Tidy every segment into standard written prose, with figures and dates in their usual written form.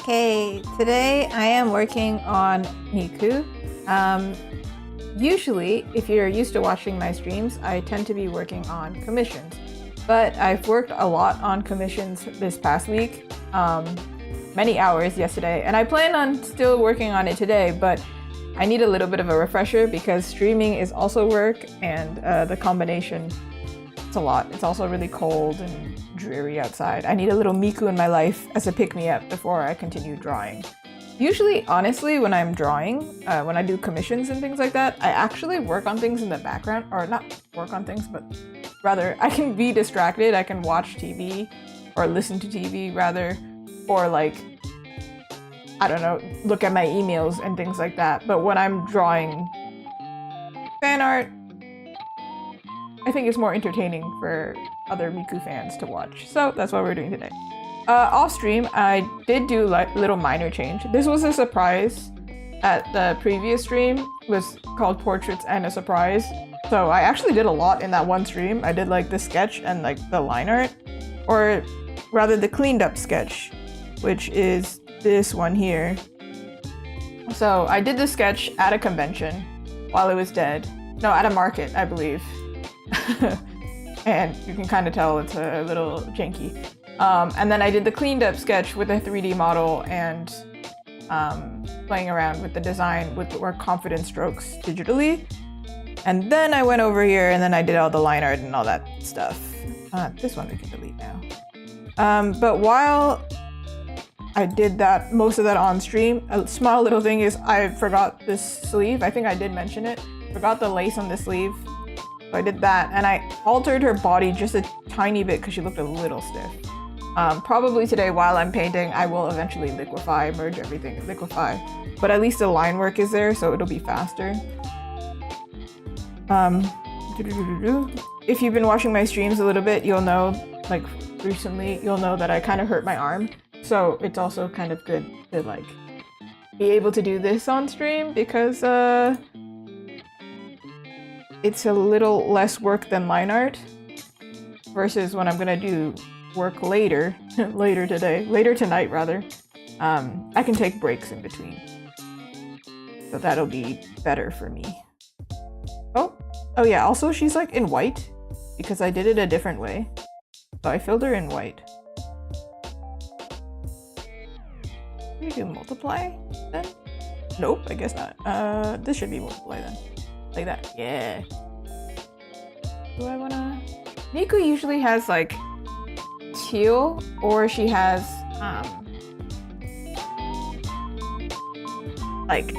Okay, today I am working on Miku. Usually, if you're used to watching my streams, I tend to be working on commissions. But I've worked a lot on commissions this past week, many hours yesterday, and I plan on still working on it today, but I need a little bit of a refresher because streaming is also work, and the combination, it's a lot. It's also really cold and dreary outside. I need a little Miku in my life as a pick-me-up before I continue drawing. Usually, honestly, when I'm drawing, when I do commissions and things like that, I actually work on things in the background, or not work on things, but rather I can be distracted. I can watch TV or listen to TV rather, or like, I don't know, look at my emails and things like that. But when I'm drawing fan art, I think it's more entertaining for other Miku fans to watch. So that's what we're doing today. Off stream, I did do like little minor change. This was a surprise at the previous stream. It was called Portraits and a Surprise. So I actually did a lot in that one stream. I did like the sketch and like the line art, or rather the cleaned up sketch, which is this one here. So I did the sketch at a convention while it was dead. No, at a market, I believe. And you can kind of tell it's a little janky. And then I did the cleaned up sketch with a 3D model and playing around with the design with more confident strokes digitally. And then I went over here and then I did all the line art and all that stuff. This one we can delete now. But while I did that, most of that on stream, a small little thing is I forgot this sleeve. I think I did mention it. Forgot the lace on the sleeve. So I did that, and I altered her body just a tiny bit because she looked a little stiff. Probably today while I'm painting, I will eventually liquefy, merge everything and liquefy. But at least the line work is there, so it'll be faster. If you've been watching my streams a little bit, you'll know, like recently, you'll know that I kind of hurt my arm. So it's also kind of good to like be able to do this on stream because it's a little less work than line art versus when I'm gonna do work later, later tonight rather. I can take breaks in between. So that'll be better for me. Oh yeah, also she's like in white because I did it a different way. So I filled her in white. Can you do multiply then? Nope, I guess not. This should be multiply then. Like that, yeah. Do I wanna? Miku usually has like teal, or she has like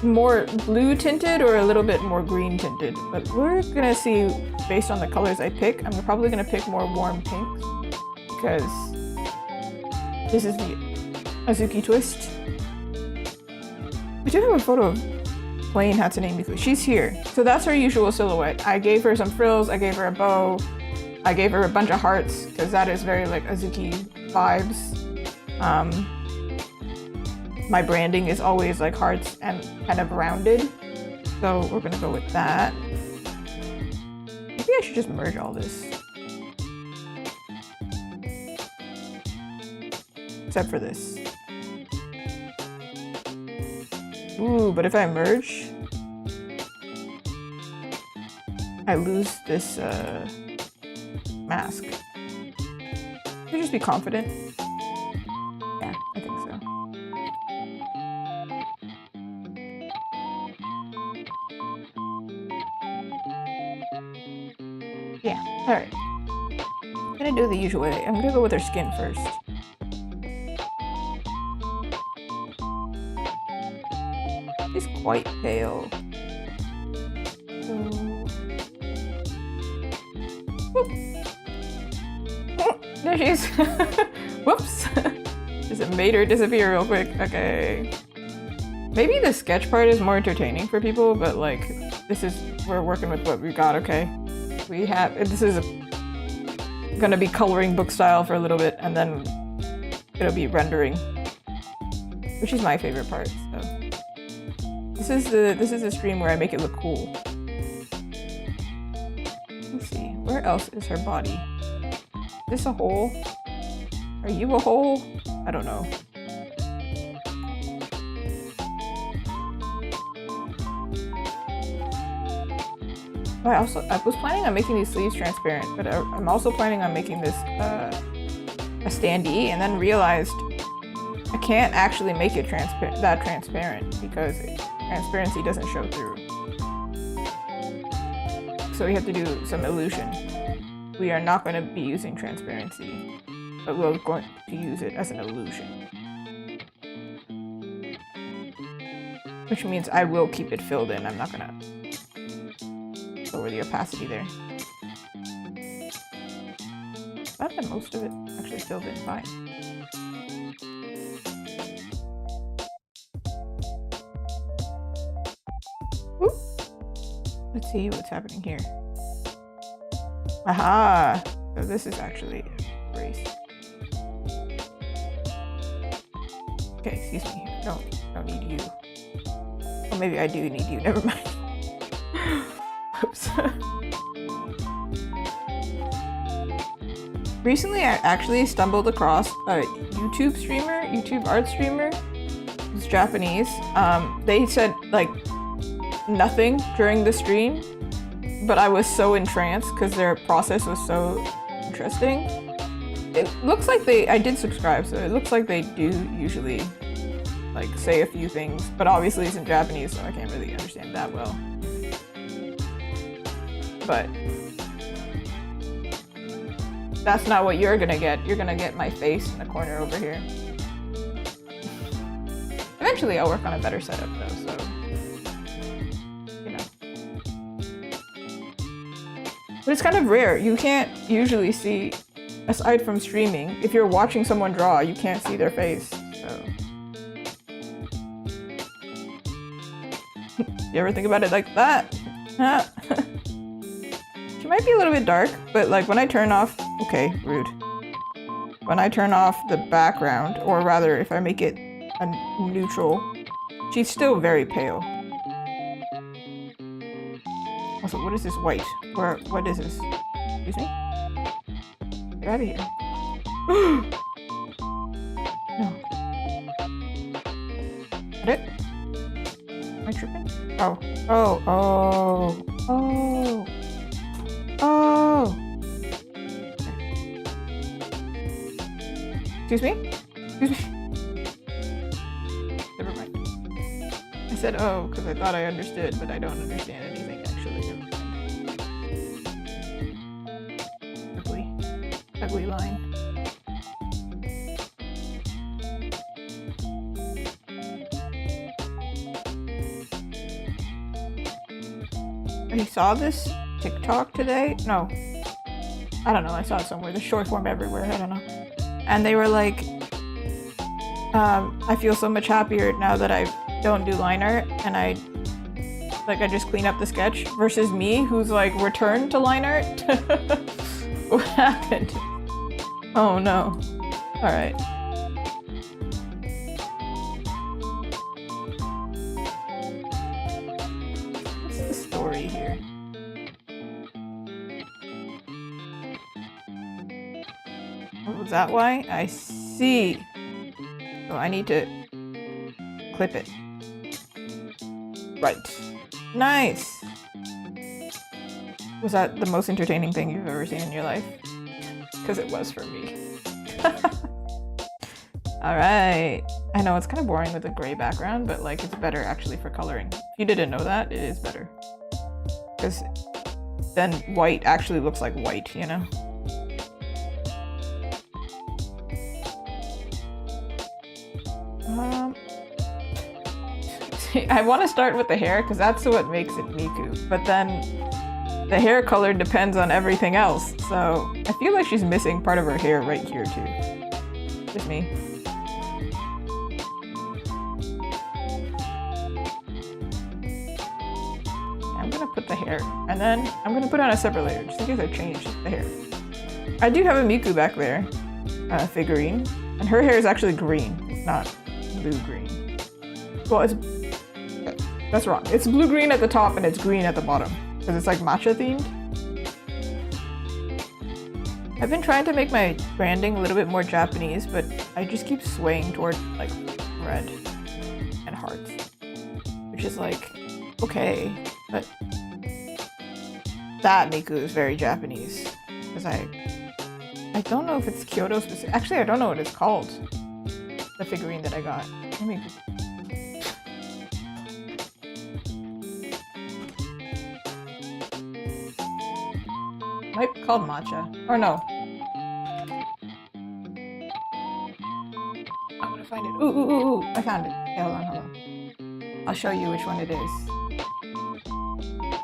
more blue tinted or a little bit more green tinted. But we're gonna see based on the colors I pick. I'm probably gonna pick more warm pinks because this is the Azuki twist. We do have a photo of plain Hatsune Miku. She's here. So that's her usual silhouette. I gave her some frills, I gave her a bow, I gave her a bunch of hearts, because that is very like Azuki vibes. My branding is always like hearts and kind of rounded. So we're gonna go with that. Maybe I should just merge all this. Except for this. Ooh, but if I merge, I lose this mask. Should I just be confident? Yeah, I think so. Yeah, alright. I'm gonna do the usual way. I'm gonna go with her skin first. She's quite pale. There she is. Whoops. Just made her disappear real quick. Okay. Maybe the sketch part is more entertaining for people, but like, we're working with what we got, okay? This is gonna be coloring book style for a little bit, and then it'll be rendering, which is my favorite part, so. This is the stream where I make it look cool. Let's see, where else is her body? Is this a hole? Are you a hole? I don't know. But I was planning on making these sleeves transparent, but I'm also planning on making this a standee, and then realized I can't actually make it transparent because transparency doesn't show through. So we have to do some illusion. We are not going to be using transparency, but we're going to use it as an illusion. Which means I will keep it filled in. I'm not going to lower the opacity there. I thought that most of it actually filled in fine. Whoop. Let's see what's happening here. Aha! So this is actually race. Okay, excuse me. Don't need you. Well, maybe I do need you. Never mind. Oops. Recently, I actually stumbled across a YouTube art streamer. It's Japanese. They said like nothing during the stream, but I was so entranced because their process was so interesting. It looks like I did subscribe, so it looks like they do usually like say a few things, but obviously it's in Japanese, so I can't really understand that well. But that's not what you're gonna get. You're gonna get my face in the corner over here. Eventually I'll work on a better setup though, so you know. But it's kind of rare. You can't usually see, aside from streaming, if you're watching someone draw, you can't see their face, so. You ever think about it like that? She might be a little bit dark, but like when I turn off, okay, rude. When I turn off the background, or rather if I make it a neutral, she's still very pale. Also, what is this white? What is this? Excuse me? Get out of here. No. Is that it? Am I tripping? Oh. Excuse me? Excuse me? Never mind. I said oh because I thought I understood, but I don't understand anything actually. Ugly line. I saw this TikTok today. No. I don't know. I saw it somewhere. The short form everywhere. I don't know. And they were like, I feel so much happier now that I don't do line art and I just clean up the sketch versus me who's like returned to line art. What happened? Oh no. Alright. What's the story here? Oh, is that why? I see. So I need to clip it. Right. Nice! Was that the most entertaining thing you've ever seen in your life? Because it was for me. Alright. I know it's kind of boring with a gray background, but like it's better actually for coloring. If you didn't know that, it is better. Because then white actually looks like white, you know? I want to start with the hair because that's what makes it Miku, but then the hair color depends on everything else, so I feel like she's missing part of her hair right here too. Just me. I'm gonna put the hair, and then I'm gonna put on a separate layer just in case I change the hair. I do have a Miku back there, figurine, and her hair is actually green. It's not blue-green. Well, that's wrong. It's blue-green at the top and it's green at the bottom because it's like matcha themed. I've been trying to make my branding a little bit more Japanese, but I just keep swaying toward like red and hearts, which is like, okay, but that Miku is very Japanese, because I don't know if it's Kyoto specific. Actually, I don't know what it's called, the figurine that I got. Let me... Might be called matcha. Or no. I'm gonna find it. Ooh. I found it. Okay, hold on. I'll show you which one it is.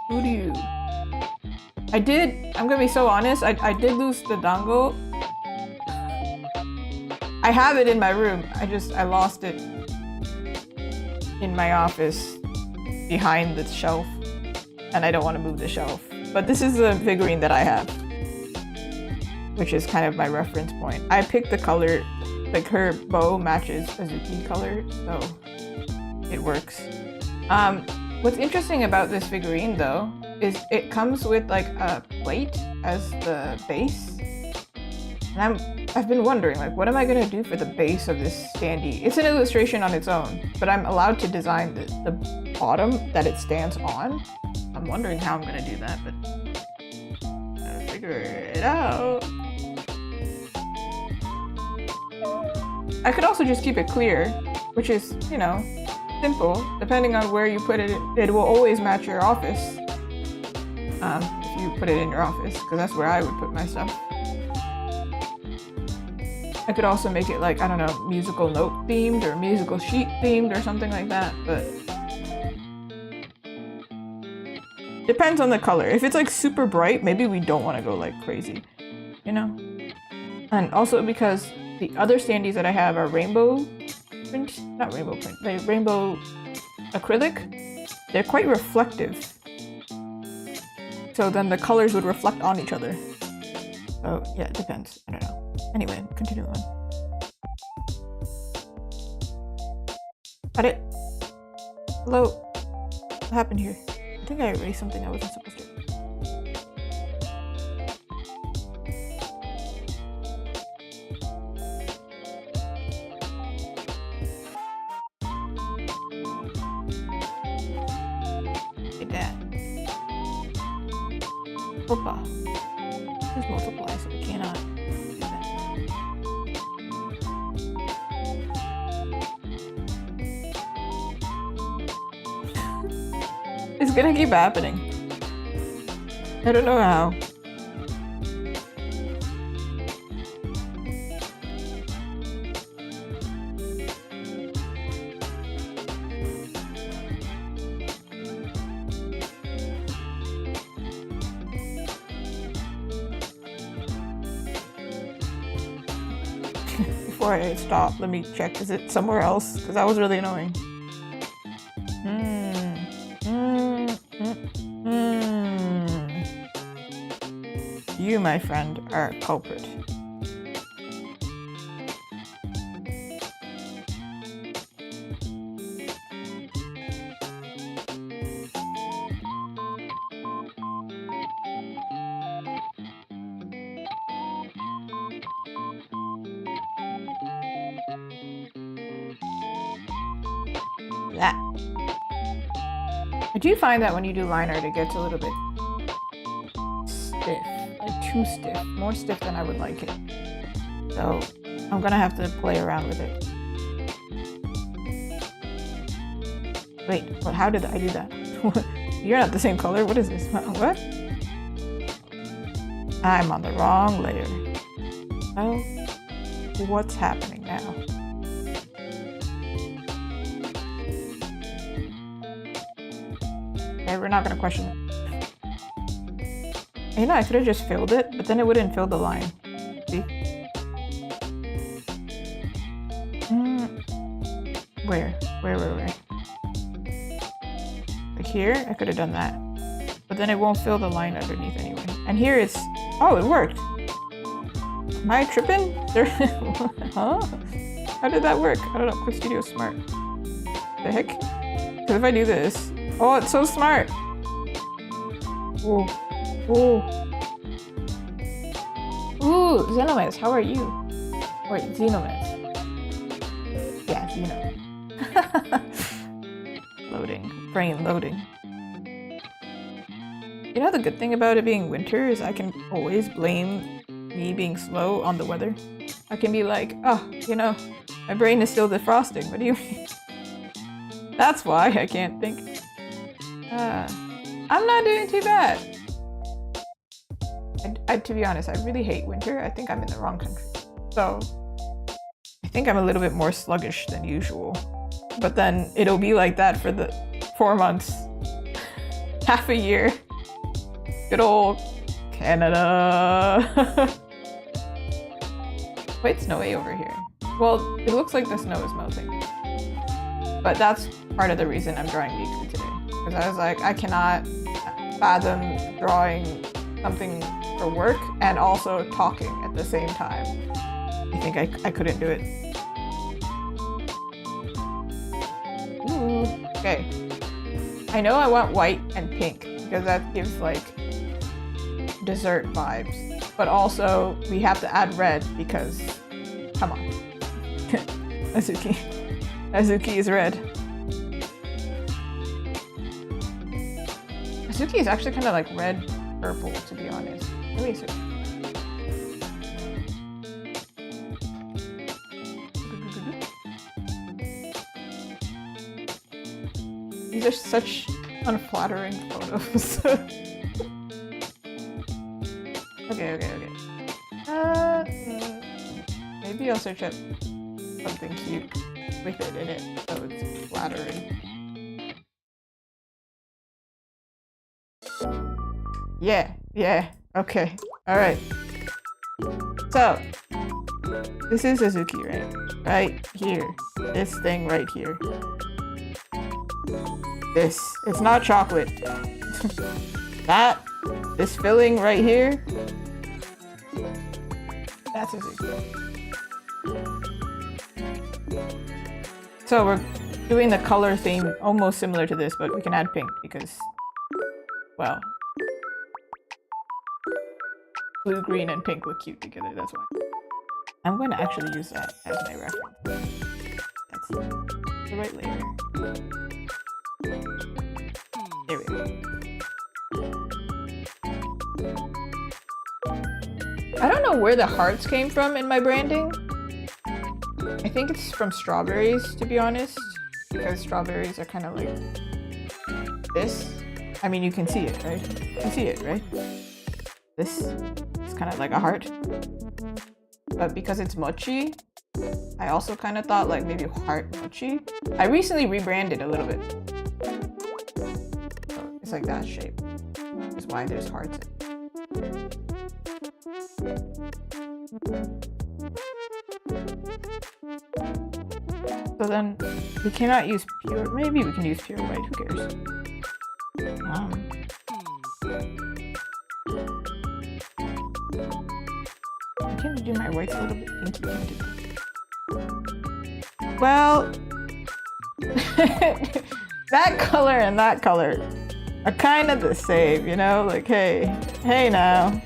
Who do you... I'm gonna be so honest, I did lose the dango. I have it in my room. I lost it in my office behind the shelf. And I don't want to move the shelf. But this is the figurine that I have, which is kind of my reference point. I picked the color, like her bow matches Azuki color, so it works. What's interesting about this figurine though, is it comes with like a plate as the base. And I've been wondering, like, what am I gonna do for the base of this standee? It's an illustration on its own, but I'm allowed to design the bottom that it stands on. I'm wondering how I'm gonna do that, but I'll figure it out. I could also just keep it clear, which is, you know, simple. Depending on where you put it, it will always match your office. If you put it in your office, because that's where I would put my stuff. I could also make it like, I don't know, musical note themed or musical sheet themed or something like that, but depends on the color. If it's like super bright, maybe we don't want to go like crazy, you know? And also because the other standees that I have are rainbow print, not rainbow print, they're rainbow acrylic. They're quite reflective. So then the colors would reflect on each other. So yeah, it depends. I don't know. Anyway, continue on. Got it. Hello. What happened here? I think I erased something I wasn't supposed to. Hey, Dad. Opa. There's multiply, so we cannot do that. It's gonna keep happening. I don't know how. Before I stop, let me check. Is it somewhere else? Because that was really annoying. You, my friend, are a culprit. That. I do find that when you do line art, it gets a little bit stiff. Like too stiff. More stiff than I would like it. So I'm gonna have to play around with it. Wait, what? How did I do that? You're not the same color? What is this? What? I'm on the wrong layer. Well, what's happening now? Okay, we're not gonna question it. You know, I could have just filled it, but then it wouldn't fill the line. See? Where? Like here, I could have done that. But then it won't fill the line underneath anyway. And here it's... Oh, it worked! Am I tripping? Huh? How did that work? I don't know. Quick Studio's smart. The heck? Because if I do this... Oh, it's so smart! Whoa. Whoa. Ooh, Xenomes, how are you? Wait, Xenomes. Yeah, Xeno. Loading. Brain loading. You know the good thing about it being winter is I can always blame me being slow on the weather. I can be like, oh, you know, my brain is still defrosting. What do you mean? That's why I can't think. I'm not doing too bad. To be honest, I really hate winter. I think I'm in the wrong country. So I think I'm a little bit more sluggish than usual. But then it'll be like that for the 4 months. Half a year. Good old Canada. Quite snowy over here. Well, it looks like the snow is melting. But that's part of the reason I'm drawing Miku today. Because I was like, I cannot fathom drawing something for work and also talking at the same time. I think I couldn't do it. Ooh, okay. I know I want white and pink because that gives like dessert vibes. But also we have to add red because, come on. Azuki. Azuki is red. Azuki is actually kind of like red purple, to be honest. Let me see. These are such unflattering photos. Okay. Maybe I'll search up something cute with it in it so it's flattering. Yeah, okay. Alright. So, this is Azuki, right? Right here. This thing right here. This. It's not chocolate. This filling right here. That's Azuki. So we're doing the color theme almost similar to this, but we can add pink because, well, blue, green, and pink look cute together, that's why. I'm going to actually use that as my reference. That's the right layer. There we go. I don't know where the hearts came from in my branding. I think it's from strawberries, to be honest, because strawberries are kind of like this. I mean, you can see it, right? You can see it, right? This is kind of like a heart. But because it's mochi, I also kind of thought like maybe heart mochi. I recently rebranded a little bit. So it's like that shape. That's why there's hearts. So then we cannot use pure, maybe we can use pure white, who cares? I can do my whites a little bit pinky tinted. Well, that color and that color are kind of the same, you know? Like, hey now.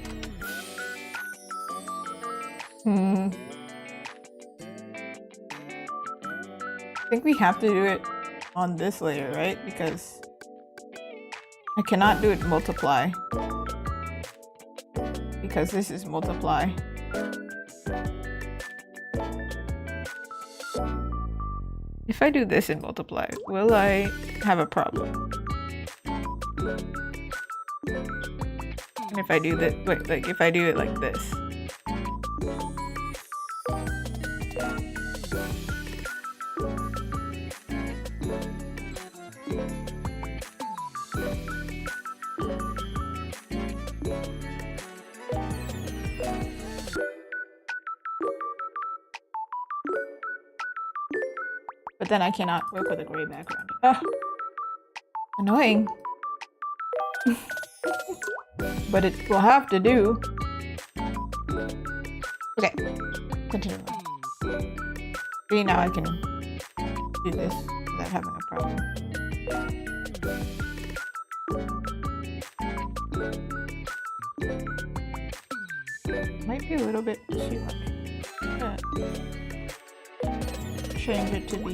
I think we have to do it on this layer, right? Because I cannot do it multiply. Because this is multiply. If I do this in multiply, will I have a problem? And if I do this, wait, like if I do it like this. But then I cannot work with a gray background. Ah, annoying. But it will have to do. Okay, continue. See, now I can do this without having a problem. Might be a little bit too much. Change it to be...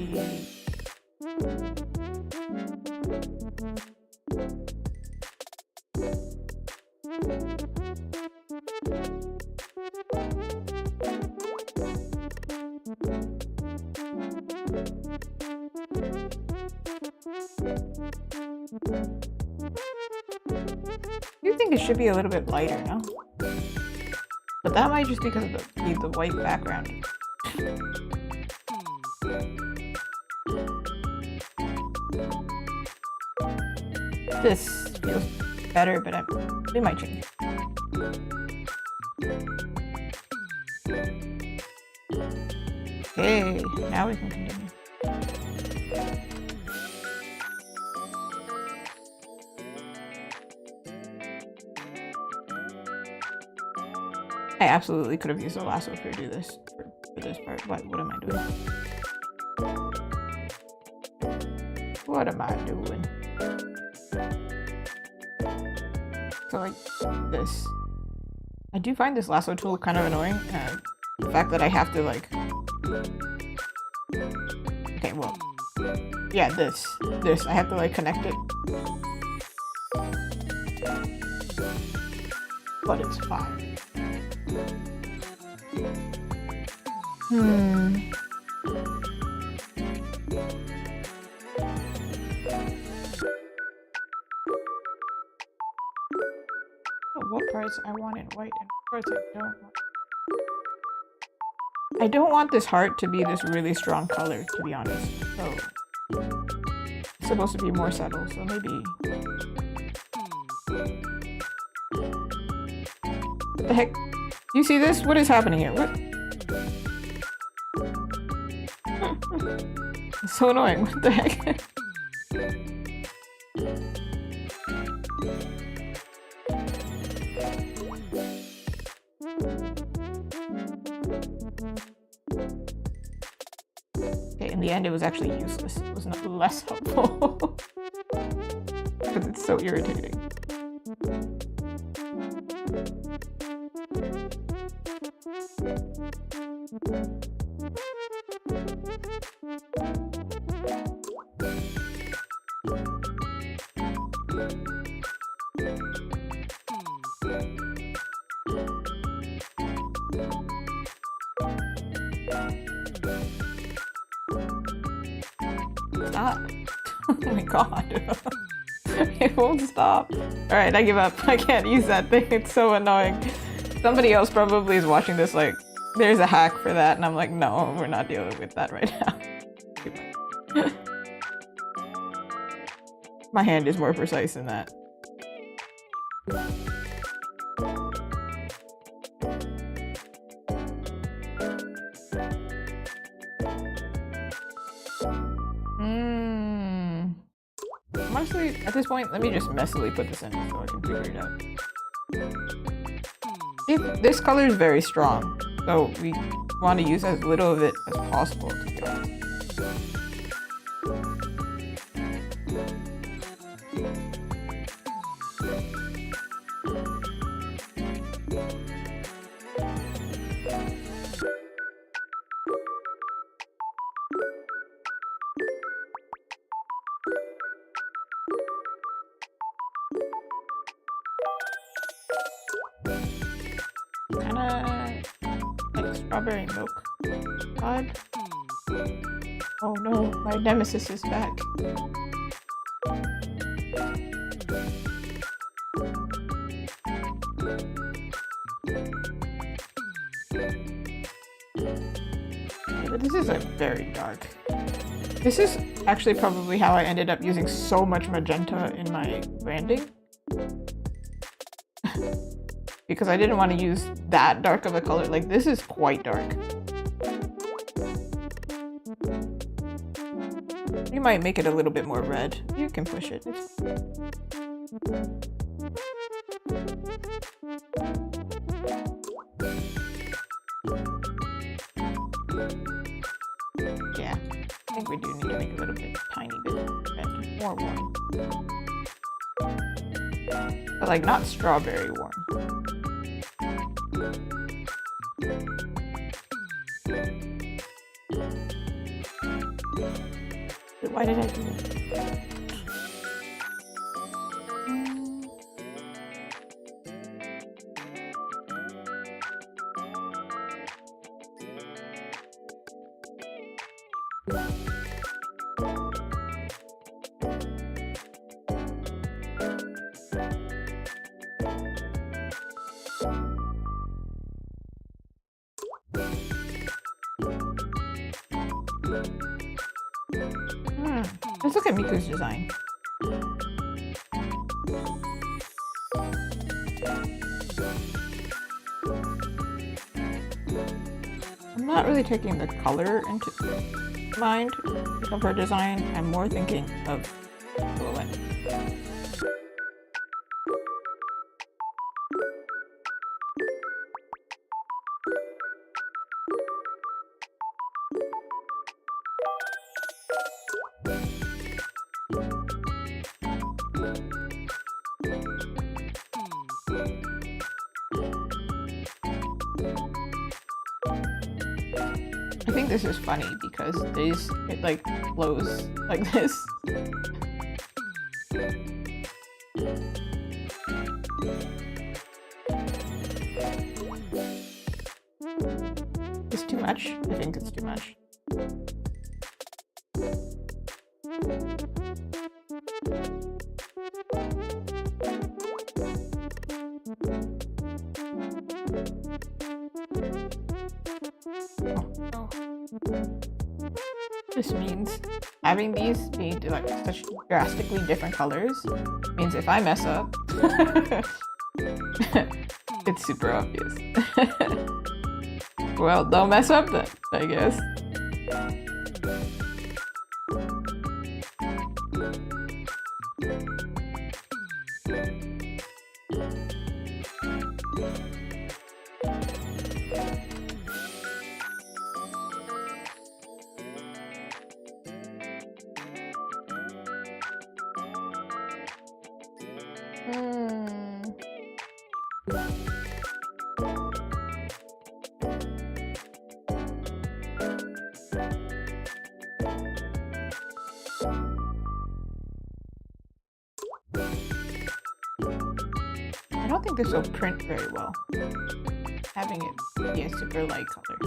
You think it should be a little bit lighter, no? But that might just because of the white background. This feels better, but it might change. Okay, now we can continue. I absolutely could have used a lasso for this part. What am I doing? What am I doing? So like this. I do find this lasso tool kind of annoying. The fact that I have to like... Okay, well... Yeah, this. I have to like connect it. But it's fine. What parts I want in white and what parts I don't want. I don't want this heart to be this really strong color, to be honest. So it's supposed to be more subtle, so maybe... What the heck? You see this? What is happening here? What? It's so annoying. What the heck? Okay, in the end it was actually useless. It was not less helpful. Because it's so irritating. Stop. Oh my god. It won't stop. Alright, I give up. I can't use that thing. It's so annoying. Somebody else probably is watching this like, there's a hack for that, and I'm like, no, we're not dealing with that right now. My hand is more precise than that. Honestly, at this point, let me just messily put this in so I can figure it out. This color is very strong, so we want to use as little of it as possible, to be honest. Kinda like strawberry milk vibe. Oh no, my nemesis is back. Yeah, but this is like very dark. This is actually probably how I ended up using so much magenta in my branding. Because I didn't want to use that dark of a color. Like, this is quite dark. You might make it a little bit more red. You can push it. Yeah, I think we do need to make a little bit, tiny bit red. More warm. But like, not strawberry warm. Why did I do that? Let's look at Miku's design. I'm not really taking the color into mind of her design. I'm more thinking of silhouette. I think this is funny because it like flows like this. It's too much. I think it's too much. This means having these be like such drastically different colors means if I mess up, it's super obvious. Well, don't mess up then, I guess. I don't think this will print very well, having it be a super light color.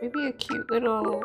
Maybe a cute little...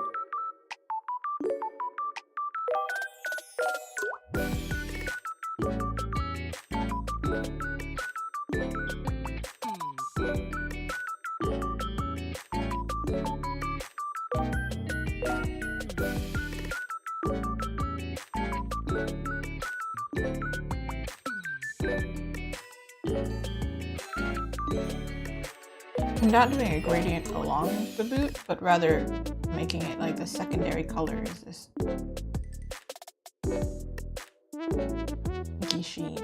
I'm not doing a gradient along the boot, but rather making it like the secondary color is this pinky sheen.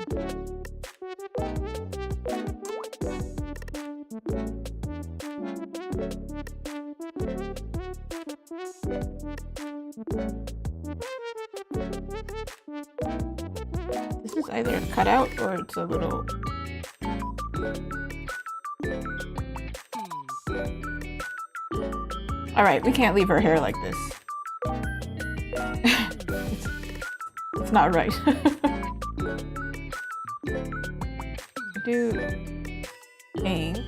This is either cut out or it's a little... Alright, we can't leave her hair like this. It's not right. Do pink.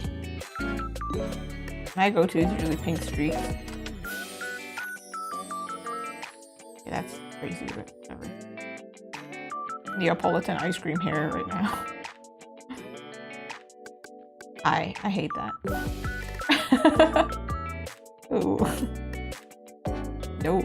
My go-to is usually pink streaks. Yeah, that's crazy, but whatever. Neapolitan ice cream hair right now. I hate that. Ooh. Nope.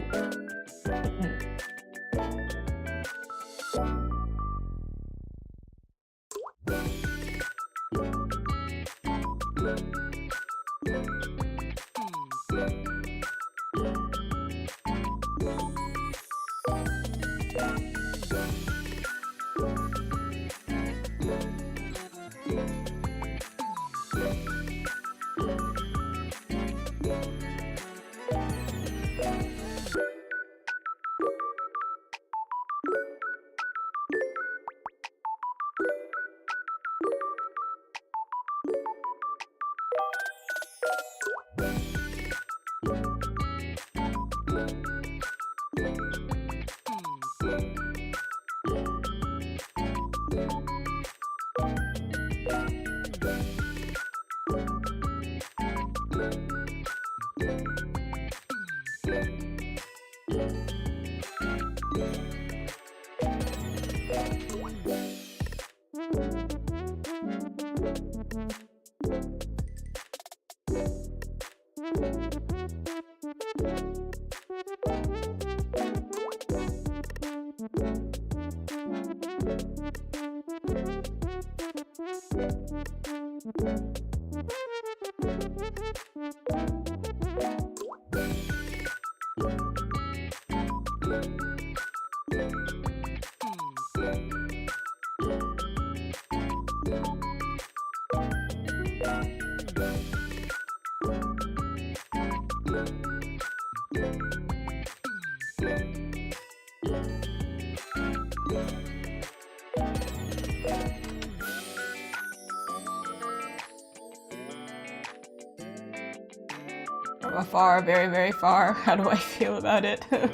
From afar, very, very far. How do I feel about it? I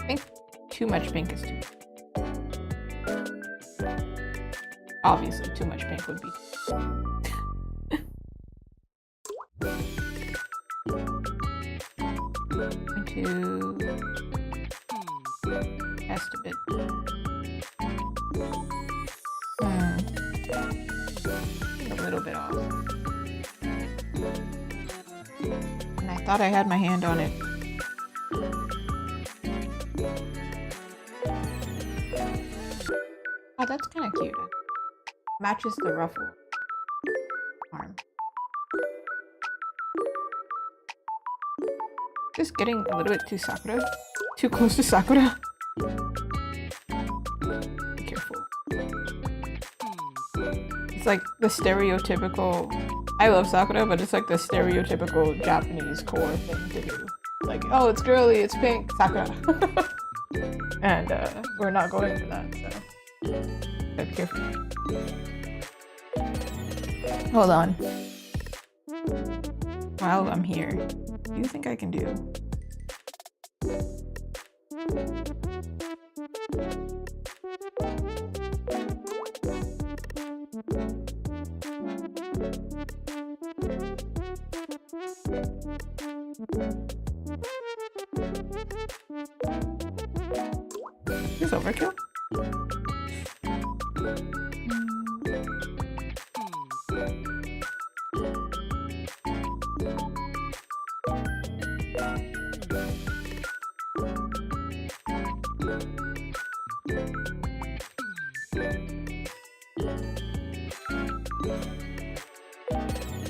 think too much pink is too. Obviously, too much pink would be. To test a bit. A little bit off. And I thought I had my hand on it. Oh, that's kind of cute. Matches the ruffle arm. Just getting a little bit too Sakura. Too close to Sakura. Be careful. It's like the stereotypical... I love Sakura, but it's like the stereotypical Japanese core thing to do. Like, oh, it's girly, it's pink, Sakura. And we're not going for that, so... Gotta be careful. Hold on. While I'm here, what do you think I can do? Is overkill?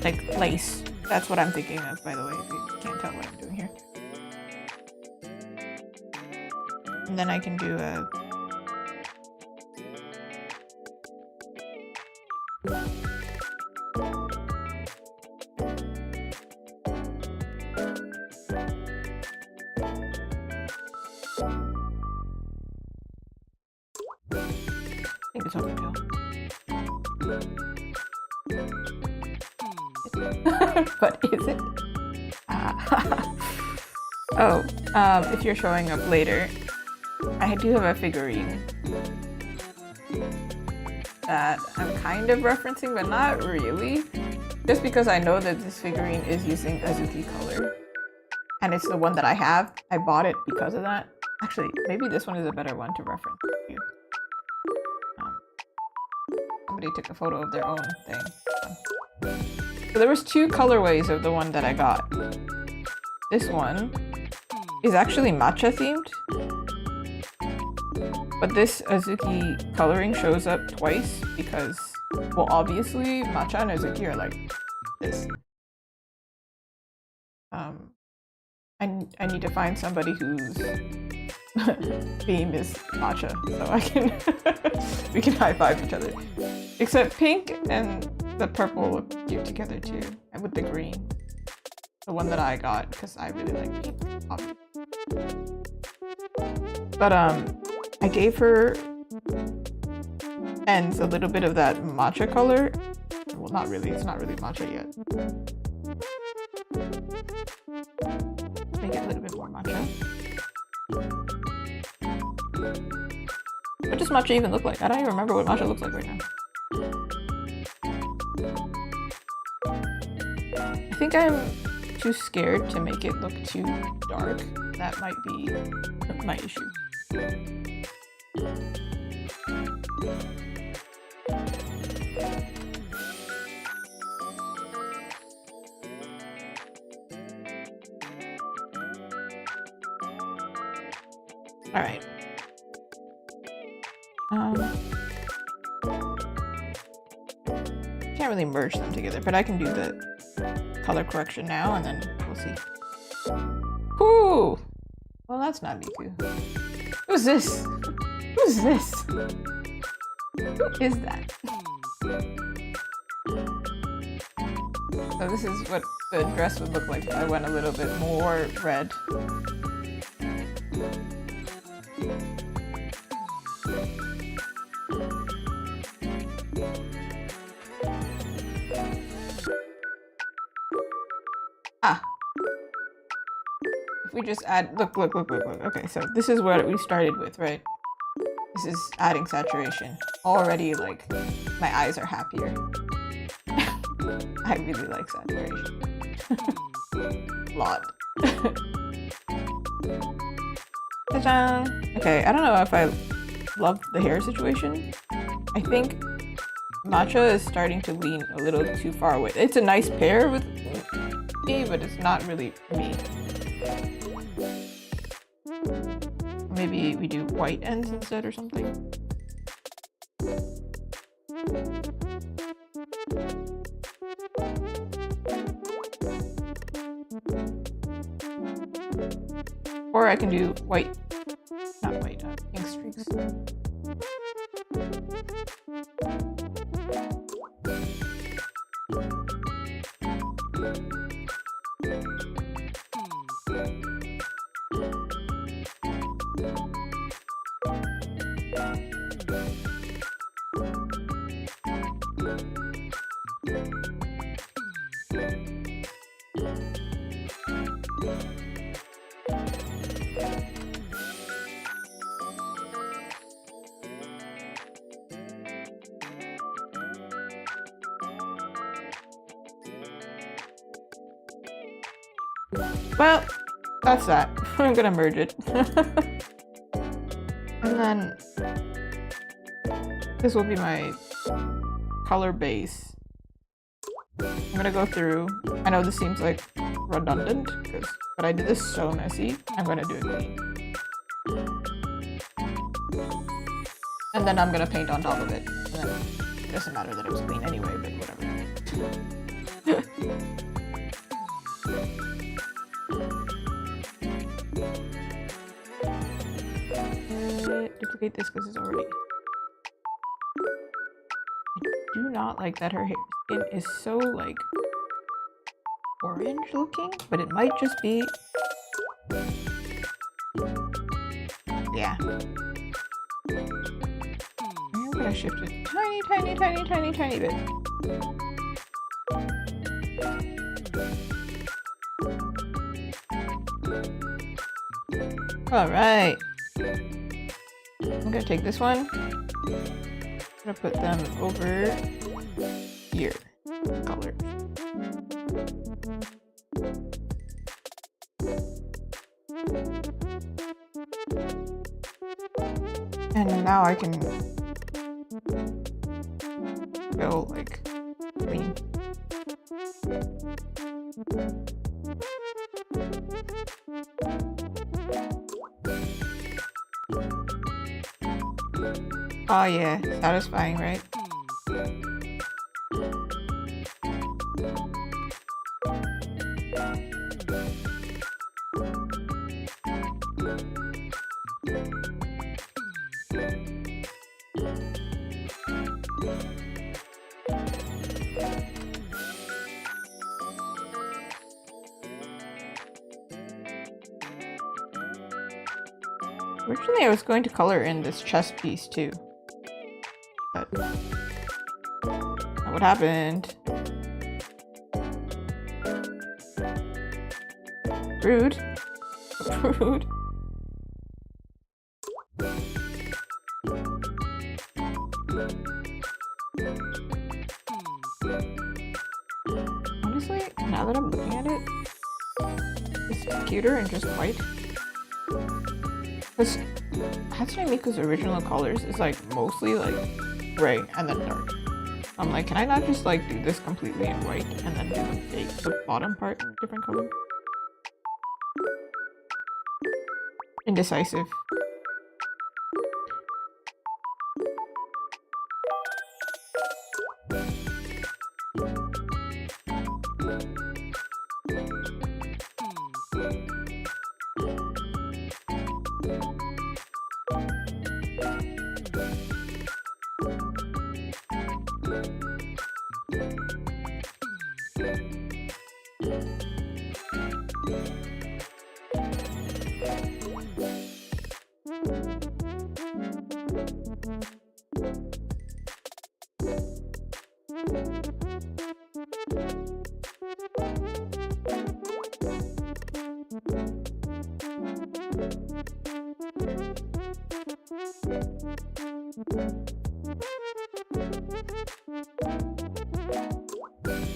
Like lace. That's what I'm thinking of, by the way, if you can't tell what I'm doing here. And then I can do a... I think it's overkill. But is it? Oh, if you're showing up later, I do have a figurine that I'm kind of referencing, but not really. Just because I know that this figurine is using Azuki color. And it's the one that I have. I bought it because of that. Actually, maybe this one is a better one to reference. Somebody took a photo of their own thing. So there was 2 colorways of the one that I got. This one is actually matcha themed. But this Azuki coloring shows up twice because, well, obviously matcha and Azuki are like this. I need to find somebody whose theme is matcha so I can we can high five each other. Except pink and the purple look cute together too, and with the green. The one that I got because I really like pink, obviously. But I gave her ends a little bit of that matcha color. Well, not really. It's not really matcha yet. Make it a little bit more matcha. What does matcha even look like? I don't even remember what matcha looks like right now. I think I'm too scared to make it look too dark. That might be my issue. All right. Can't really merge them together, but I can do the color correction now, and then we'll see. Ooh! Well, that's not Miku. Who's this? Who's this? Who is that? So this is what the dress would look like if I went a little bit more red. Ah. If we just add, look. Okay, so this is what we started with, right? This is adding saturation. Already, like, my eyes are happier. I really like saturation. Lot. Ta-da! Okay, I don't know if I love the hair situation. I think Matcha is starting to lean a little too far away. It's a nice pair with me, but it's not really me. Maybe we do white ends instead or something. Or I can do white, not white, ink streaks. Well, that's that. I'm gonna merge it. And then this will be my color base. I'm gonna go through. I know this seems like redundant, but I did this so messy. I'm gonna do it clean. And then I'm gonna paint on top of it. And then it doesn't matter that it was clean anyway, but whatever. Duplicate this because it's already. I do not like that her skin is so like orange looking, but it might just be. Yeah. I'm gonna shift it tiny bit. All right. I'm gonna take this one. I'm gonna put them over here. Color. And now I can go like clean. Oh yeah, satisfying, right? Originally I was going to color in this chest piece too. But what happened? Rude. Rude. Honestly, now now that I'm looking at it, it's cuter in just white. Because Hatsune Miku's original colors is like mostly like gray and then dark. I'm like, can I not just like do this completely in white and then do the bottom part in a different color? Indecisive.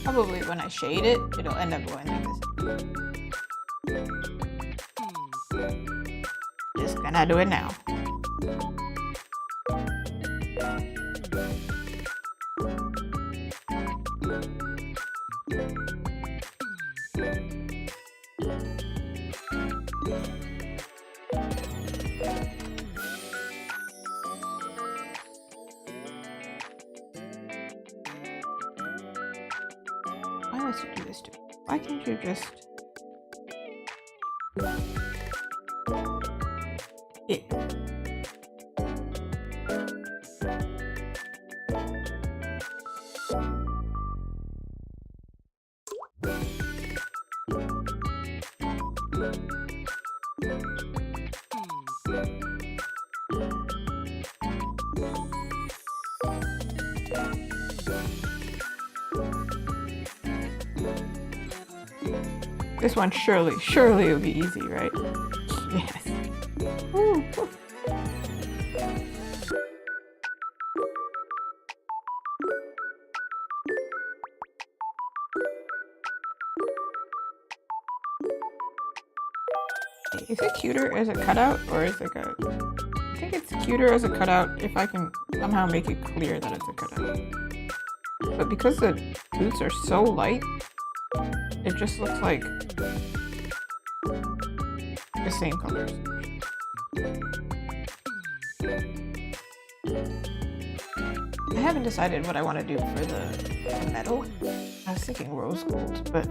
Probably when I shade it, it'll end up going like this. Just gonna do it now. Why must you do this to me? Why can't you just... Yeah. This one surely will be easy, right? Yes. Woo. Is it cuter as a cutout, or is it a... I think it's cuter as a cutout if I can somehow make it clear that it's a cutout. But because the boots are so light, it just looks like the same colors. I haven't decided what I want to do for the metal. I was thinking rose gold, but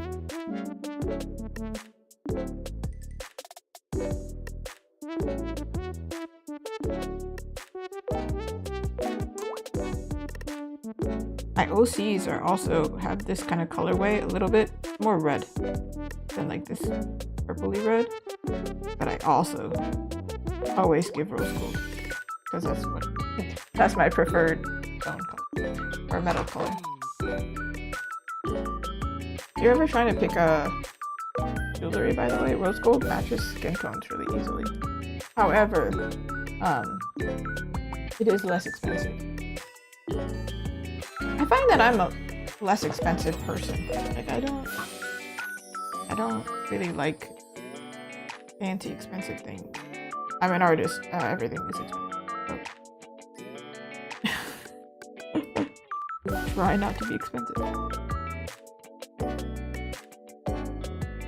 my OCs are also have this kind of colorway, a little bit more red than like this purpley red, but I also always give rose gold because that's my preferred stone color or metal color. If you're ever trying to pick a jewelry, by the way, rose gold matches skin tones really easily. However, it is less expensive. I find that I'm a less expensive person. Like I don't really like fancy expensive things. I'm an artist. Everything is expensive. So. Try not to be expensive.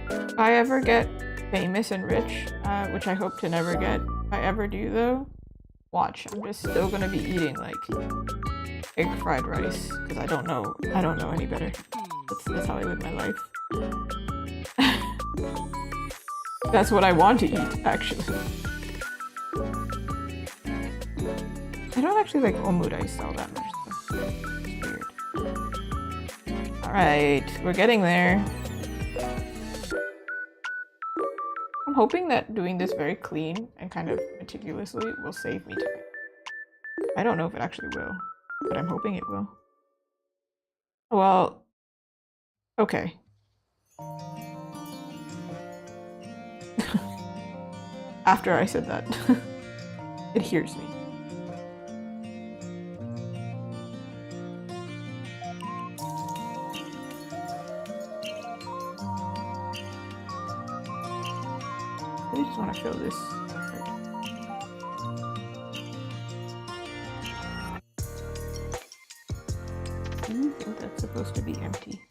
If I ever get famous and rich, which I hope to never get, if I ever do though, watch. I'm just still gonna be eating like egg fried rice because I don't know any better. That's how I live my life. That's what I want to eat, actually. I don't actually like omurice all that much, though. It's weird. Alright, we're getting there. I'm hoping that doing this very clean and kind of meticulously will save me time. I don't know if it actually will, but I'm hoping it will. Well, okay. After I said that, it hears me. I just want to show this. I think that's supposed to be empty.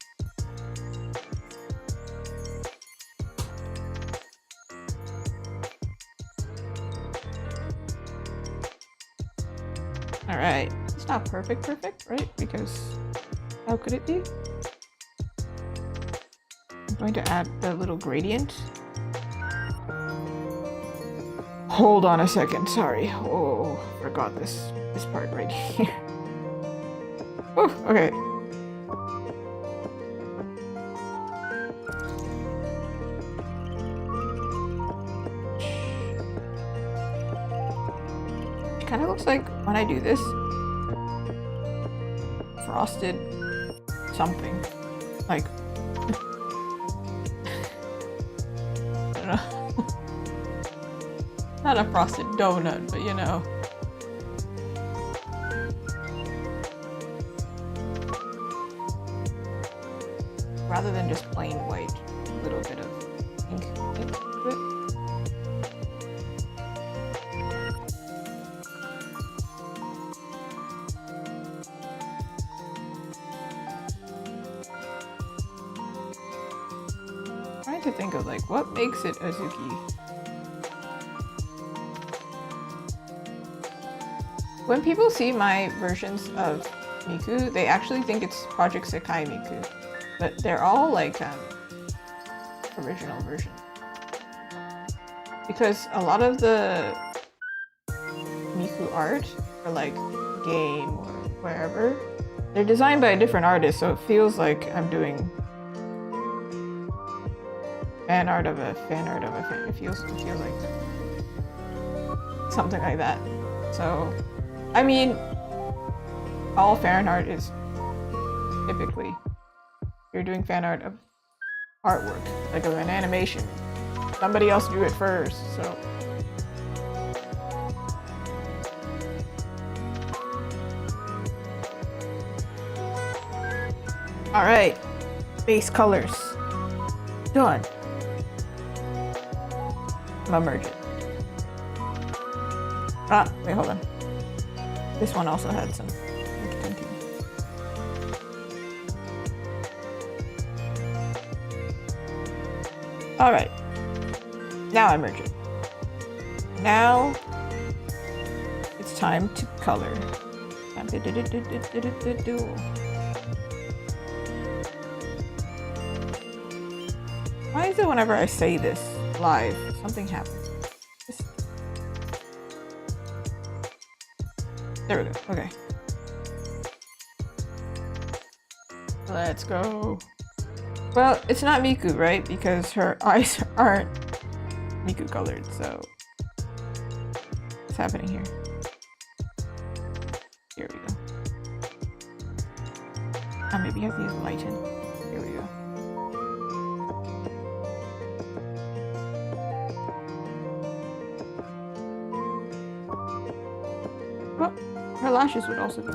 All right, it's not perfect, right? Because how could it be? I'm going to add the little gradient. Hold on a second, sorry. Oh, forgot this part right here. Oh, okay. It kind of looks like when I do this, frosted something. Like, I don't know. Not a frosted donut, but you know. Rather than just plain white, a little bit of ink into it. Trying to think of like what makes it Azuki. When people see my versions of Miku, they actually think it's Project Sekai Miku, but they're all like original versions. Because a lot of the Miku art, or like game or wherever, they're designed by a different artist, so it feels like I'm doing fan art of a fan art of a fan. It feels like something like that. So, I mean, all fan art is typically you're doing fan art of artwork, like of an animation. Somebody else do it first, so. All right, base colors, done. I'm gonna merge it. Ah, wait, hold on. This one also had some. All right, now I merge it. Now it's time to color. Why is it whenever I say this live, something happens? There we go, okay. Let's go. Well, it's not Miku, right? Because her eyes aren't Miku colored, so what's happening here? Here we go. Ah, maybe I have to use lighten. Here we go. Well, her lashes would also be.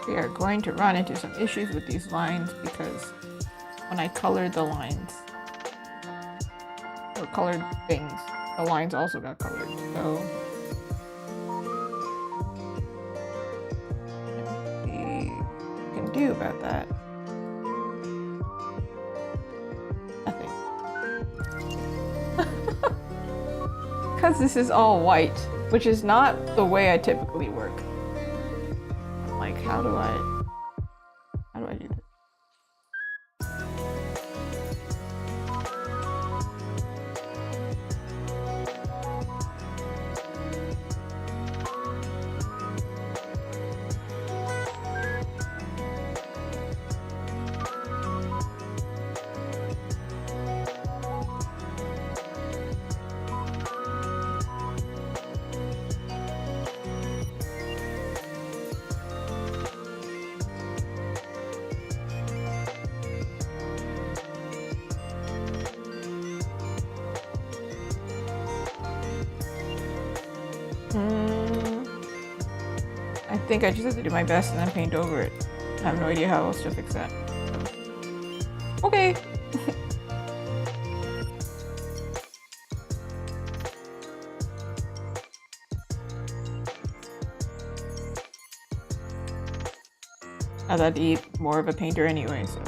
We are going to run into some issues with these lines because when I colored the lines, or colored things, the lines also got colored, so what we can do about that? Nothing. Because this is all white. which is not the way I typically work. Like, how do I do this? I think I just have to do my best and then paint over it. I have no idea how else to fix that. Okay. I'd have to eat more of a painter anyway, so.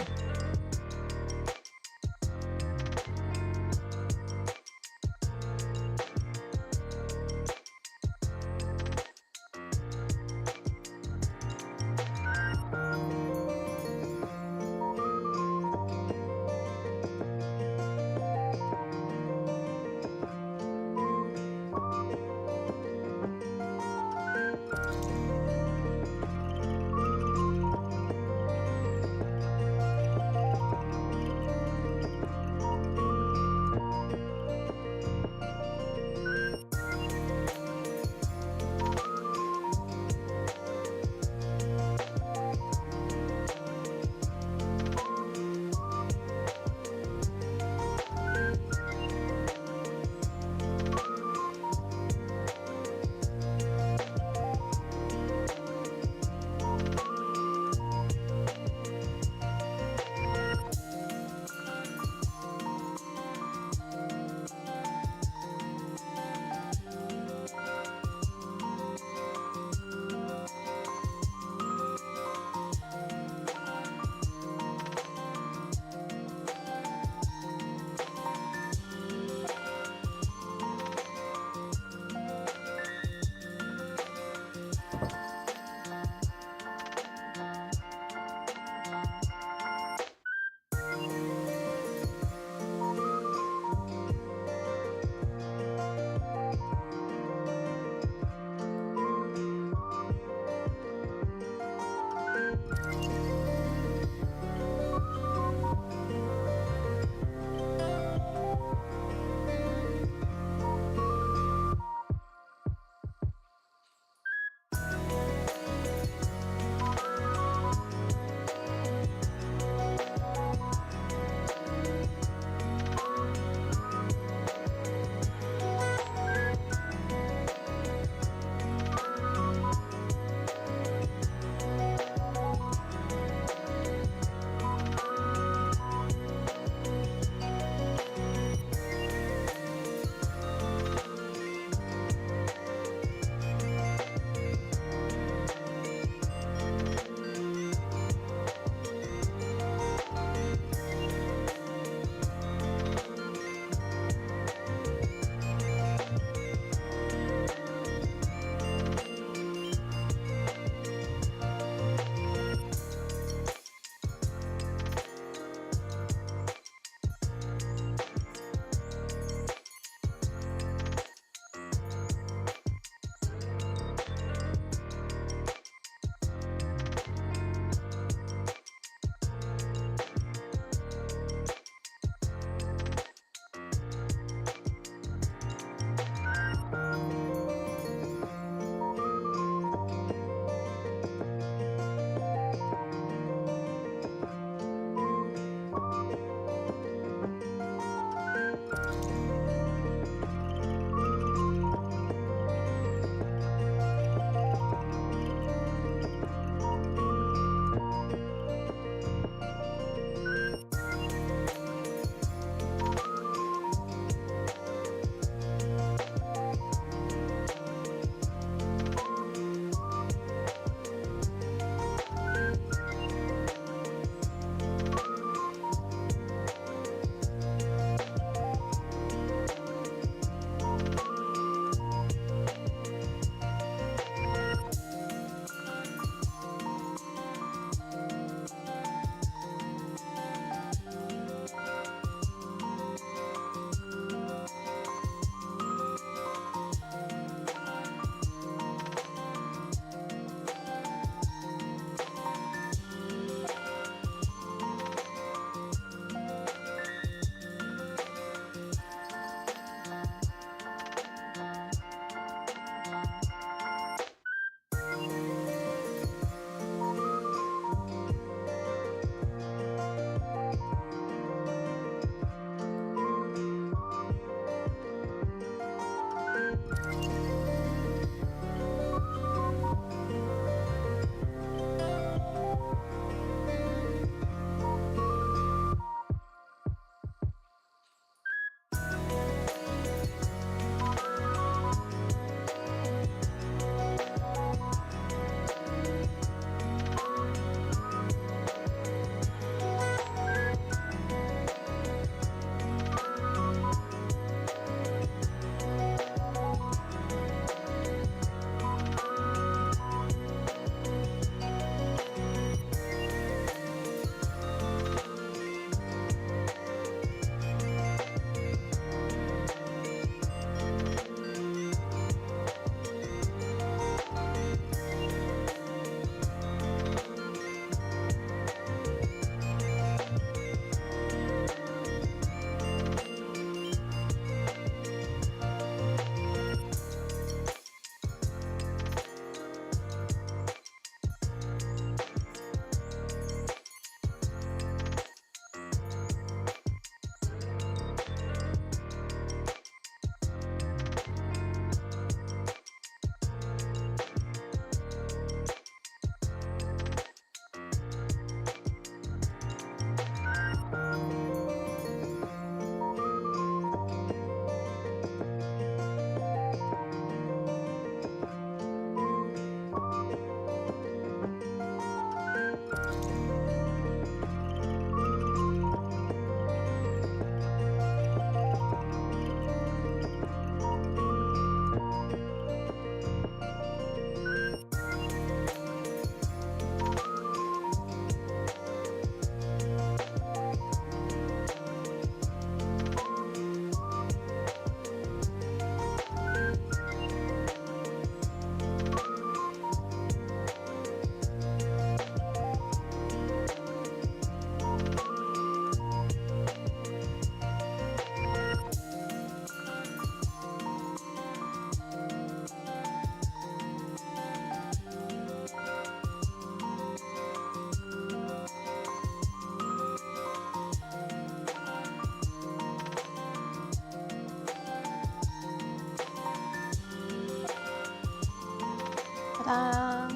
Ta-da!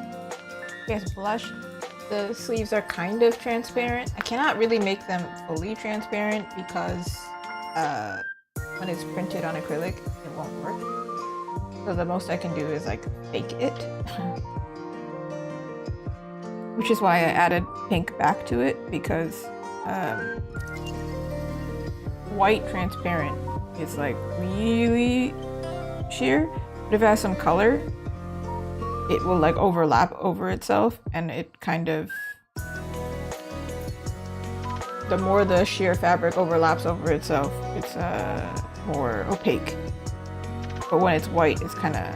Yes, blush. The sleeves are kind of transparent. I cannot really make them fully transparent because when it's printed on acrylic, it won't work. So the most I can do is like fake it. Which is why I added pink back to it, because white transparent is like really sheer, but if it has some color, it will like overlap over itself, and it kind of, the more the sheer fabric overlaps over itself, it's more opaque. But when it's white, it's kind of,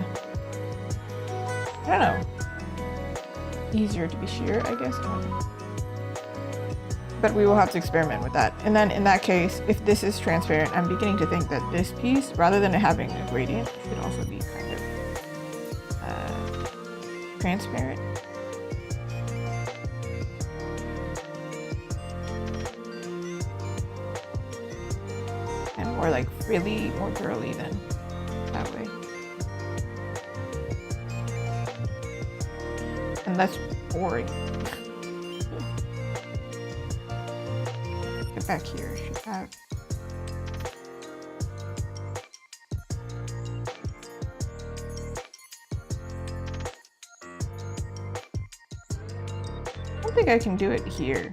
I don't know, easier to be sheer, I guess. But we will have to experiment with that. And then in that case, if this is transparent, I'm beginning to think that this piece, rather than it having a gradient, should also be kind of transparent. And more like really more girly than that way. And that's boring. Get back here, should have. I don't think I can do it here.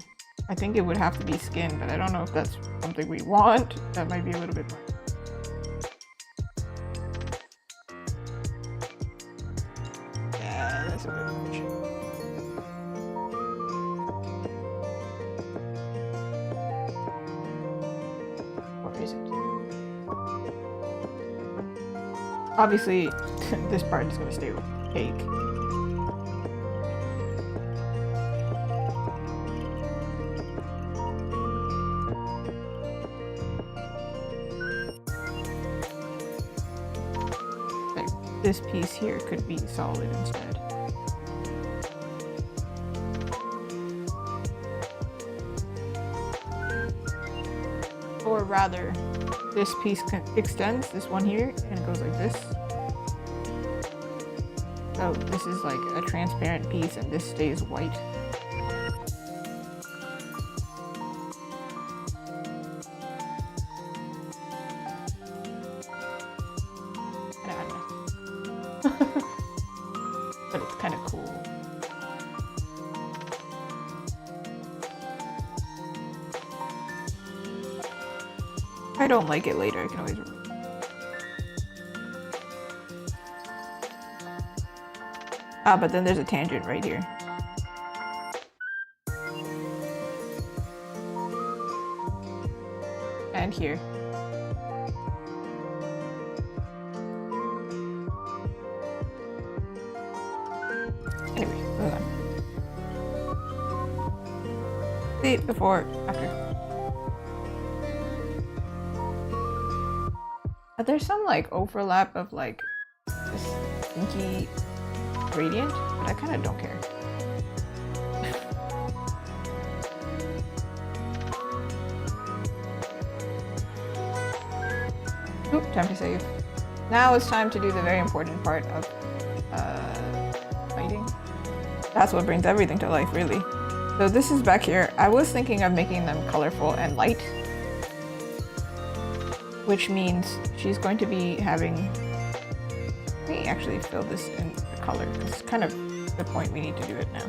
I think it would have to be skin, but I don't know if that's something we want. That might be a little bit more. Yeah, that's a bit much. Or is it? Obviously, this part is going to stay opaque. This piece here could be solid instead. Or rather, this piece extends, this one here, and it goes like this. So this is like a transparent piece and this stays white. But it's kind of cool. If I don't like it later, I can always remove it. Ah, but then there's a tangent right here. And here. Anyway, moving on. See, before, after. But there's some like overlap of like this pinky gradient, but I kind of don't care. Oop, time to save. Now it's time to do the very important part of lighting. That's what brings everything to life, really. So this is back here. I was thinking of making them colorful and light, which means she's going to be having, let me actually fill this in the color, because it's kind of the point we need to do it now.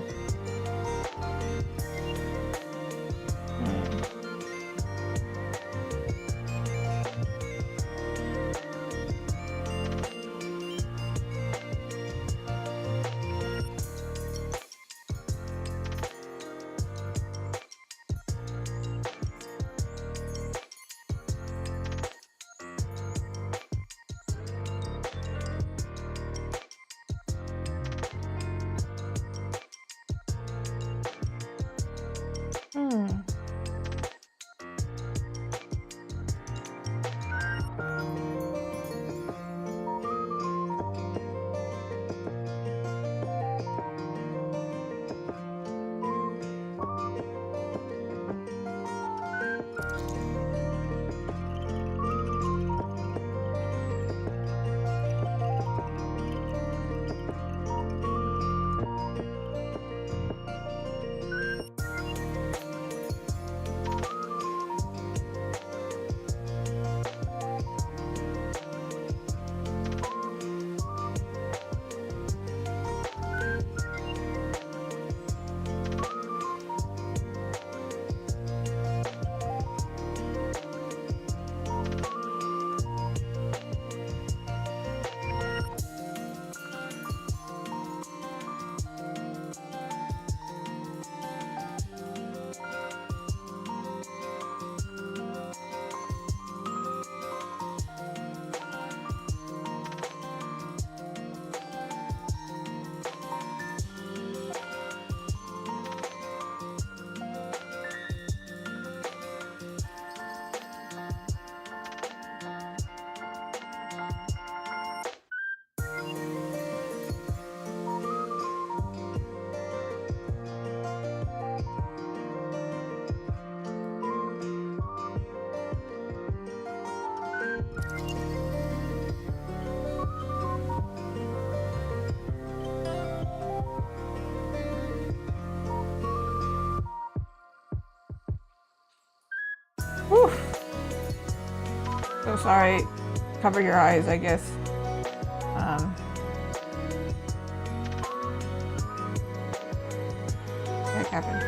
Whew. So sorry. Cover your eyes, I guess. What the heck happened?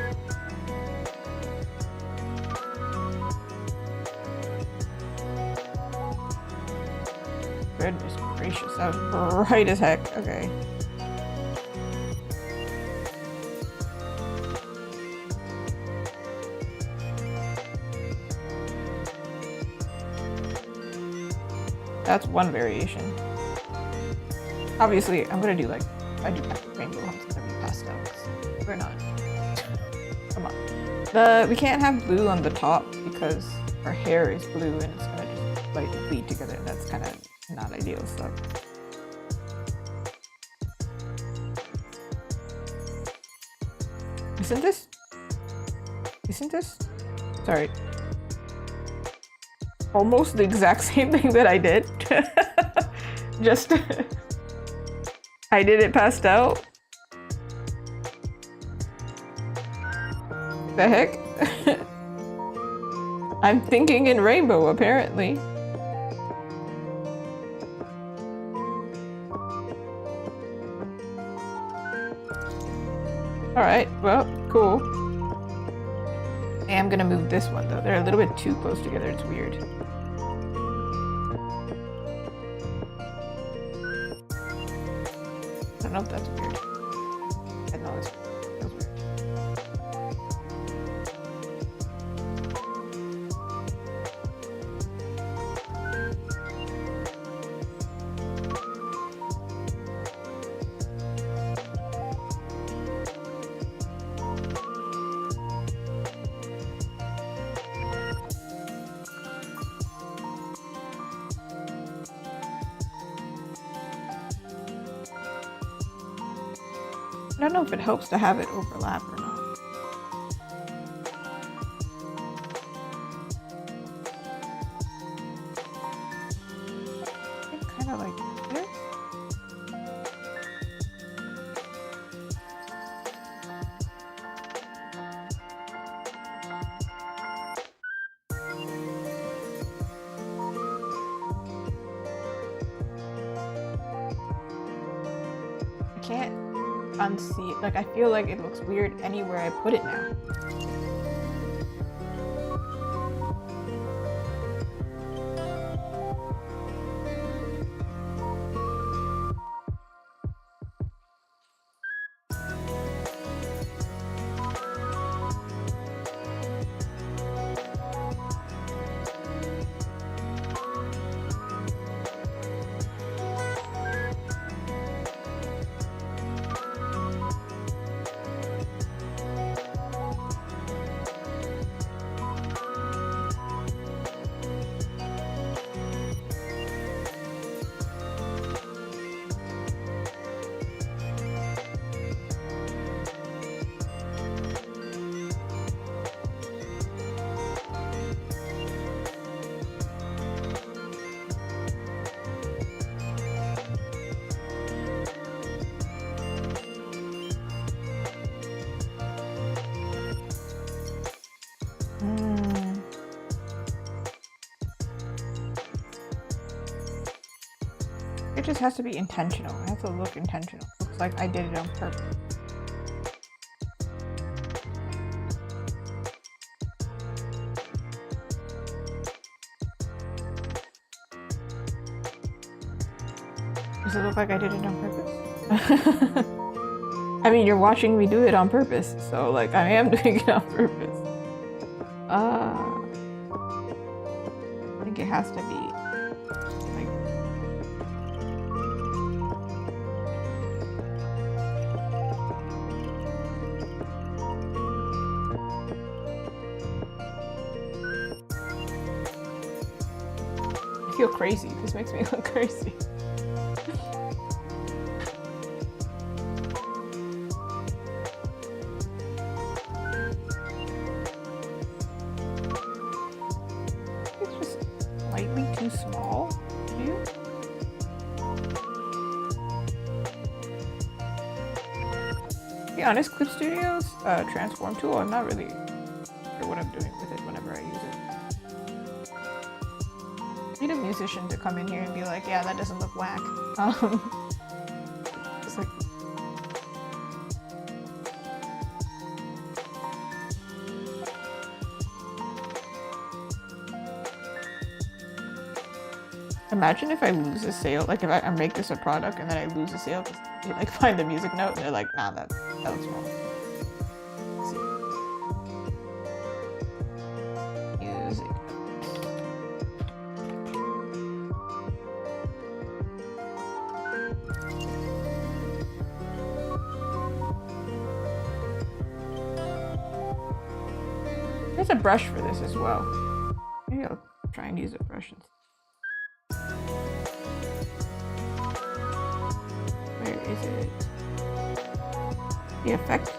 Goodness gracious, that was bright as heck. Okay. That's one variation. Obviously, I'm gonna do like I do rainbow humps with every pastel. We're not. Come on. We can't have blue on the top because our hair is blue and it's gonna just like bleed together, and that's kind of not ideal. So. Isn't this? Sorry. Almost the exact same thing that I did. Just I did it pastel. The heck? I'm thinking in rainbow apparently. Alright, well, cool. I am gonna move this one though. They're a little bit too close together, it's weird. I don't know if that's weird. I know it's weird. I don't know if it helps to have it overlap or not. I think kind of like this. I can't unsee it. Like, I feel like it looks weird anywhere I put it now. It just has to be intentional. It has to look intentional. Looks like I did it on purpose. Does it look like I did it on purpose? I mean, you're watching me do it on purpose, so like I am doing it on purpose. I think it has to be like I feel crazy. This makes me look crazy. Too small, too. To be honest, Clip Studio's transform tool, I'm not really sure what I'm doing with it whenever I use it. musician to come in here and be like, yeah, that doesn't look whack. It's like, imagine if I lose a sale, like if I make this a product and then I lose a sale because you like find the music note and they're like, nah, that looks wrong. Music. There's a brush for this as well. Maybe I'll try and use a brush instead. Where is it? The effect?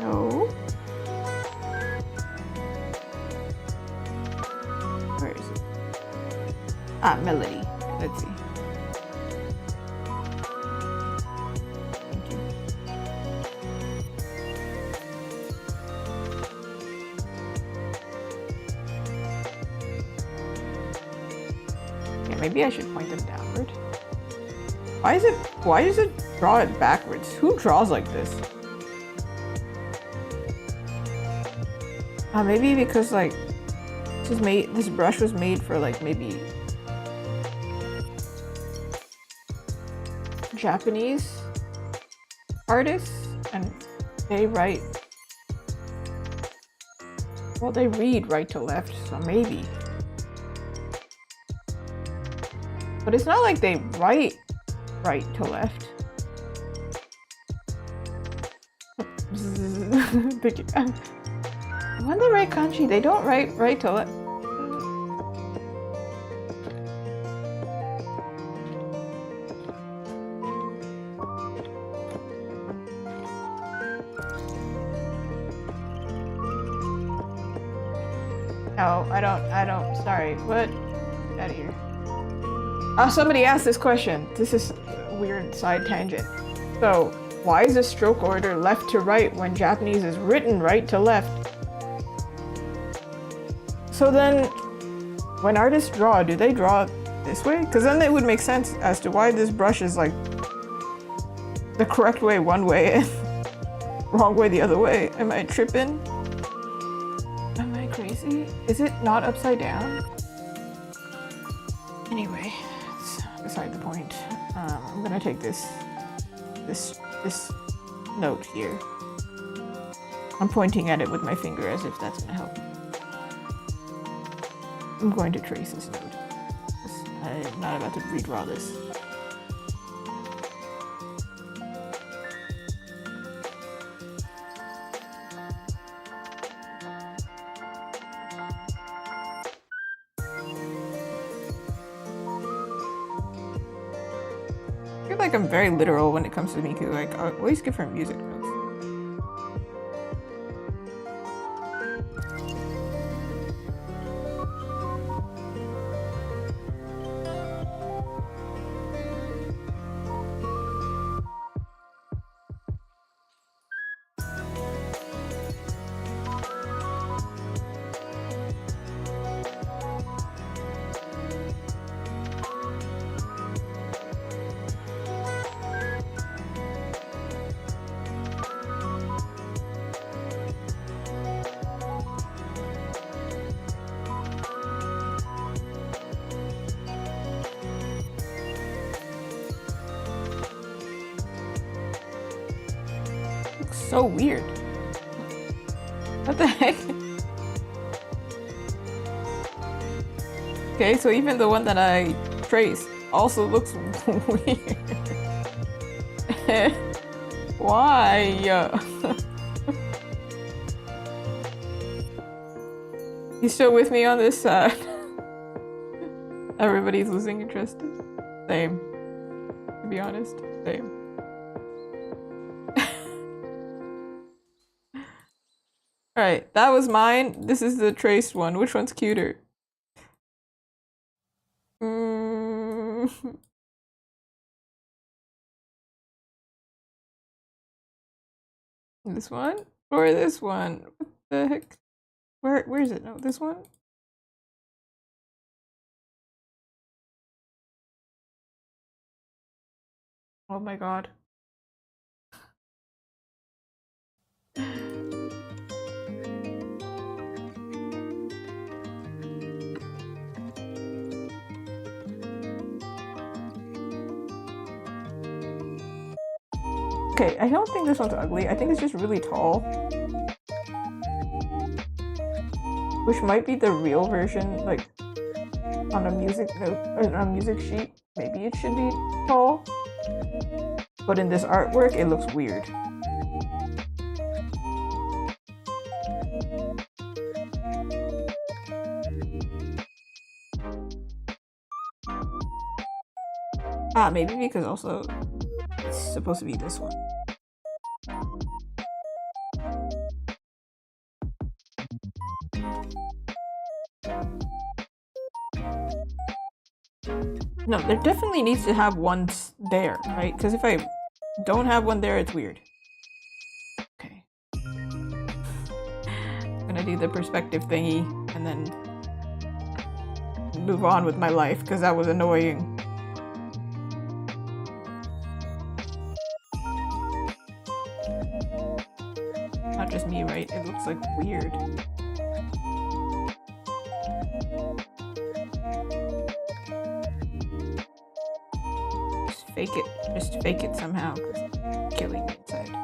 No. Where is it? Ah, melody. Let's see. Thank you. Yeah, maybe I should point them downward. Why does it draw it backwards? Who draws like this? Maybe because like this brush was made for like maybe Japanese artists and they write, well, they read right to left, so maybe. But it's not like they write right to left. When they write kanji, they don't write right to left. No, I don't, sorry, what? Get out of here. Oh, somebody asked this question. This is a weird side tangent. So, why is the stroke order left to right when Japanese is written right to left? So then, when artists draw, do they draw this way? Because then it would make sense as to why this brush is like the correct way one way and wrong way the other way. Am I tripping? Am I crazy? Is it not upside down? Anyway, it's beside the point. I'm gonna take this note here. I'm pointing at it with my finger as if that's gonna help. I'm going to trace this note. I'm not about to redraw this. I feel like I'm very literal when it comes to Miku. Like, I always give her music notes. So weird. What the heck? Okay, so even the one that I traced also looks weird. Why? You still with me on this? Everybody's losing interest. Same. To be honest, same. Alright, that was mine. This is the traced one. Which one's cuter? This one? Or this one? What the heck? Where is it? No, this one? Oh my god. Okay, I don't think this one's ugly. I think it's just really tall. Which might be the real version, like on a music note, on a music sheet. Maybe it should be tall. But in this artwork, it looks weird. Ah, maybe because also it's supposed to be this one. No, there definitely needs to have one there, right? Because if I don't have one there, it's weird. Okay. I'm gonna do the perspective thingy and then move on with my life because that was annoying. Not just me, right? It looks like weird. Just fake it somehow, because it's killing me inside.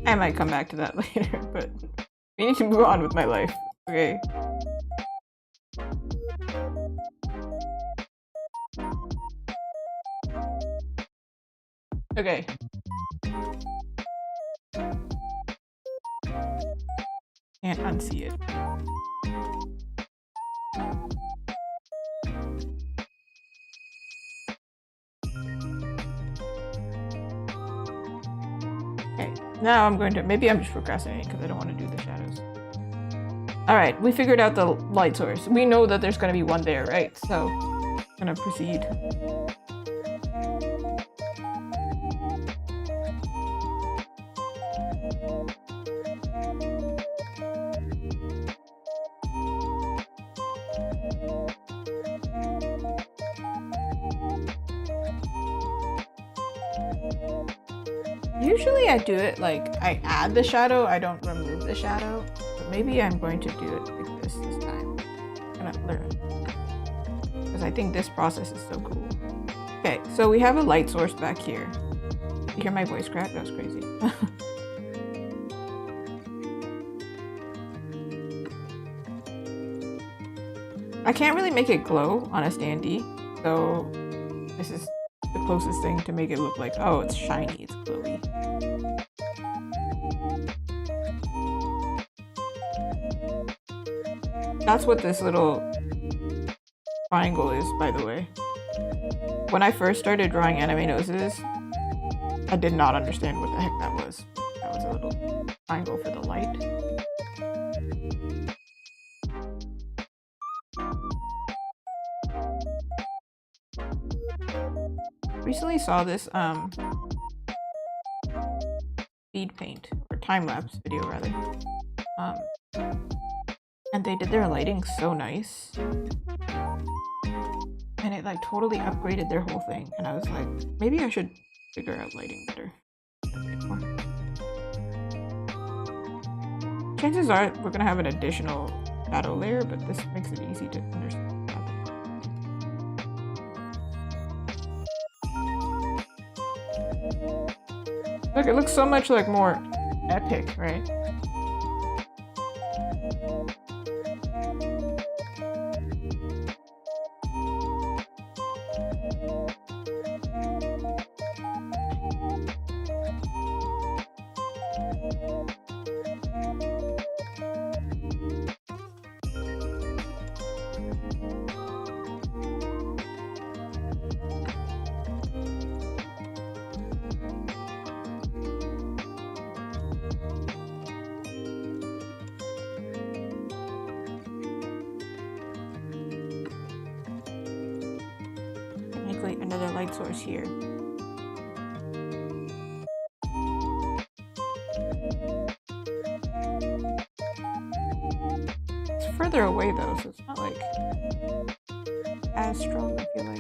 I might come back to that later, but we need to move on with my life. Okay. Okay. Can't unsee it. Okay, now I'm going to, maybe I'm just procrastinating because I don't want to do the shadows. Alright, we figured out the light source. We know that there's going to be one there, right? So, I'm going to proceed. Usually I do it like I add the shadow, I don't remove the shadow. But maybe I'm going to do it like this time. I'm gonna learn. Because I think this process is so cool. Okay, so we have a light source back here. You hear my voice crack? That was crazy. I can't really make it glow on a standee, so this is the closest thing to make it look like, oh, it's shiny, it's glowy. That's what this little triangle is, by the way. When I first started drawing anime noses, I did not understand what the heck that was. That was a little triangle for the light. Recently saw this speed paint, or time-lapse video rather. And they did their lighting so nice. And it like totally upgraded their whole thing. And I was like, maybe I should figure out lighting better. Chances are we're gonna have an additional shadow layer, but this makes it easy to understand. Look, it looks so much like more epic, right? another light source here. It's further away though, so it's not like as strong, I feel like.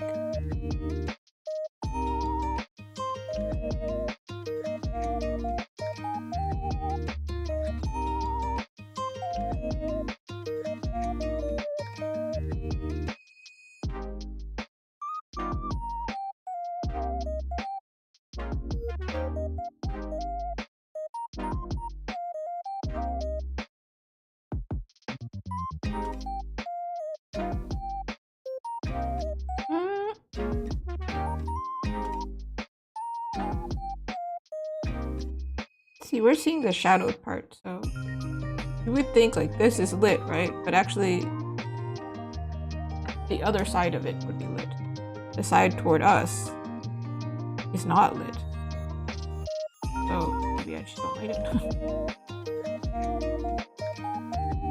See, we're seeing the shadowed part, so you would think like this is lit, right? But actually, the other side of it would be lit. The side toward us is not lit. So maybe I just don't light it.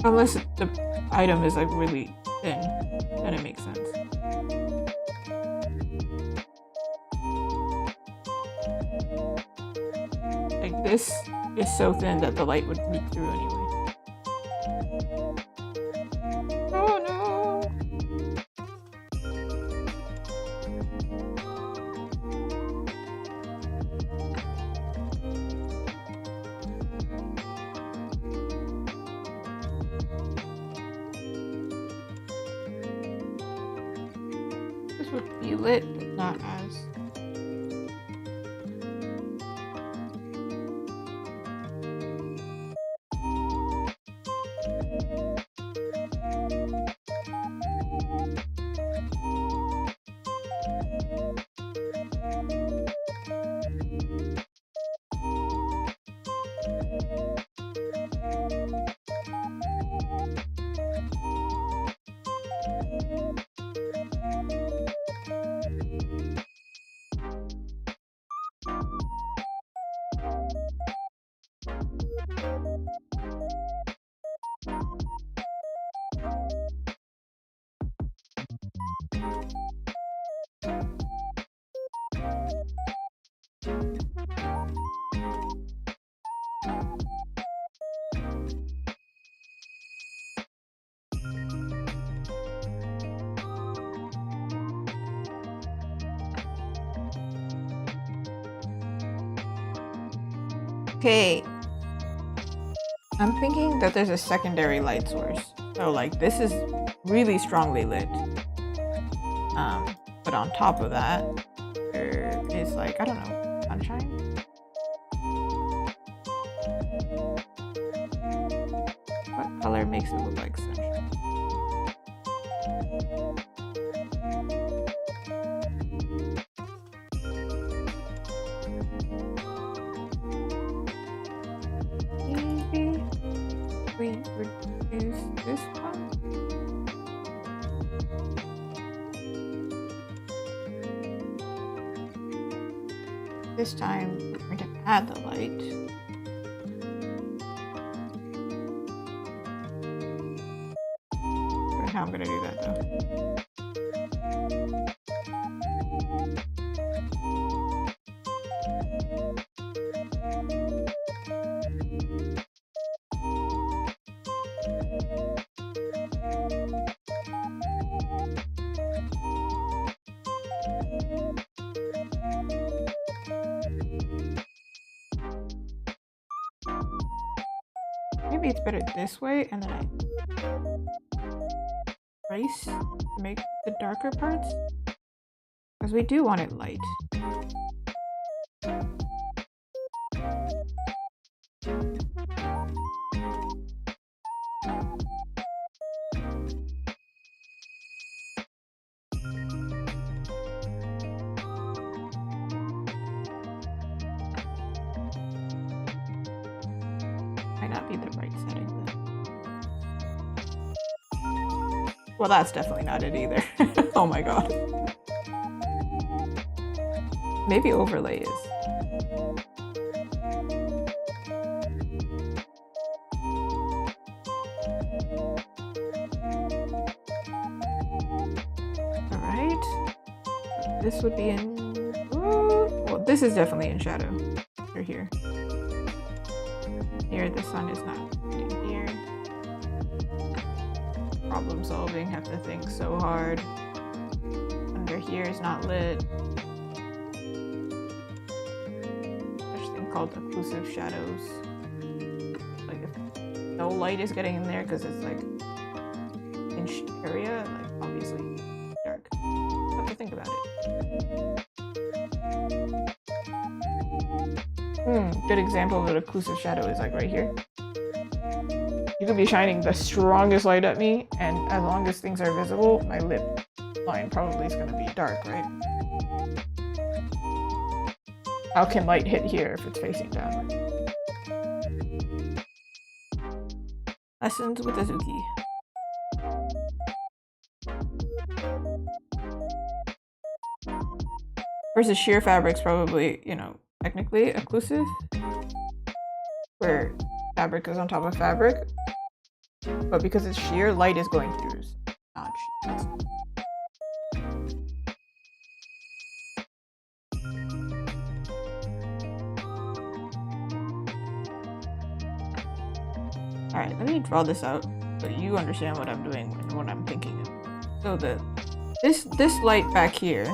Unless the item is like really thin, then it makes sense. Like this is so thin that the light would leak through anyway. Oh no! This would be lit, but not as. Okay. I'm thinking that there's a secondary light source. So like this is really strongly lit. But on top of that, there is like, I don't know, sunshine? What color makes it look like sunshine? Maybe we reduce this one. This time, we're going to add the light. I don't know how I'm going to do that though. Maybe it's better this way, and then I trace to make the darker parts, because we do want it light. Might not be the right setting then. Well, that's definitely not it either. Oh my god. Maybe overlay is. Alright. this would be in... well, this is definitely in shadow. Or here. Here, the sun is not hitting here. Problem solving, have to think so hard. Under here is not lit. There's a thing called occlusive shadows. Like if no light is getting in there because it's like inch area, like obviously dark. Have to think about it. Good example of an occlusive shadow is like right here. You could be shining the strongest light at me, and as long as things are visible, my lip line probably is going to be dark, right? How can light hit here if it's facing downward? Lessons with Azuki. Versus sheer fabric's probably, you know, technically occlusive, where fabric goes on top of fabric, but because it's sheer, light is going through, not sheer. Alright, let me draw this out so you understand what I'm doing and what I'm thinking of. So this light back here,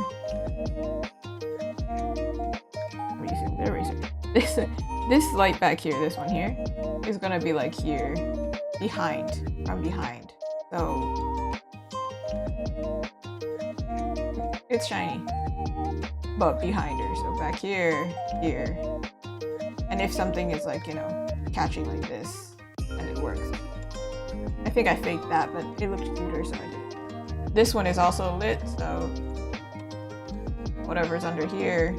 this light back here, this one here, is gonna be like here, from behind. So it's shiny, but behind her. So back here, here. And if something is like, you know, catching like this, and it works. I think I faked that, but it looked cuter, so I did it. This one is also lit, so whatever's under here,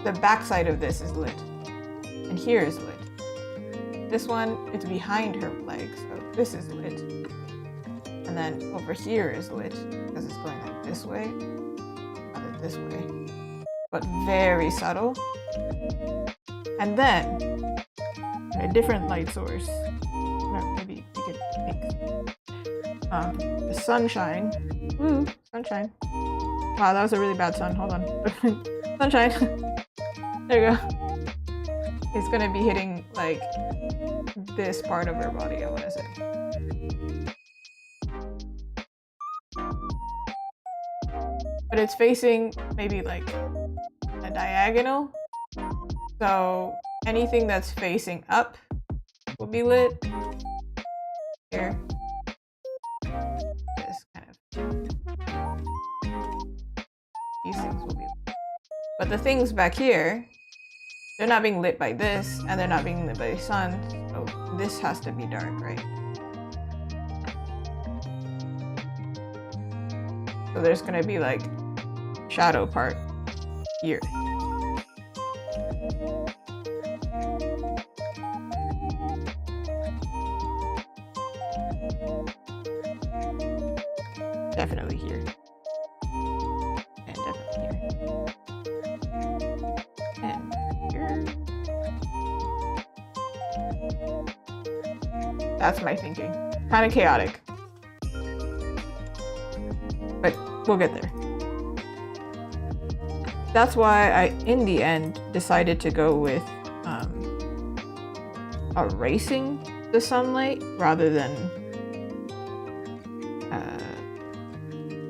the back side of this is lit. And here is lit. This one, it's behind her leg, so this is lit. And then over here is lit, because it's going like this way, rather this way. But very subtle. And then, a different light source. Maybe you could think. The sunshine. Ooh, sunshine. Wow, that was a really bad sun. Hold on. Sunshine. There you go. It's gonna be hitting like this part of her body, I wanna say. But it's facing maybe like a diagonal. So anything that's facing up will be lit. Here. This kind of. These things will be lit. But the things back here, they're not being lit by this, and they're not being lit by the sun, so this has to be dark, right? So there's gonna be like shadow part here. Definitely here. And definitely here. And here. That's my thinking. Kind of chaotic. But we'll get there. That's why I, in the end, decided to go with erasing the sunlight rather than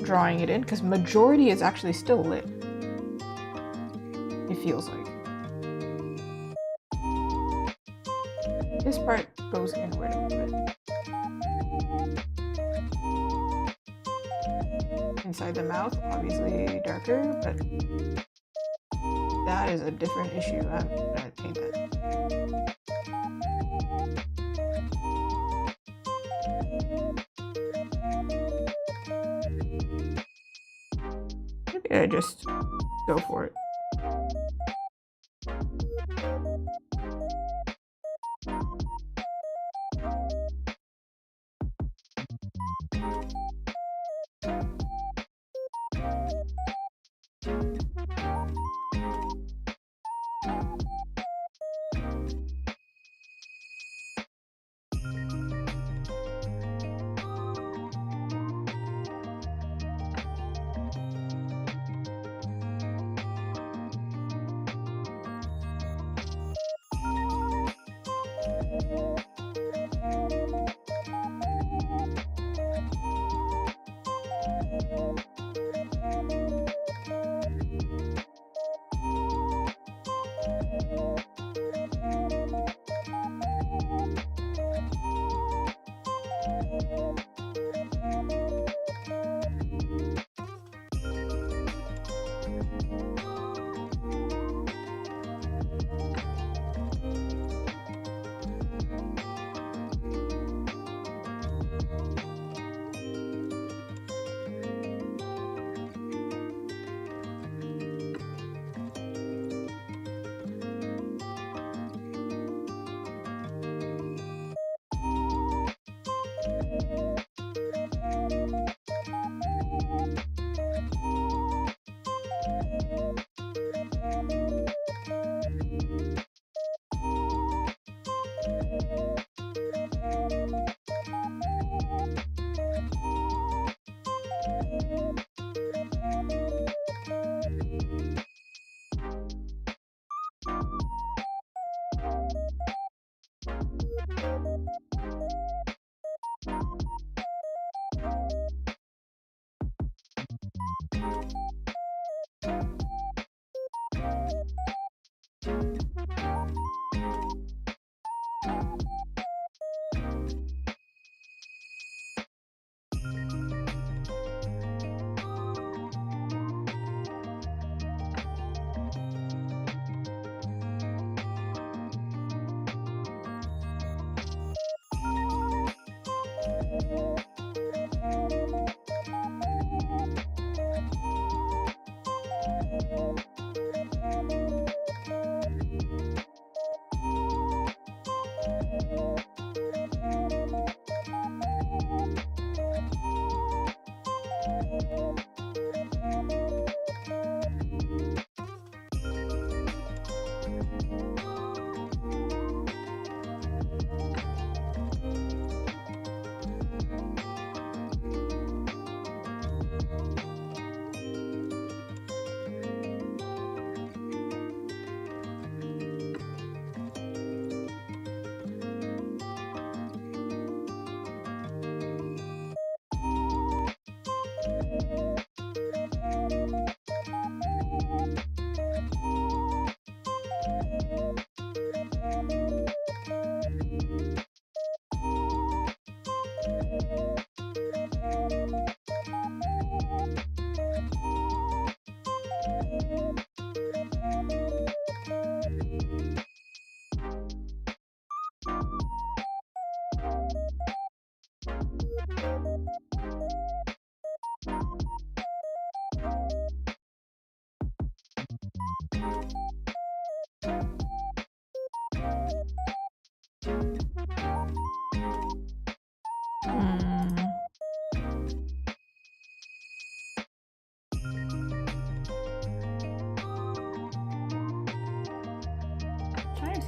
drawing it in, because majority is actually still lit. It feels like. This part goes inward a little bit. Inside the mouth, obviously darker, but that is a different issue. I'm gonna paint that. Maybe I just go for it.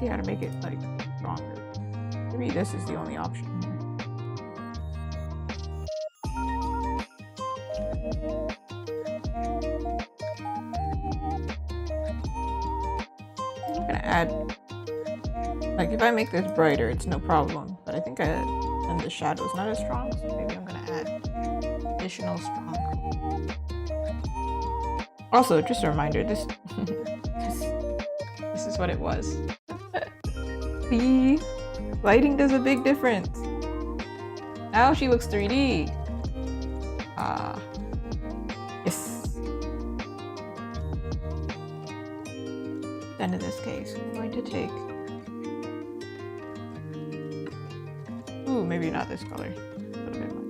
see how to make it like stronger. Maybe this is the only option here. I'm gonna add, like if I make this brighter, it's no problem. But I think then the shadow's not as strong, so maybe I'm gonna add additional strong. Also, just a reminder, this this is what it was. The lighting does a big difference. Now she looks 3D. Yes. Then in this case, I'm going to take. Ooh, maybe not this color. A little bit more.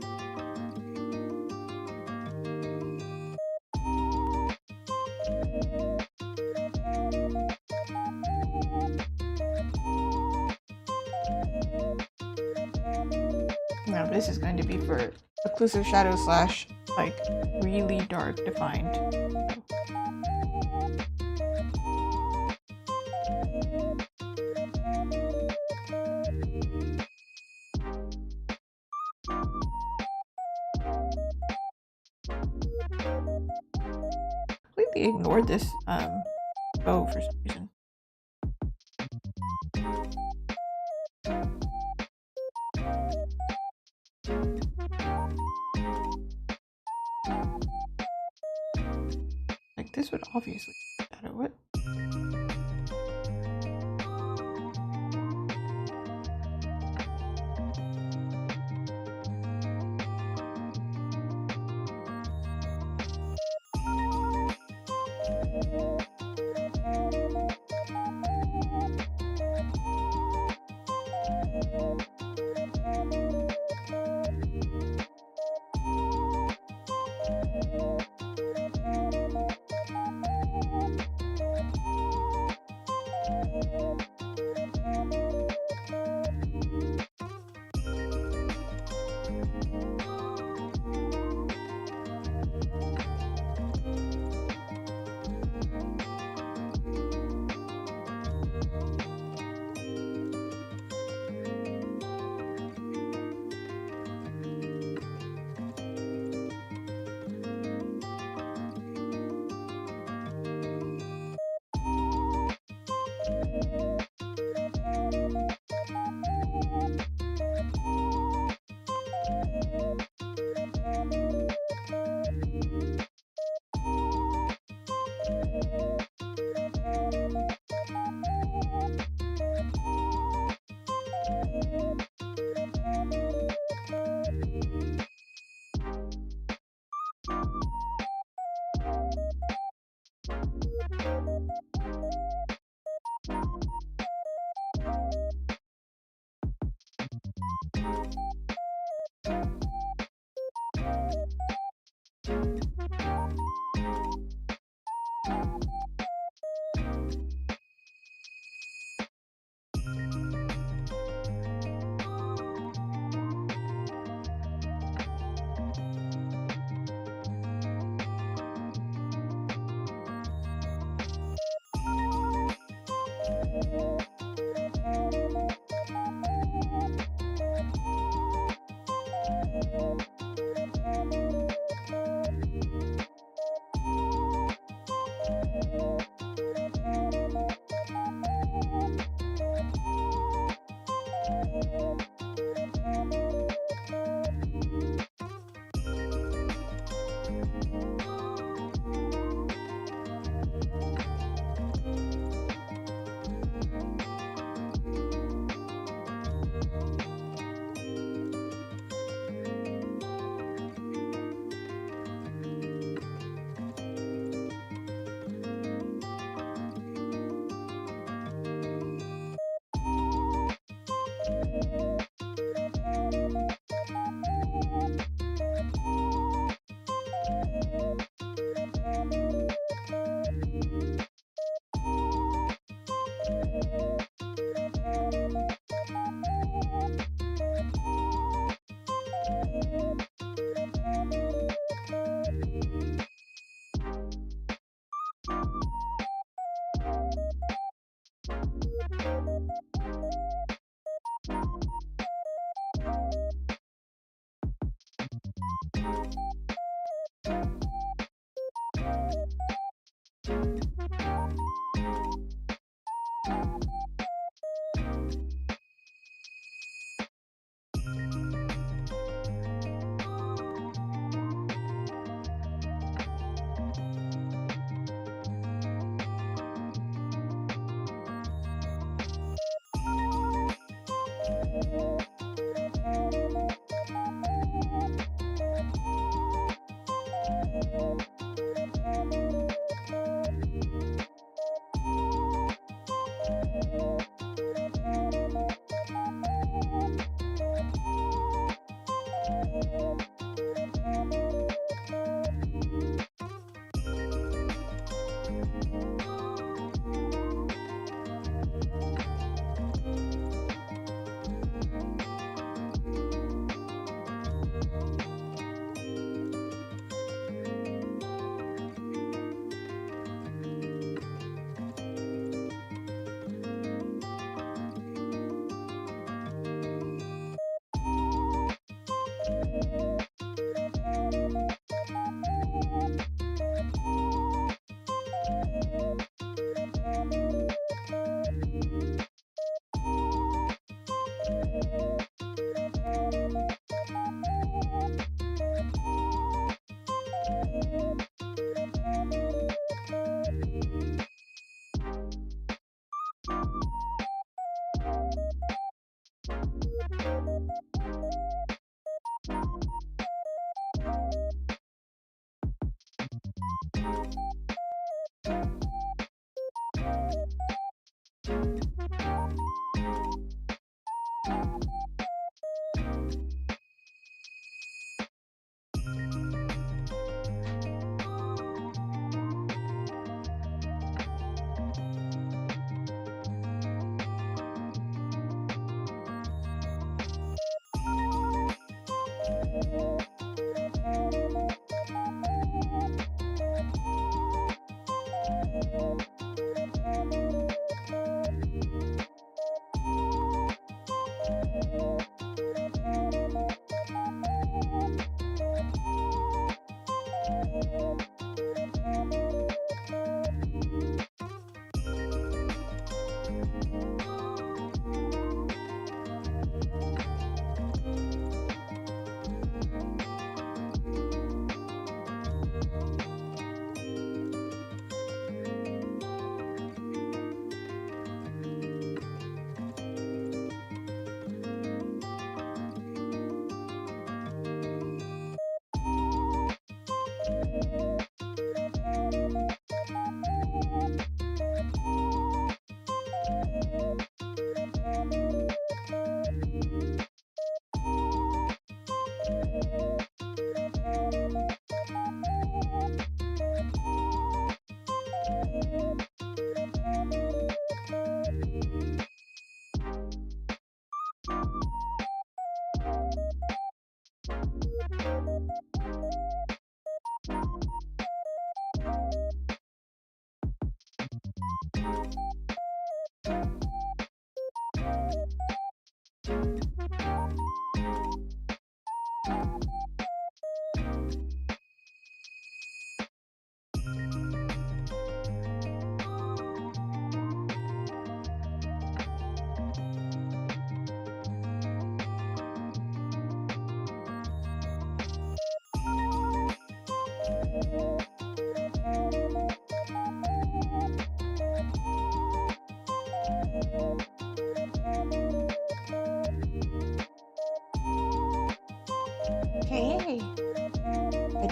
Now this is going to be for occlusive shadow slash like really dark defined. Completely ignored this bow for some reason. Like this would obviously shadow what?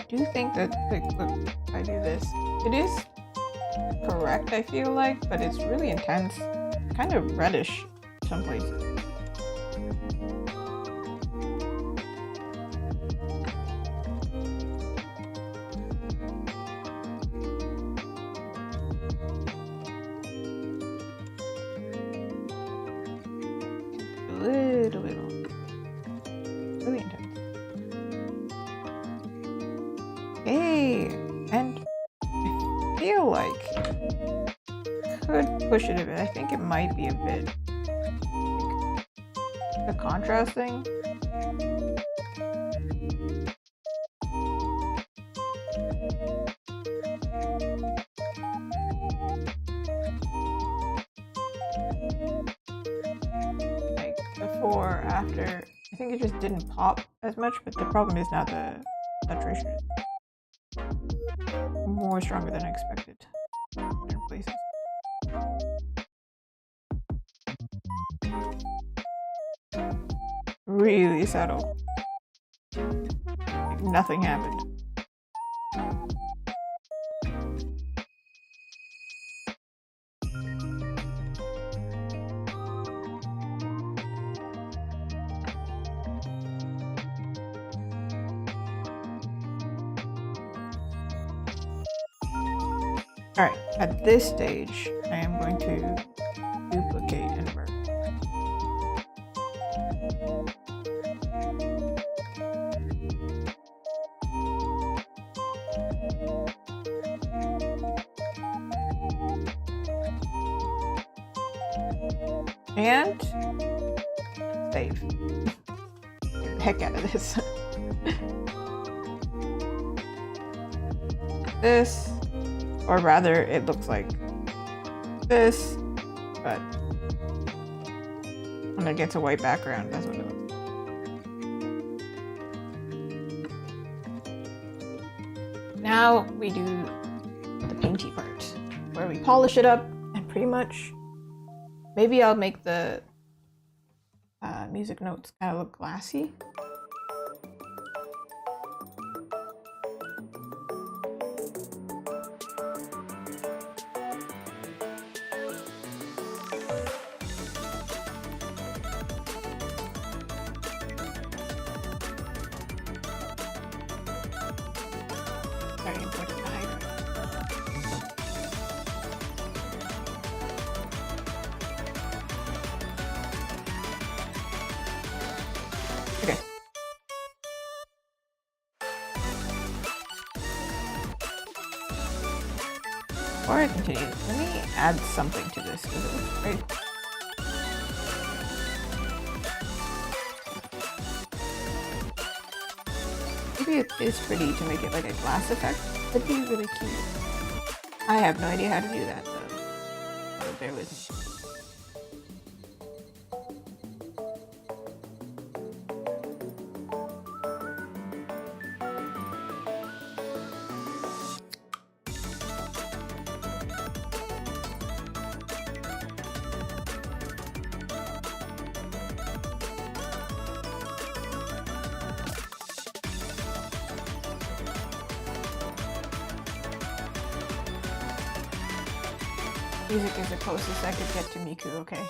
do think that, like, look, if I do this, it is correct, I feel like, but it's really intense. Kind of reddish in some places. A little. Really intense. Hey, and I feel like could push it a bit. I think it might be a bit like the contrast thing. Like before, after, I think it just didn't pop as much, but the problem is now the saturation is more stronger than I expected in certain places. Really subtle. Like nothing happened. Alright, at this stage, I am going to duplicate and burn. And save. Get the heck out of this. This, or rather, it looks like this, but when it gets a white background, that's what it looks like. Now we do the painty part, where we polish it up and pretty much. Maybe I'll make the music notes kind of look glassy. Very important to hide. Okay. Before I continue, let me add something to this because it looks great. Maybe it is pretty to make it like a glass effect. That'd be really cute. I have no idea how to do that though. So bear with me. Music is the closest I could get to Miku, okay?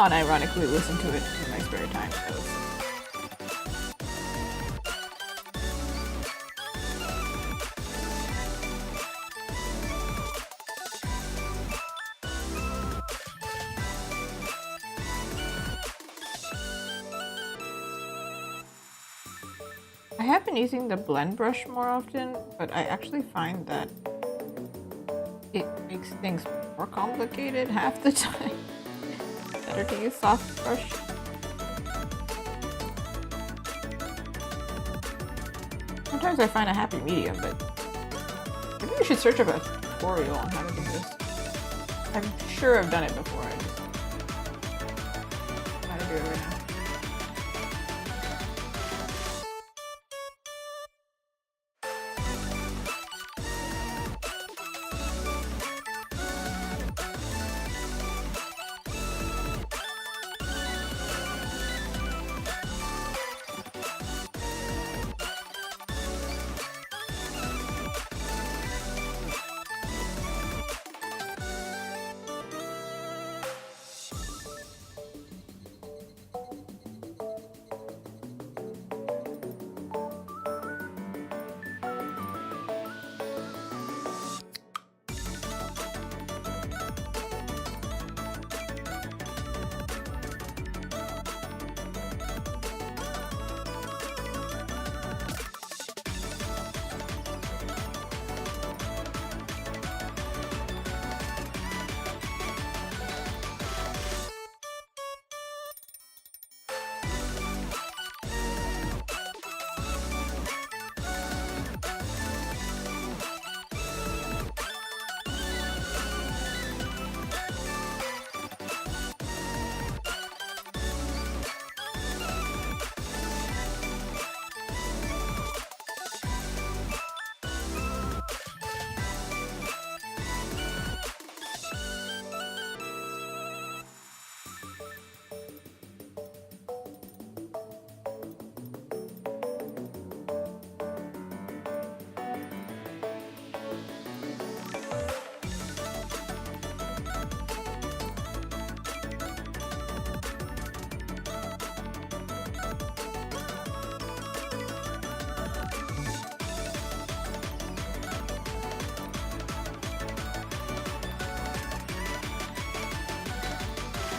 Unironically listen to it in my spare time, so. I have been using the blend brush more often, but I actually find that it makes things more complicated half the time. Better to use soft brush. Sometimes I find a happy medium, but maybe I should search up a tutorial on how to do this. I'm sure I've done it before, I just gotta do it right now.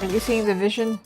Are you seeing the vision?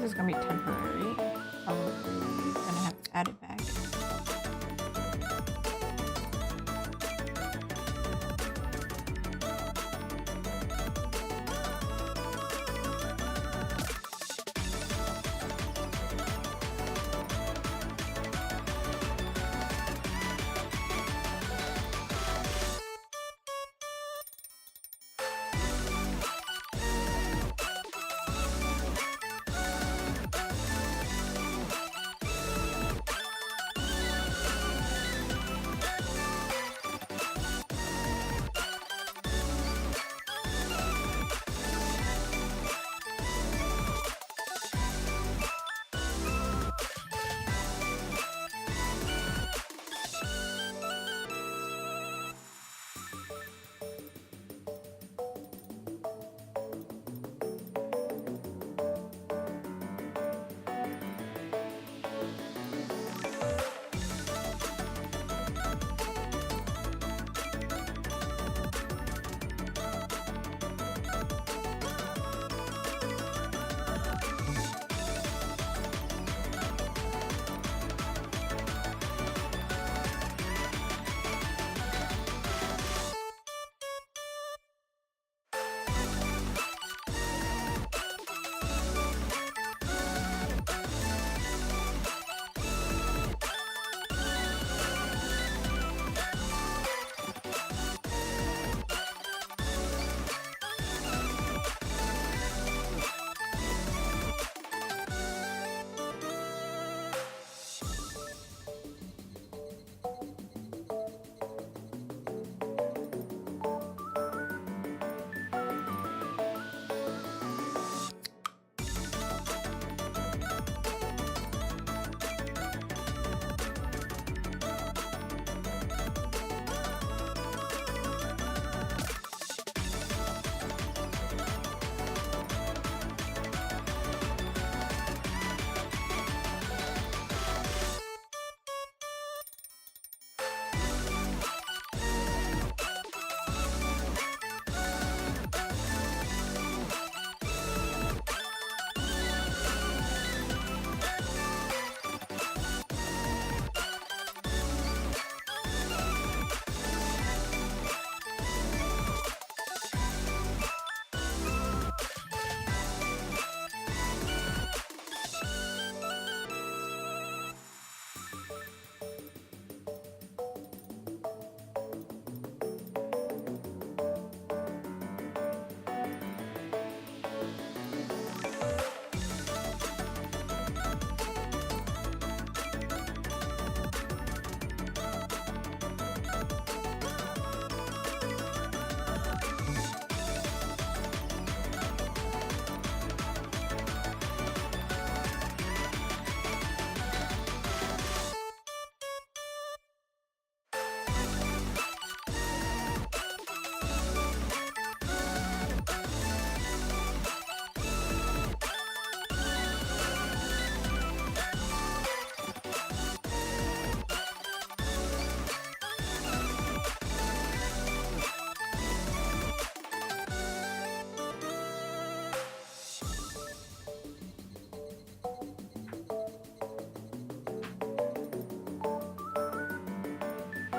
This is gonna be temporary. Probably gonna have to add it back.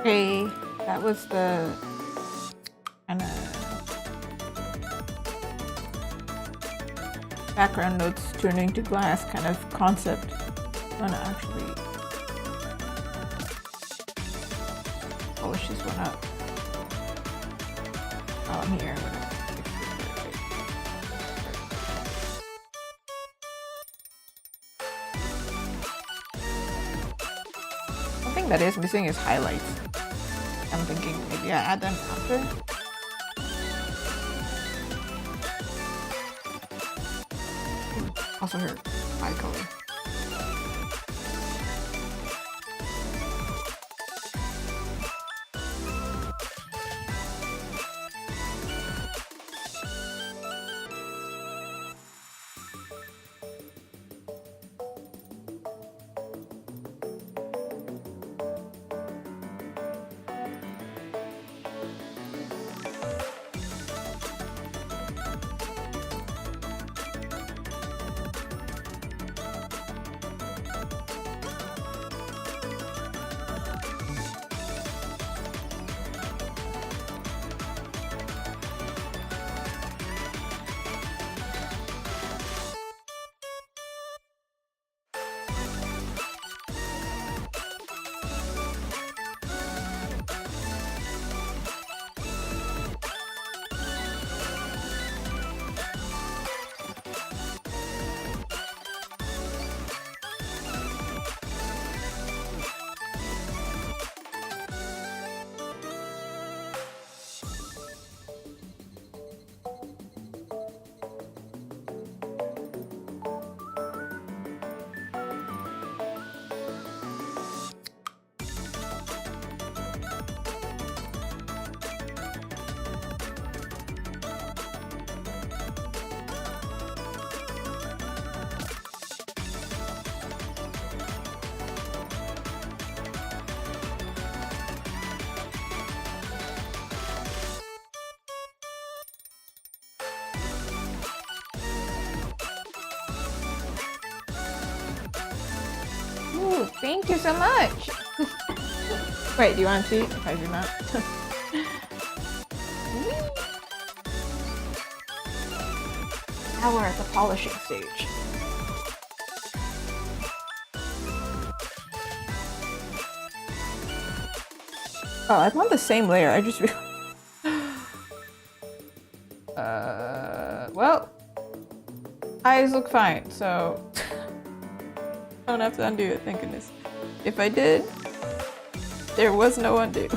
Okay, that was the kind of background notes turning to glass kind of concept. I'm gonna actually polish this one up. Oh, I'm here. One thing that is missing is highlights. I'm thinking maybe I add them after. Also her eye color. Ooh, thank you so much. Wait, do you want to see if I zoom out? Now we're at the polishing stage. Oh, I want the same layer. I just realized. Well, eyes look fine, so I don't have to undo it, thank goodness. If I did, there was no undo.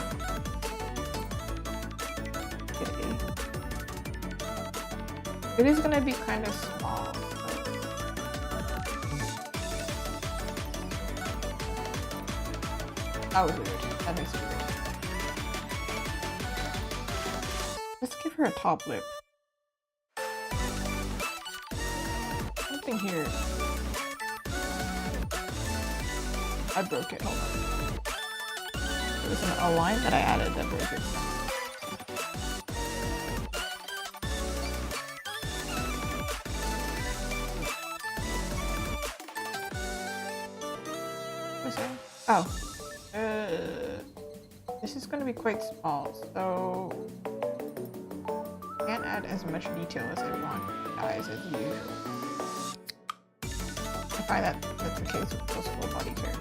Okay. It is gonna be kind of small. So. That was weird. That makes it weird. Let's give her a top lip. Something here. I broke it, hold on. There was a line that I added that broke it. What's that? Oh. This is gonna be quite small, so I can't add as much detail as I want, guys, as usual. I find that that's the case with those full body characters.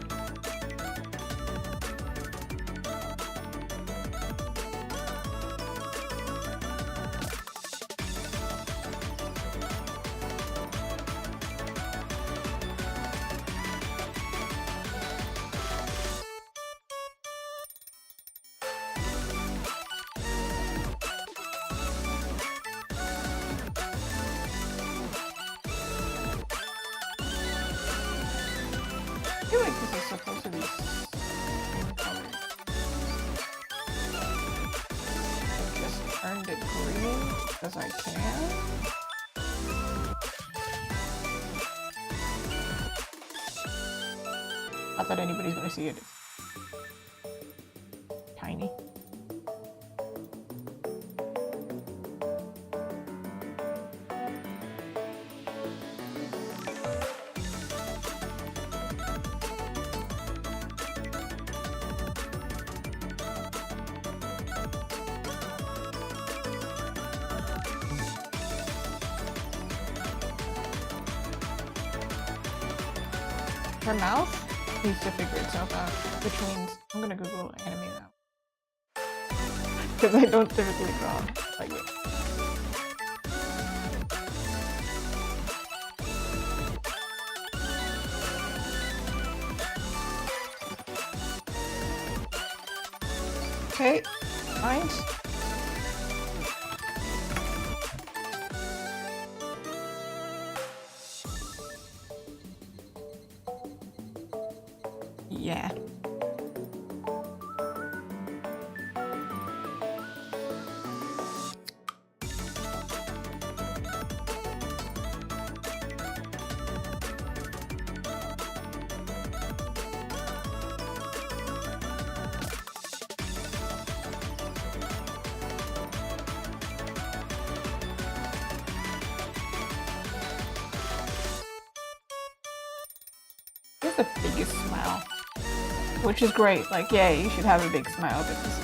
I feel like this is supposed to be same color. I just turned it green because I can. Not that anybody's gonna see it. It's tiny. Her mouth needs to figure itself out, which means I'm gonna Google anime now. Because I don't typically draw like this. Okay, nice. Yeah. He has the biggest smile, which is great. Like, yeah, you should have a big smile, but this is...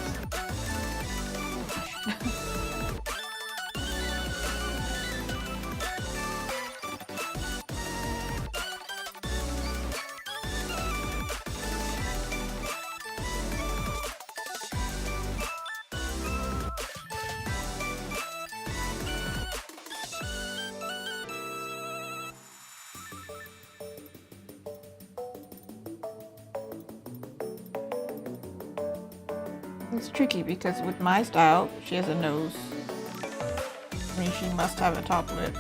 It's tricky because with my style, she has a nose. I mean, she must have a top lip.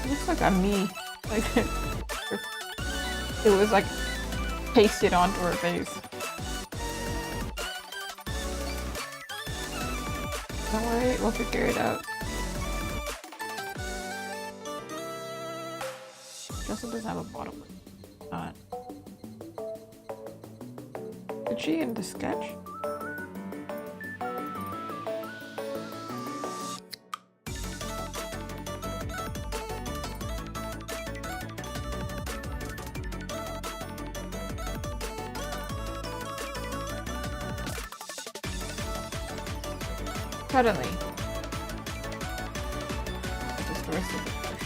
Looks like a me. Like it was like pasted onto her face. Don't worry, we'll figure it out. Justin doesn't have a bottom lip. Not. Did she in the sketch? Suddenly. Just the rest of the brush.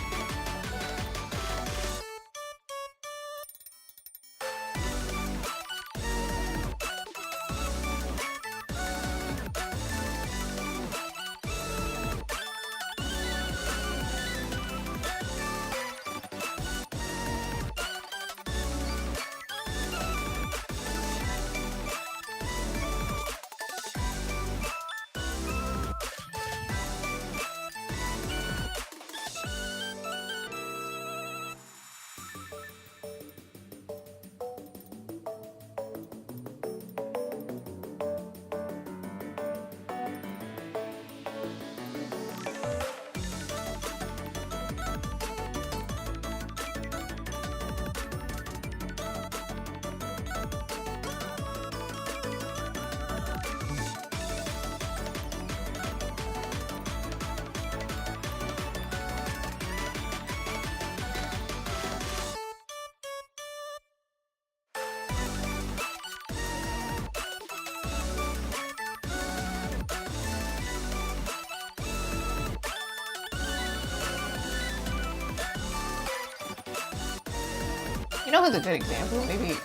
You know who's a good example? Maybe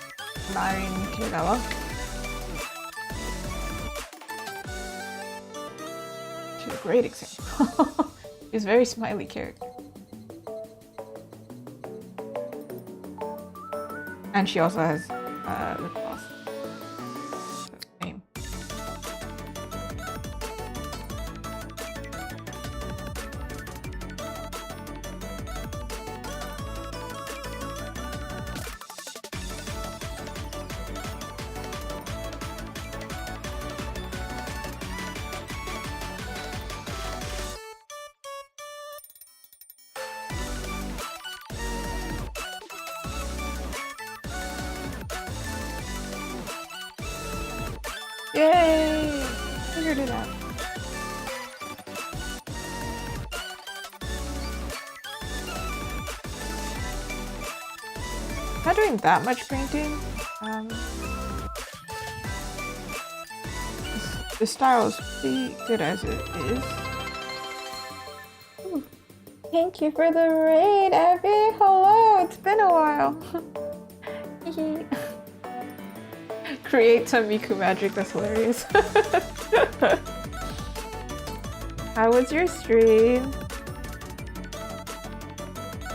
Marin Kirigawa. She's a great example. She's a very smiley character. And she also has lip gloss. Same. Yay! figured it out. Not doing that much painting. The style is pretty good as it is. Ooh. Thank you for the raid, Abby. Hello, it's been a while. Create some Miku magic, that's hilarious. How was your stream?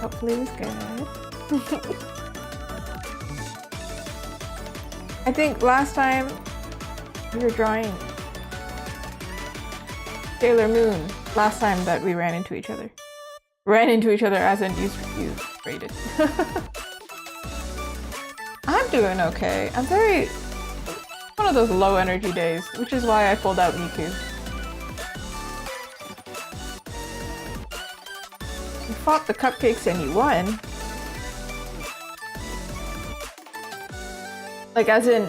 Hopefully it was good. I think last time we were drawing Sailor Moon. Last time that we ran into each other. Ran into each other as in you raided. I'm doing okay. I'm very... one of those low energy days, which is why I pulled out Miku. You fought the cupcakes and you won. Like as in,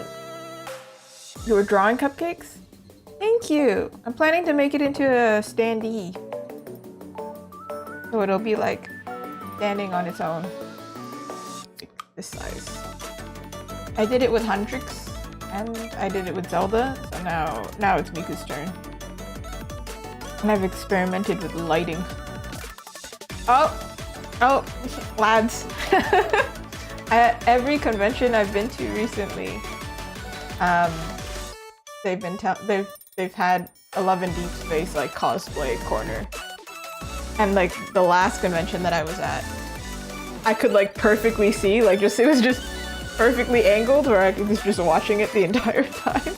you were drawing cupcakes? Thank you! I'm planning to make it into a standee. So it'll be like standing on its own. Like this size. I did it with Hundrix and I did it with Zelda, so now it's Miku's turn. And I've experimented with lighting. Oh, lads. At every convention I've been to recently, they've had 11 Deep Space like cosplay corner, and like the last convention that I was at, I could like perfectly see it was just perfectly angled where I was just watching it the entire time.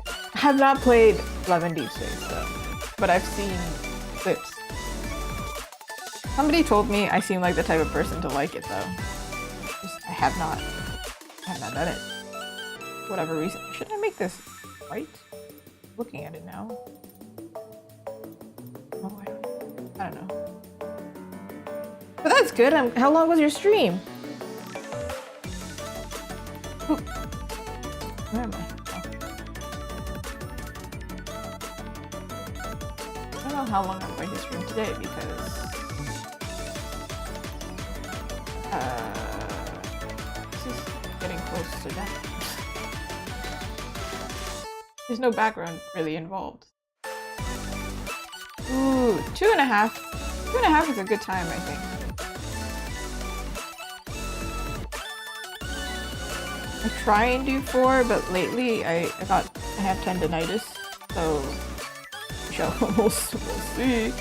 I have not played 11 Deep Space though, but I've seen clips. Somebody told me I seem like the type of person to like it though. I have not done it. For whatever reason. Should I make this white? Looking at it now. Oh, I don't know. But that's good. How long was your stream? Ooh. Where am I? Oh. I don't know how long I'm going to stream today because this is getting close to death. There's no background really involved. Ooh, 2.5. 2.5 is a good time, I think. I try and do 4, but lately I have tendinitis, so we'll see.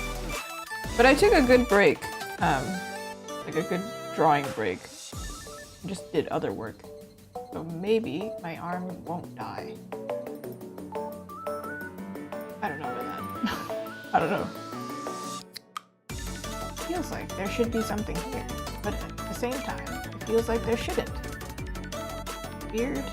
But I took a good break, like a good drawing break. Just did other work, so maybe my arm won't die. I don't know about that. I don't know. Feels like there should be something here, but at the same time, it feels like there shouldn't. Weird.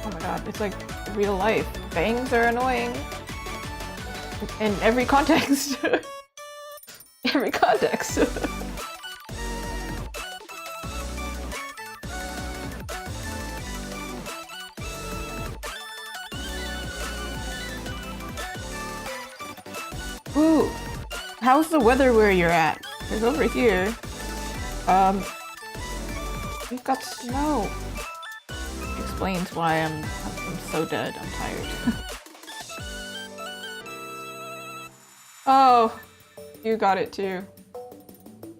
Oh my god, it's like real life. Bangs are annoying. In every context. Every context. Ooh, how's the weather where you're at? Because over here, we've got snow. Explains why I'm so dead. I'm tired. Oh, you got it too.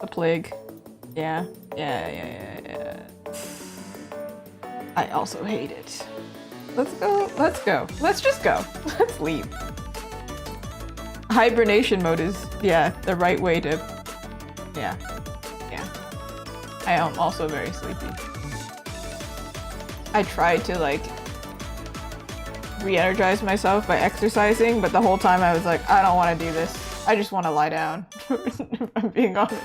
The plague. Yeah. I also hate it. Let's go. Let's just go. Let's leave. Hibernation mode is, yeah, the right way to, yeah. I am also very sleepy. I tried to like re-energize myself by exercising, but the whole time I was like, I don't want to do this. I just want to lie down. If I'm being honest.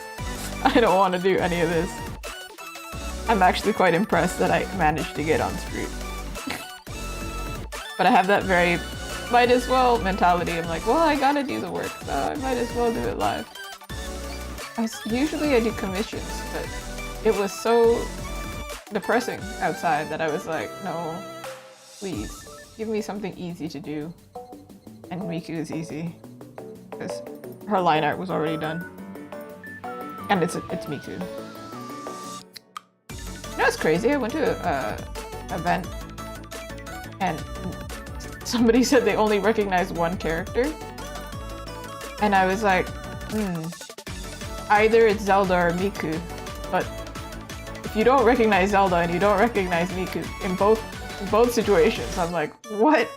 I don't want to do any of this. I'm actually quite impressed that I managed to get on stream. But I have that very might as well mentality. I'm like, well, I gotta do the work, so I might as well do it live. Usually I do commissions, but it was so depressing outside that I was like, no, please give me something easy to do. And Miku is easy because her line art was already done, and it's Miku. You know what's crazy? I went to a event and somebody said they only recognized one character, and I was like, either it's Zelda or Miku, but if you don't recognize Zelda and you don't recognize Miku in both situations, I'm like, what?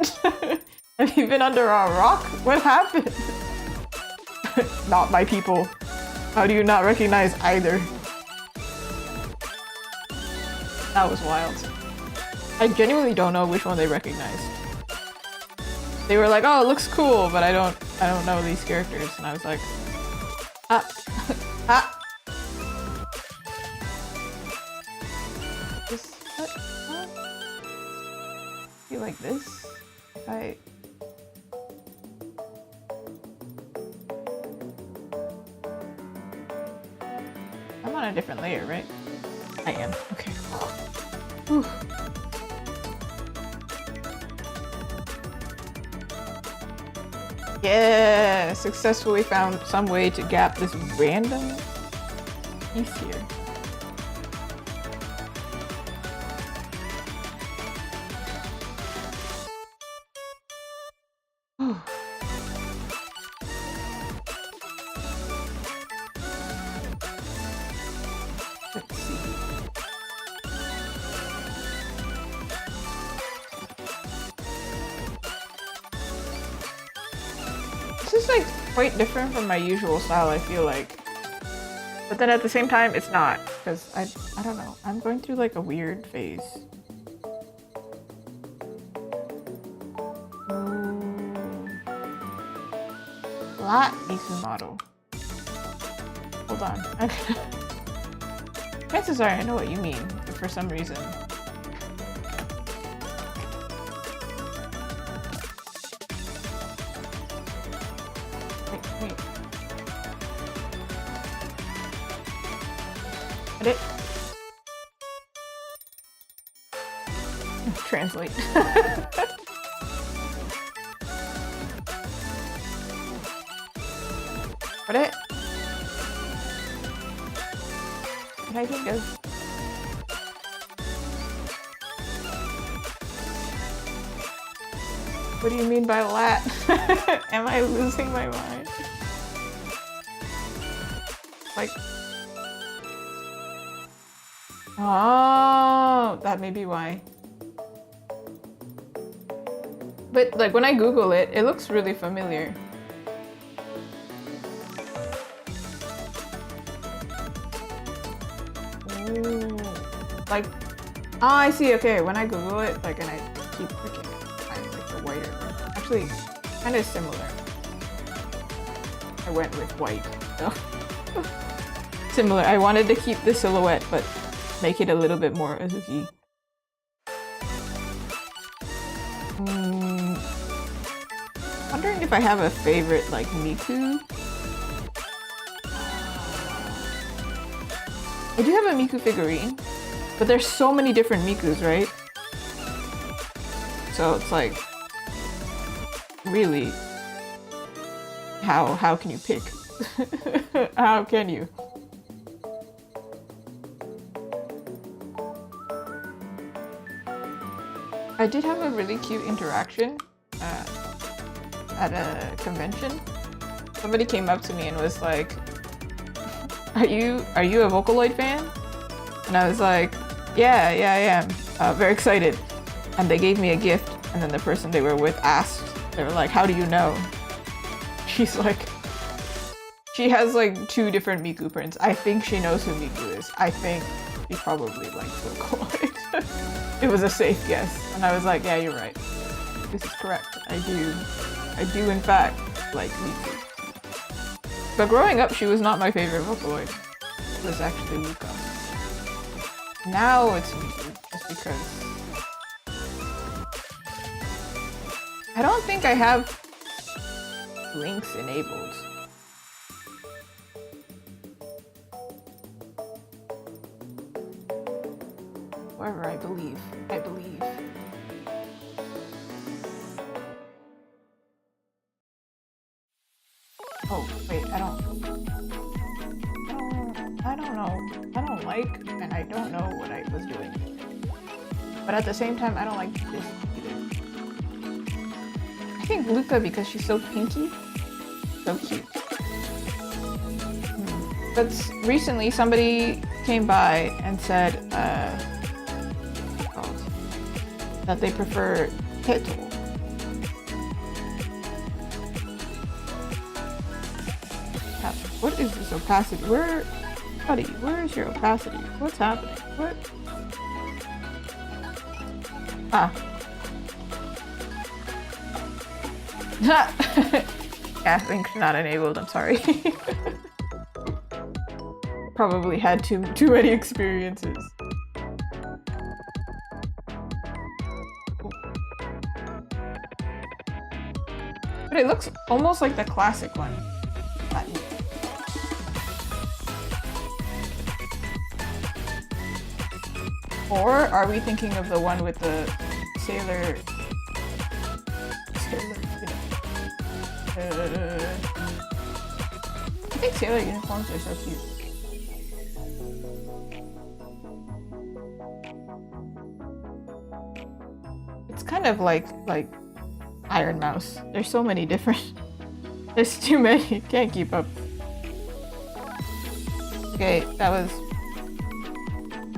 Have you been under a rock? What happened? Not my people. How do you not recognize either? That was wild. I genuinely don't know which one they recognized. They were like, "Oh, it looks cool," but I don't know these characters, and I was like, ah, ah. Just what? Be like this. I'm on a different layer, right? I am. Okay. Whew. Yeah! Successfully found some way to gap this random piece here. Let's see. This is like quite different from my usual style, I feel like. But then at the same time, it's not. Because I don't know. I'm going through like a weird phase. Flat Miku model. Hold on. Chances are I know what you mean, but for some reason. Wait. Edit. Translate. What it? What I think of? What do you mean by lat? Am I losing my mind? Like, oh, that may be why. But like when I Google it, it looks really familiar. Ooh, like, oh, I see. Okay, when I Google it, like, and I keep clicking it, I like the whiter. Actually, kind of similar. I went with white, so similar. I wanted to keep the silhouette, but make it a little bit more Azuki. Wondering if I have a favorite like Miku. I do have a Miku figurine, but there's so many different Mikus, right? So it's like, really, how can you pick? How can you? I did have a really cute interaction at a convention. Somebody came up to me and was like, Are you a Vocaloid fan? And I was like, yeah, I am. Very excited. And they gave me a gift, and then the person they were with asked, they were like, how do you know? She's like, she has like 2 different Miku prints. I think she knows who Miku is. I think she probably likes Vocaloid. It was a safe guess. And I was like, yeah, you're right. This is correct. I do in fact like Miku. But growing up, she was not my favorite Vocaloid. It was actually Luca. Now it's Miku, just because I don't think I have links enabled. However, I believe. Oh, wait, I don't know. I don't like, and I don't know what I was doing. But at the same time, I don't like this either. I think Luca, because she's so pinky, so cute. But recently, somebody came by and said that they prefer Petal. What is this opacity? Buddy, where is your opacity? What's happening? What? Ah. Yeah, link's not enabled, I'm sorry. Probably had too many experiences. But it looks almost like the classic one. Or are we thinking of the one with the sailor? I think sailor uniforms are so cute. It's kind of like Iron Mouse. There's so many different. There's too many. Can't keep up. Okay, that was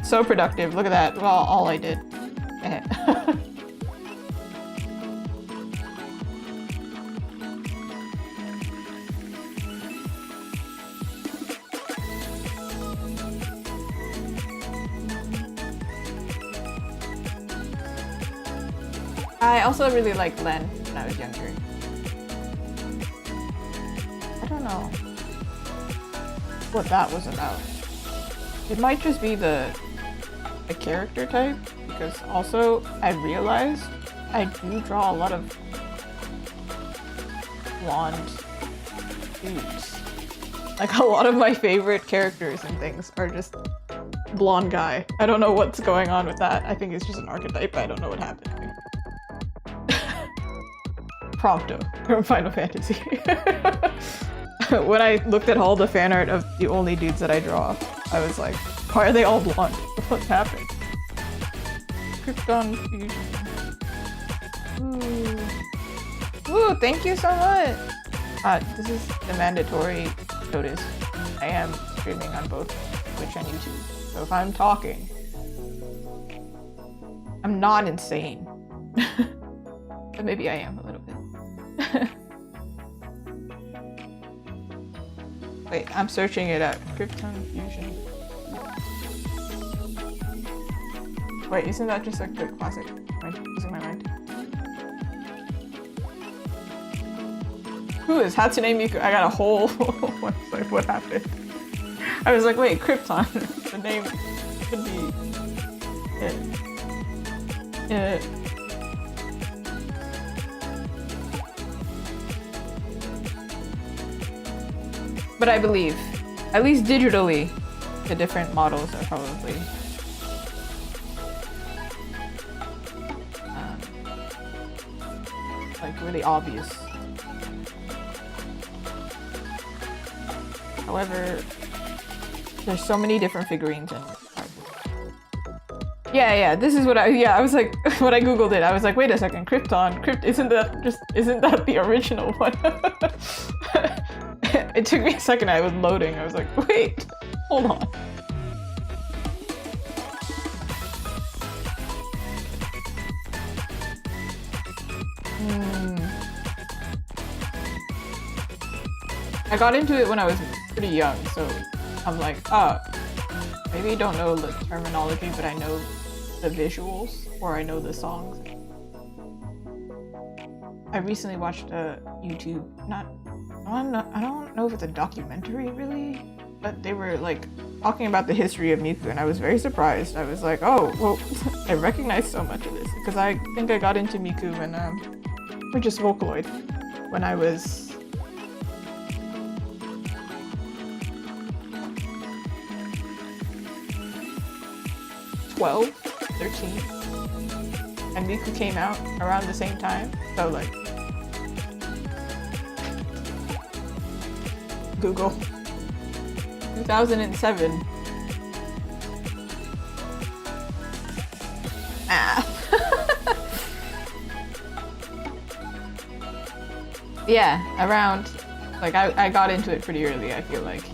so productive. Look at that. Well, all I did. I also really liked Len when I was younger. I don't know what that was about. It might just be the character type, because also I realized I do draw a lot of blonde dudes. Like a lot of my favorite characters and things are just blonde guy. I don't know what's going on with that. I think it's just an archetype. I don't know what happened. Prompto from Final Fantasy. When I looked at all the fan art of the only dudes that I draw, I was like, why are they all blonde? What happened? Krypton fusion. Ooh, thank you so much! This is the mandatory notice. I am streaming on both Twitch and YouTube. So if I'm talking, I'm not insane. But maybe I am a little bit. Wait, I'm searching it up. Krypton fusion. Wait, isn't that just like the classic? Am I losing my mind? Who is Hatsune Miku? I got a whole website. What happened? I was like, wait, Krypton. The name could be it. But I believe, at least digitally, the different models are probably like really obvious. However, there's so many different figurines in it. Yeah, this is what I was like, when I googled it, I was like, wait a second, Krypton, isn't that the original one? It took me a second, I was loading, I was like, wait, hold on. I got into it when I was pretty young, so I'm like, maybe I don't know the terminology, but I know the visuals, or I know the songs. I recently watched a YouTube, I don't know if it's a documentary really, but they were like talking about the history of Miku, and I was very surprised. I was like, oh, well, I recognize so much of this, because I think I got into Miku when, or just Vocaloid, when I was 12. 13. And Miku came out around the same time. So like Google. 2007. Yeah, around, like I got into it pretty early, I feel like.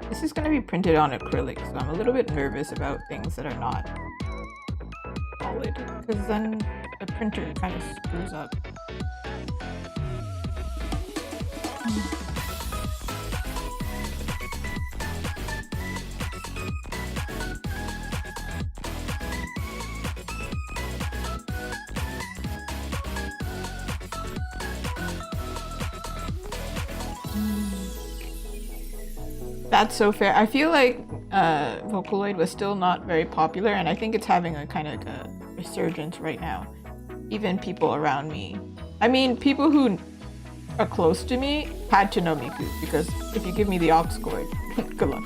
This is gonna be printed on acrylic, so I'm a little bit nervous about things that are not solid, because then the printer kind of screws up. That's so fair. I feel like Vocaloid was still not very popular, and I think it's having a kind of a resurgence right now. Even people around me. I mean, people who are close to me had to know Miku, because if you give me the aux cord, good luck.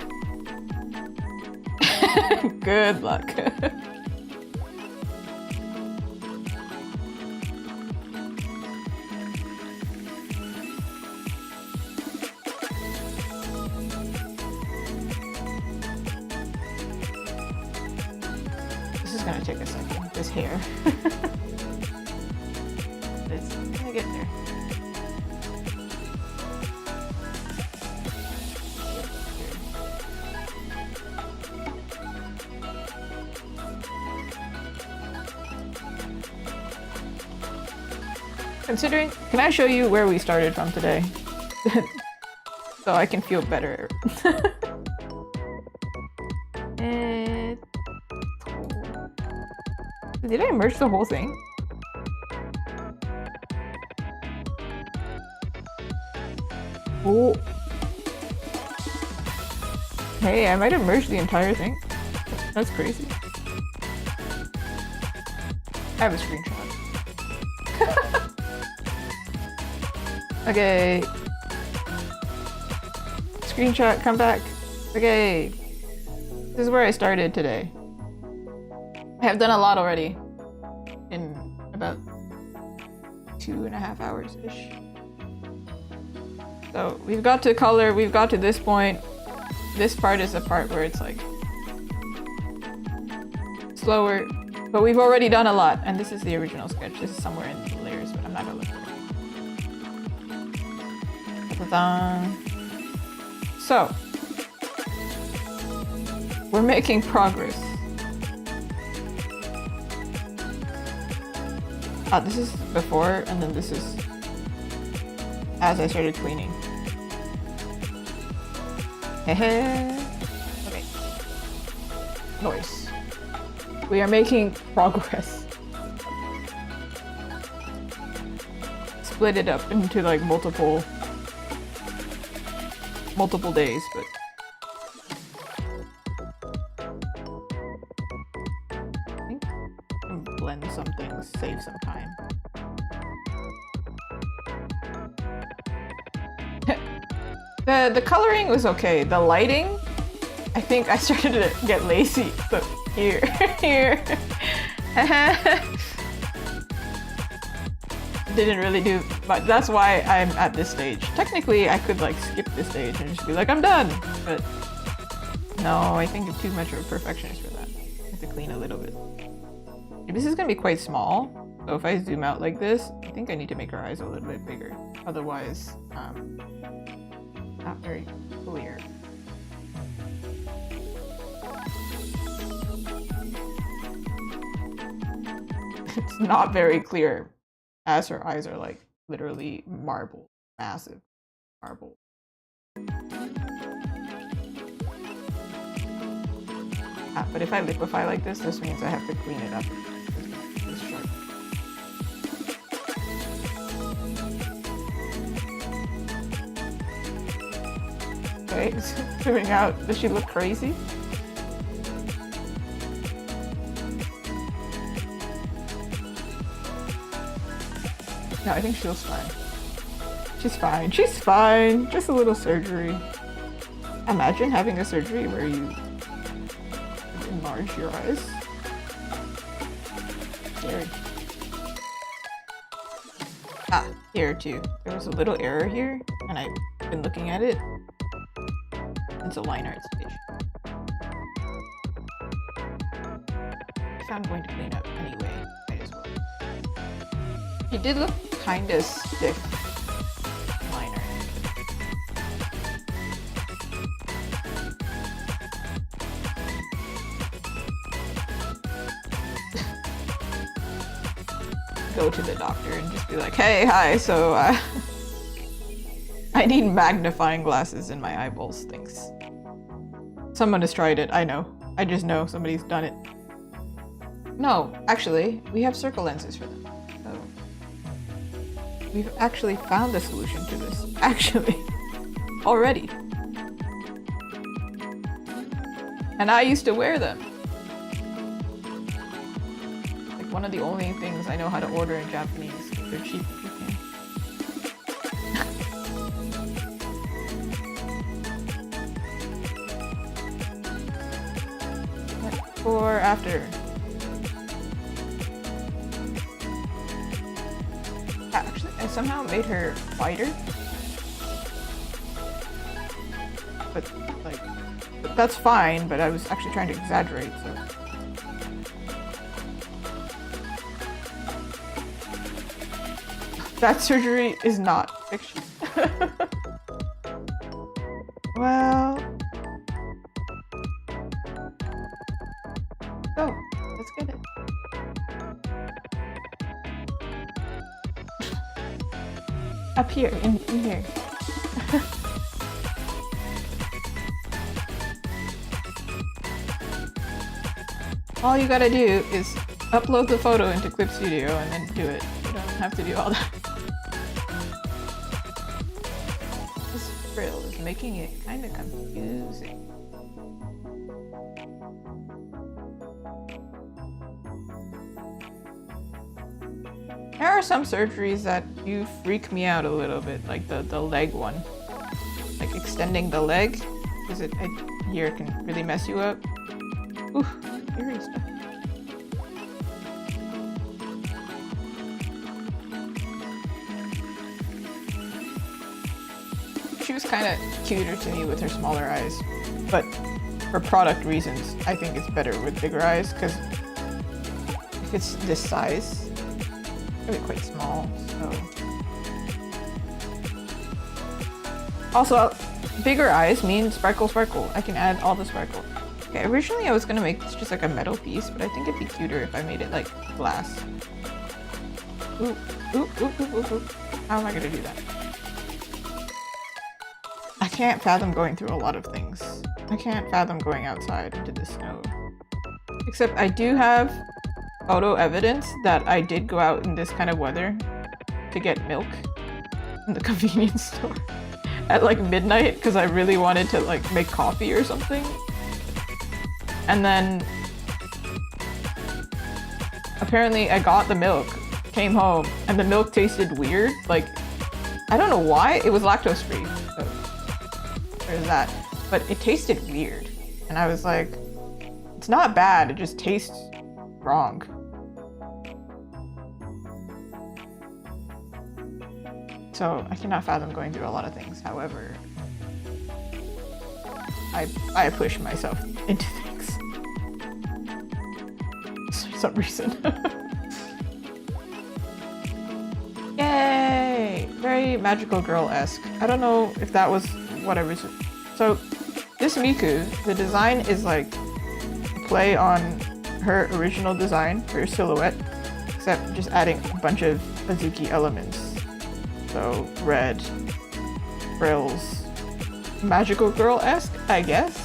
Good luck. This is gonna take a second. This hair. It's gonna get there. Considering, can I show you where we started from today? So I can feel better. Did I merge the whole thing? Oh. Hey, I might have merged the entire thing. That's crazy. I have a screenshot. Okay. Screenshot, come back. Okay. This is where I started today. I have done a lot already. In about 2.5 hours-ish. So we've got to color, we've got to this point. This part is the part where it's like slower, but we've already done a lot. And this is the original sketch. This is somewhere in the layers, but I'm not gonna look for it. So we're making progress. This is before, and then this is as I started cleaning. Okay. Noise. We are making progress. Split it up into like multiple days, but I think I can blend some things, save some time. The coloring was okay. The lighting, I think I started to get lazy. So here. Didn't really do, but that's why I'm at this stage. Technically, I could like skip this stage and just be like, I'm done. But no, I think I'm too much of a perfectionist for that. I have to clean a little bit. This is gonna be quite small. So if I zoom out like this, I think I need to make her eyes a little bit bigger. Otherwise, not very clear. It's not very clear, as her eyes are like literally marble, massive marble. But if I liquefy like this means I have to clean it up. It's sharp. Okay, zooming out. Does she look crazy? No, I think she looks fine. She's fine. She's fine. Just a little surgery. Imagine having a surgery where you enlarge your eyes. Scary. Ah, here too. There was a little error here, and I've been looking at it. It's a line art stage. I'm going to clean up anyway. Might as well. He did look kinda stiff. Line art. Go to the doctor and just be like, hey, hi, so I need magnifying glasses in my eyeballs, thanks. Someone has tried it, I know. I just know somebody's done it. No, actually, we have circle lenses for them. So we've actually found the solution to this. Actually. Already. And I used to wear them. Like one of the only things I know how to order in Japanese. They're cheap in Japan. Before, after. Actually, I somehow made her wider. But, like, that's fine, but I was actually trying to exaggerate, so. That surgery is not fiction. Well. Go. Let's get it. Up here, in here. All you gotta do is upload the photo into Clip Studio and then do it. You don't have to do all that. This frill is making it kinda confusing. There are some surgeries that do freak me out a little bit, like the leg one. Like extending the leg, because it here can really mess you up. Ooh, scary stuff. She was kind of cuter to me with her smaller eyes, but for product reasons, I think it's better with bigger eyes, because if it's this size, really quite small, so. Also, bigger eyes mean sparkle sparkle. I can add all the sparkle. Okay, originally I was gonna make this just like a metal piece, but I think it'd be cuter if I made it like glass. Ooh, ooh, ooh, ooh, ooh, ooh. How am I gonna do that? I can't fathom going through a lot of things. I can't fathom going outside into the snow. Except I do have photo evidence that I did go out in this kind of weather to get milk in the convenience store at like midnight because I really wanted to like make coffee or something. And then apparently I got the milk, came home, and the milk tasted weird. Like, I don't know why. It was lactose free, so there's that. But it tasted weird. And I was like, it's not bad, it just tastes wrong. So I cannot fathom going through a lot of things. However, I push myself into things for some reason. Yay! Very magical girl-esque. I don't know if that was what I was. So this Miku, the design is like a play on her original design for her silhouette, except just adding a bunch of Azuki elements. So red, frills, magical girl-esque, I guess.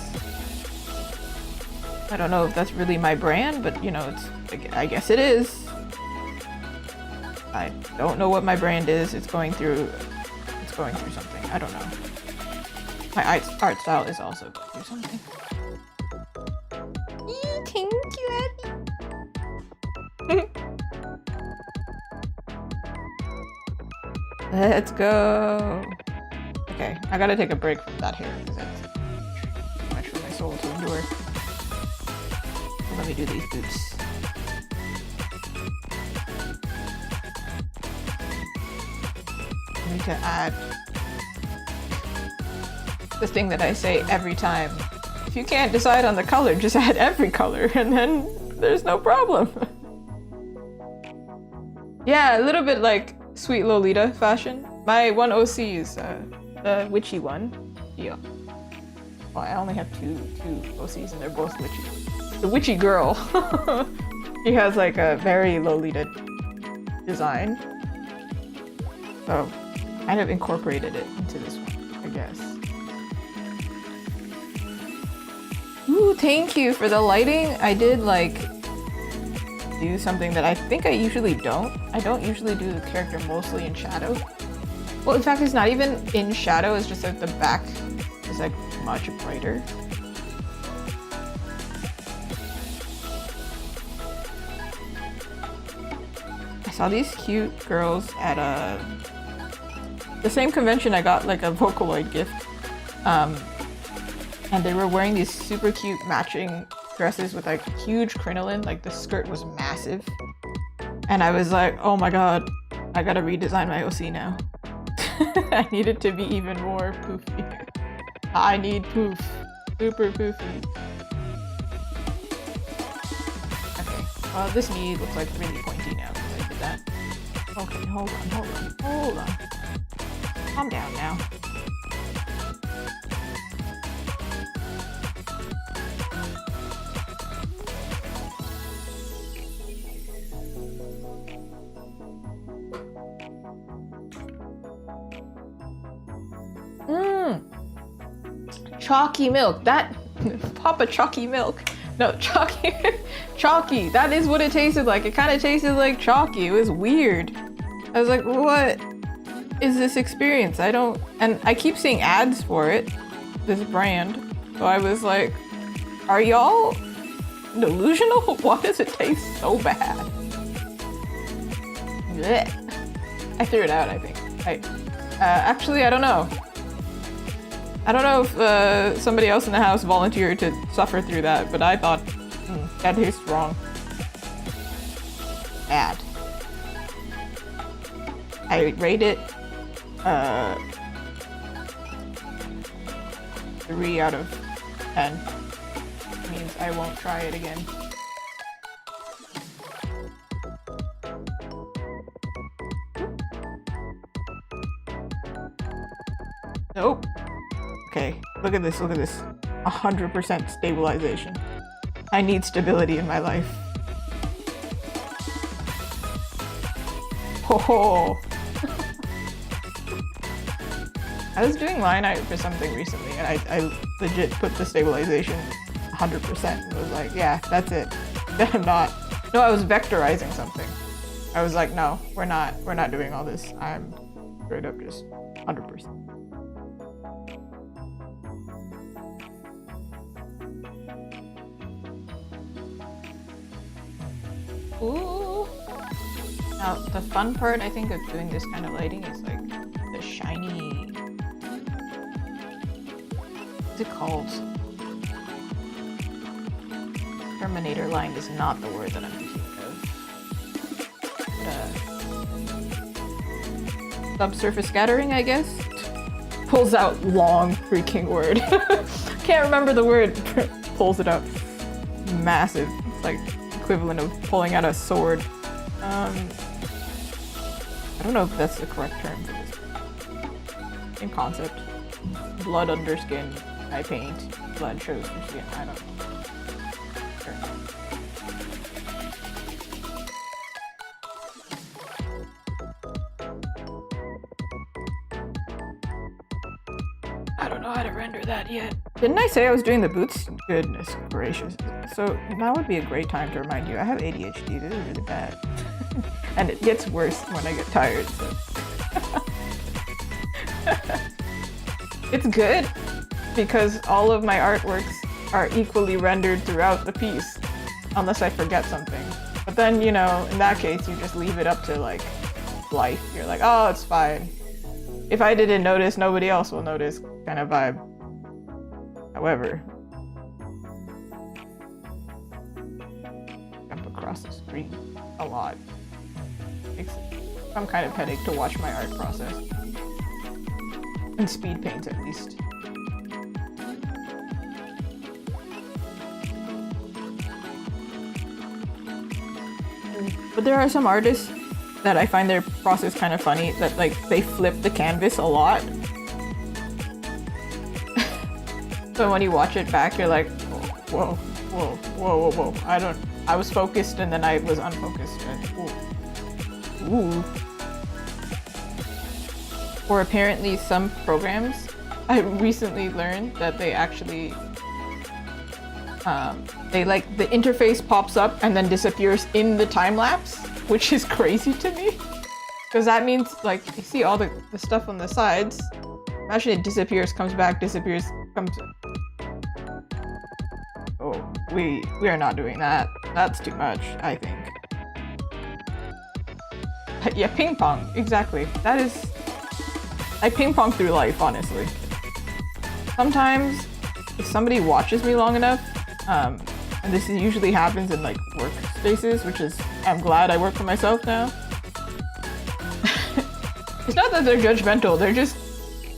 I don't know if that's really my brand, but you know, it's, I guess it is. I don't know what my brand is. It's going through something. I don't know. My art style is also going through something. Thank you, Abby. Let's go. Okay, I gotta take a break from that hair because that's too much for my soul to endure. So let me do these boots. I need to add the thing that I say every time. If you can't decide on the color, just add every color and then there's no problem. Yeah, a little bit like Sweet Lolita fashion. My one OC is the witchy one. Yeah. Well, I only have two OCs and they're both witchy. The witchy girl. She has like a very Lolita design. So kind of incorporated it into this one, I guess. Ooh, thank you for the lighting. I did like do something that I think I usually don't. I don't usually do the character mostly in shadow. Well, in fact, it's not even in shadow, it's just that the back is like much brighter. I saw these cute girls at the same convention I got like a Vocaloid gift. And they were wearing these super cute matching dresses with like huge crinoline, like the skirt was massive. And I was like, oh my god, I gotta redesign my OC now. I need it to be even more poofy. I need poof. Super poofy. Okay, well this knee looks like really pointy now because I did that. Okay, hold on. Calm down now. Chalky milk. That Papa chalky milk. No, chalky. Chalky. That is what it tasted like. It kind of tasted like chalky. It was weird. I was like, what is this experience? And I keep seeing ads for it, this brand. So I was like, are y'all delusional? Why does it taste so bad? Blech. I threw it out, I think. Actually, I don't know. I don't know if somebody else in the house volunteered to suffer through that, but I thought, that tastes wrong. Bad. I rate it 3 out of 10. Which means I won't try it again. Nope. Okay, look at this, 100% stabilization. I need stability in my life. Oh. I was doing line art for something recently and I legit put the stabilization 100% and was like, yeah, that's it. No, I was vectorizing something. I was like, no, we're not doing all this. I'm straight up just 100%. Ooh. Now, the fun part, I think, of doing this kind of lighting is like the shiny. What's it called? Terminator line is not the word that I'm thinking of. Subsurface scattering, I guess? Pulls out long freaking word. Can't remember the word. Pulls it up. Massive. It's like equivalent of pulling out a sword. I don't know if that's the correct term for this. In concept. Blood under skin, I paint. Blood shows through skin. I don't know. Sure. I don't know how to render that yet. Didn't I say I was doing the boots? Goodness gracious. So now would be a great time to remind you, I have ADHD. This is really bad. And it gets worse when I get tired, so. It's good because all of my artworks are equally rendered throughout the piece, unless I forget something. But then, you know, in that case, you just leave it up to like life. You're like, oh, it's fine. if I didn't notice, nobody else will notice kind of vibe. However, jump across the screen a lot. Makes some kind of headache to watch my art process. And speed paint at least. But there are some artists that I find their process kind of funny, that like they flip the canvas a lot. So when you watch it back, you're like, whoa, whoa, whoa, whoa, whoa. I was focused and then I was unfocused. And, ooh. Or apparently some programs, I recently learned that they actually, they like, the interface pops up and then disappears in the time lapse, which is crazy to me. Because that means, like, you see all the stuff on the sides. Imagine it disappears, comes back, disappears, comes... Oh, we are not doing that. That's too much, I think. Yeah, ping pong, exactly. That is... I ping pong through life, honestly. Sometimes, if somebody watches me long enough, and this usually happens in like work spaces, which is, I'm glad I work for myself now. It's not that they're judgmental, they're just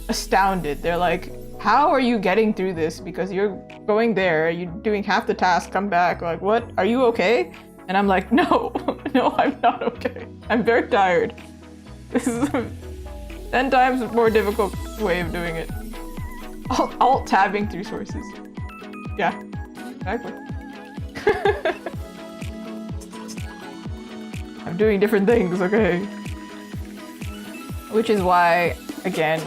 astounded. They're like, how are you getting through this? Because you're going there, you're doing half the task, come back, like, what? Are you okay? And I'm like, no, no, I'm not okay. I'm very tired. This is a 10 times more difficult way of doing it. Alt tabbing through sources. Yeah, exactly. I'm doing different things, okay? Which is why, again,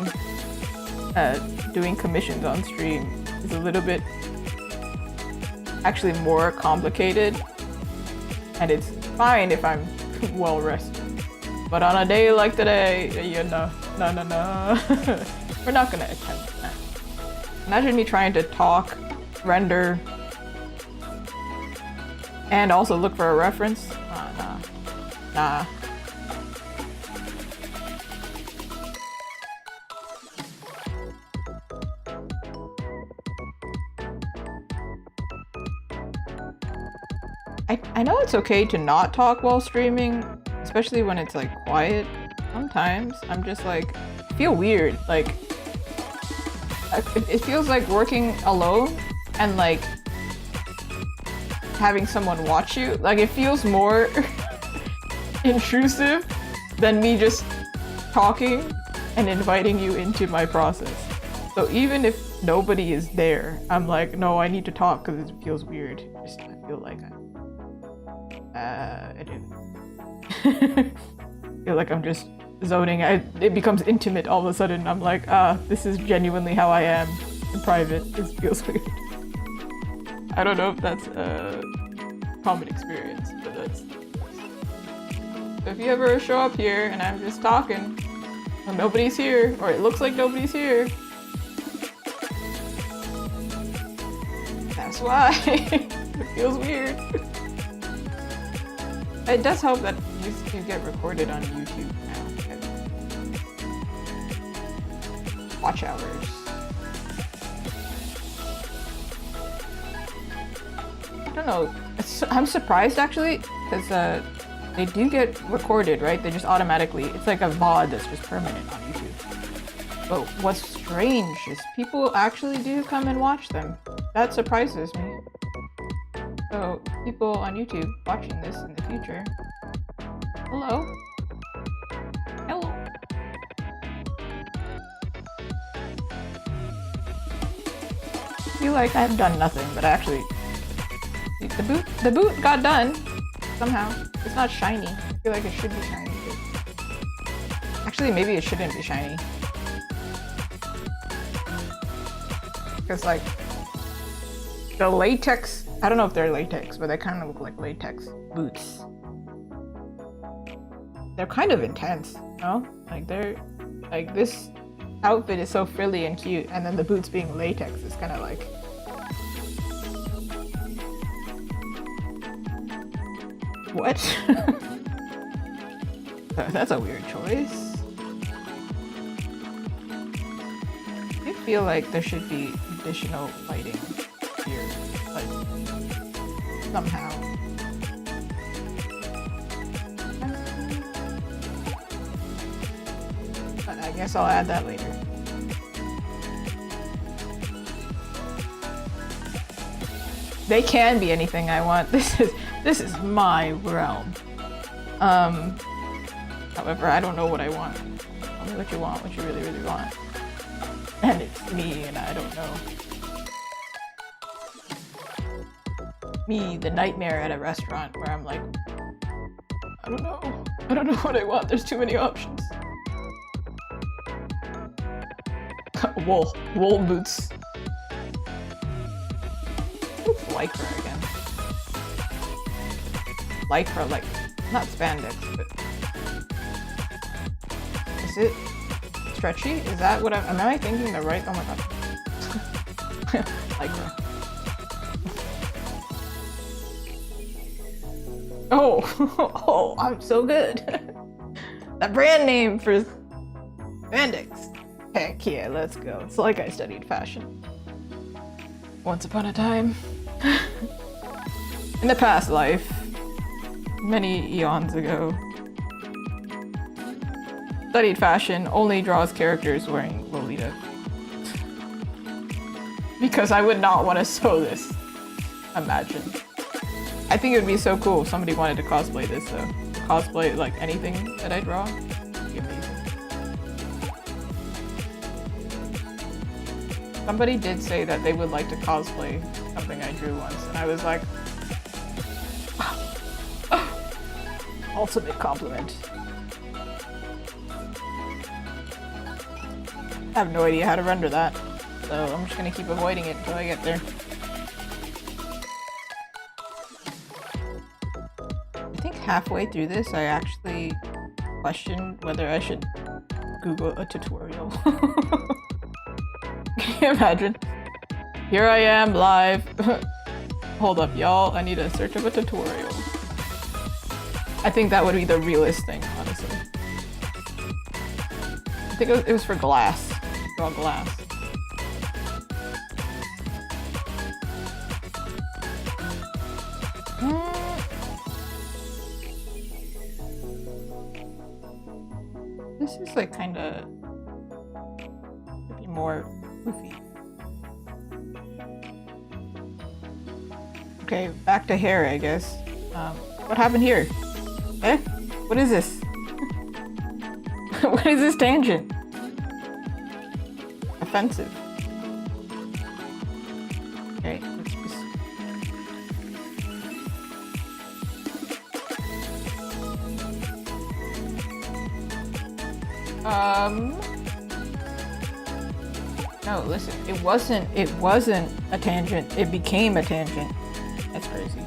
doing commissions on stream is a little bit actually more complicated. And it's fine if I'm well rested. But on a day like today, you know, no. We're not gonna attempt that. Imagine me trying to talk, render, and also look for a reference. Nah. I know it's okay to not talk while streaming, especially when it's like quiet. Sometimes I'm just like, I feel weird. Like, it feels like working alone and like having someone watch you. Like, it feels more intrusive than me just talking and inviting you into my process. So even if nobody is there, I'm like, no, I need to talk because it feels weird. I feel like I do. Feel like I'm just zoning. It becomes intimate all of a sudden. I'm like, this is genuinely how I am in private. This feels weird. I don't know if that's a common experience, but that's... So if you ever show up here and I'm just talking, and nobody's here, or it looks like nobody's here, that's why. It feels weird. It does help that you get recorded on YouTube now. Watch hours. I don't know. I'm surprised actually, because they do get recorded, right? They just automatically, it's like a VOD that's just permanent on YouTube. But what's strange is people actually do come and watch them. That surprises me. So, people on YouTube watching this in the future, hello. Hello. I feel like I've done nothing, but actually, the boot got done somehow. It's not shiny. I feel like it should be shiny. Actually, maybe it shouldn't be shiny. Because like, the latex, I don't know if they're latex, but they kind of look like latex boots. They're kind of intense, no? Like like this outfit is so frilly and cute, and then the boots being latex is kind of like... What? That's a weird choice. feel like there should be additional lighting here, like somehow. But I guess I'll add that later. They can be anything I want. This is my realm. However, I don't know what I want. Tell me what you want, what you really, really want. And it's me, and I don't know. Me, the nightmare at a restaurant where I'm like, I don't know. I don't know what I want. There's too many options. Wool boots. Lycra again. Lycra, like, not spandex, but... Is it stretchy? Is that what am I thinking the right? Oh my god. Lycra. Oh! Oh, I'm so good! That brand name for spandex. Heck yeah, let's go. It's like I studied fashion. Once upon a time. In the past life. Many eons ago. Studied fashion, only draws characters wearing Lolita. Because I would not want to sew this. Imagine. I think it would be so cool if somebody wanted to cosplay this though. Cosplay like anything that I draw. It'd be amazing. Somebody did say that they would like to cosplay something I drew once, and I was like, ultimate compliment. I have no idea how to render that, so I'm just gonna keep avoiding it until I get there. I think halfway through this, I actually questioned whether I should Google a tutorial. Can you imagine? Here I am, live. Hold up, y'all. I need a search of a tutorial. I think that would be the realest thing, honestly. I think it was for glass. Draw glass. This is like kinda... could be more goofy. Okay, back to hair, I guess. What happened here? Eh? What is this? What is this tangent? Offensive. Okay, let's just... No, listen, it wasn't a tangent, it became a tangent. That's crazy.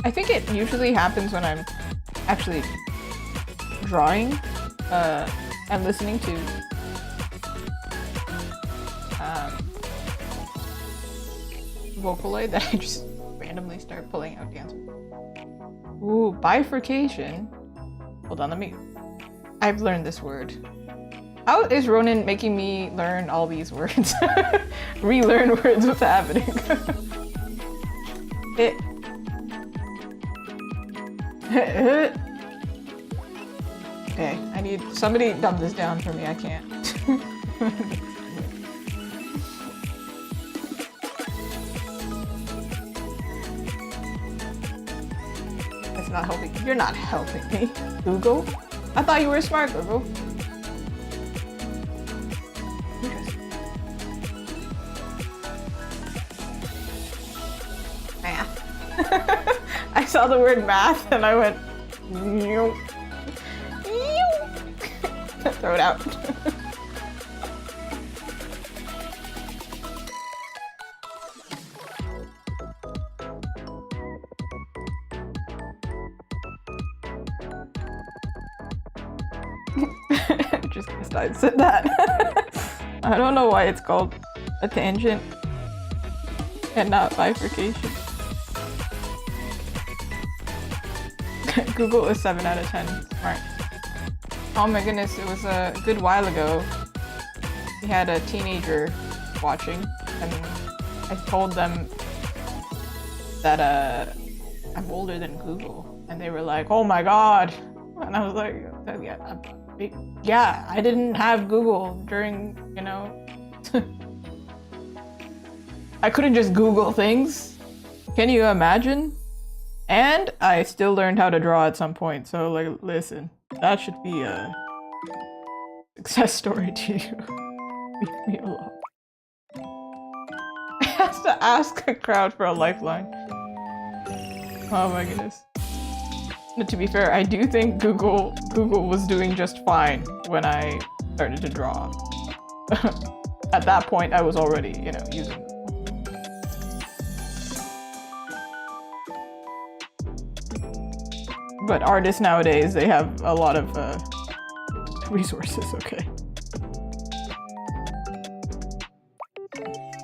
I think it usually happens when I'm actually drawing and listening to Vocaloid that I just randomly start pulling out dances. Ooh, bifurcation. Hold on, I've learned this word. How is Ronan making me learn all these words? Relearn words, what's happening? Okay, I need somebody dumb this down for me, I can't. That's not helping. You're not helping me, Google. I thought you were smart, Google. Math. I saw the word math and I went, throw it out. Just I said that. I don't know why it's called a tangent and not bifurcation. Google is 7 out of 10. Smart. Oh my goodness, it was a good while ago. We had a teenager watching, and I told them that I'm older than Google, and they were like, "Oh my god!" And I was like, "Yeah, I didn't have Google during, you know, I couldn't just Google things. Can you imagine?" And I still learned how to draw at some point, so like, listen, that should be a success story to you. Leave me alone. I have to ask a crowd for a lifeline. Oh my goodness. But to be fair, I do think Google was doing just fine when I started to draw. At that point, I was already, you know, using Google. But artists nowadays, they have a lot of resources, okay.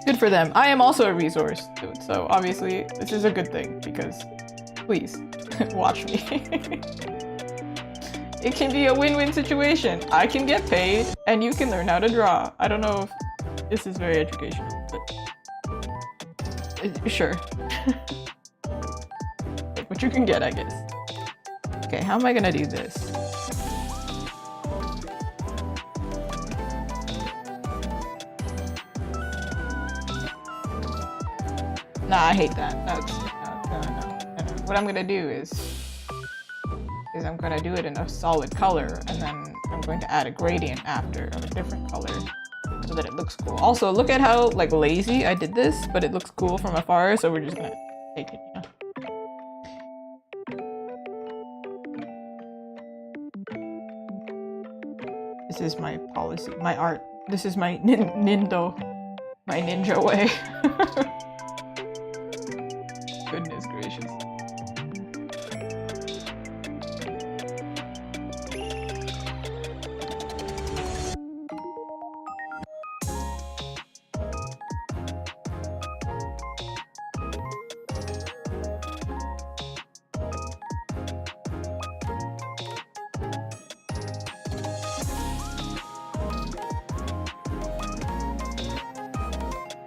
Good for them. I am also a resource, so obviously this is a good thing, because please, watch me. It can be a win-win situation. I can get paid, and you can learn how to draw. I don't know if this is very educational, but sure. Take what you can get, I guess. Okay, how am I gonna do this? Nah, I hate that. That's no. What I'm gonna do is I'm gonna do it in a solid color, and then I'm going to add a gradient after of a different color so that it looks cool. Also, look at how like lazy I did this, but it looks cool from afar, so we're just gonna take it, you know? This is my policy, my art. This is my my ninja way. Goodness gracious.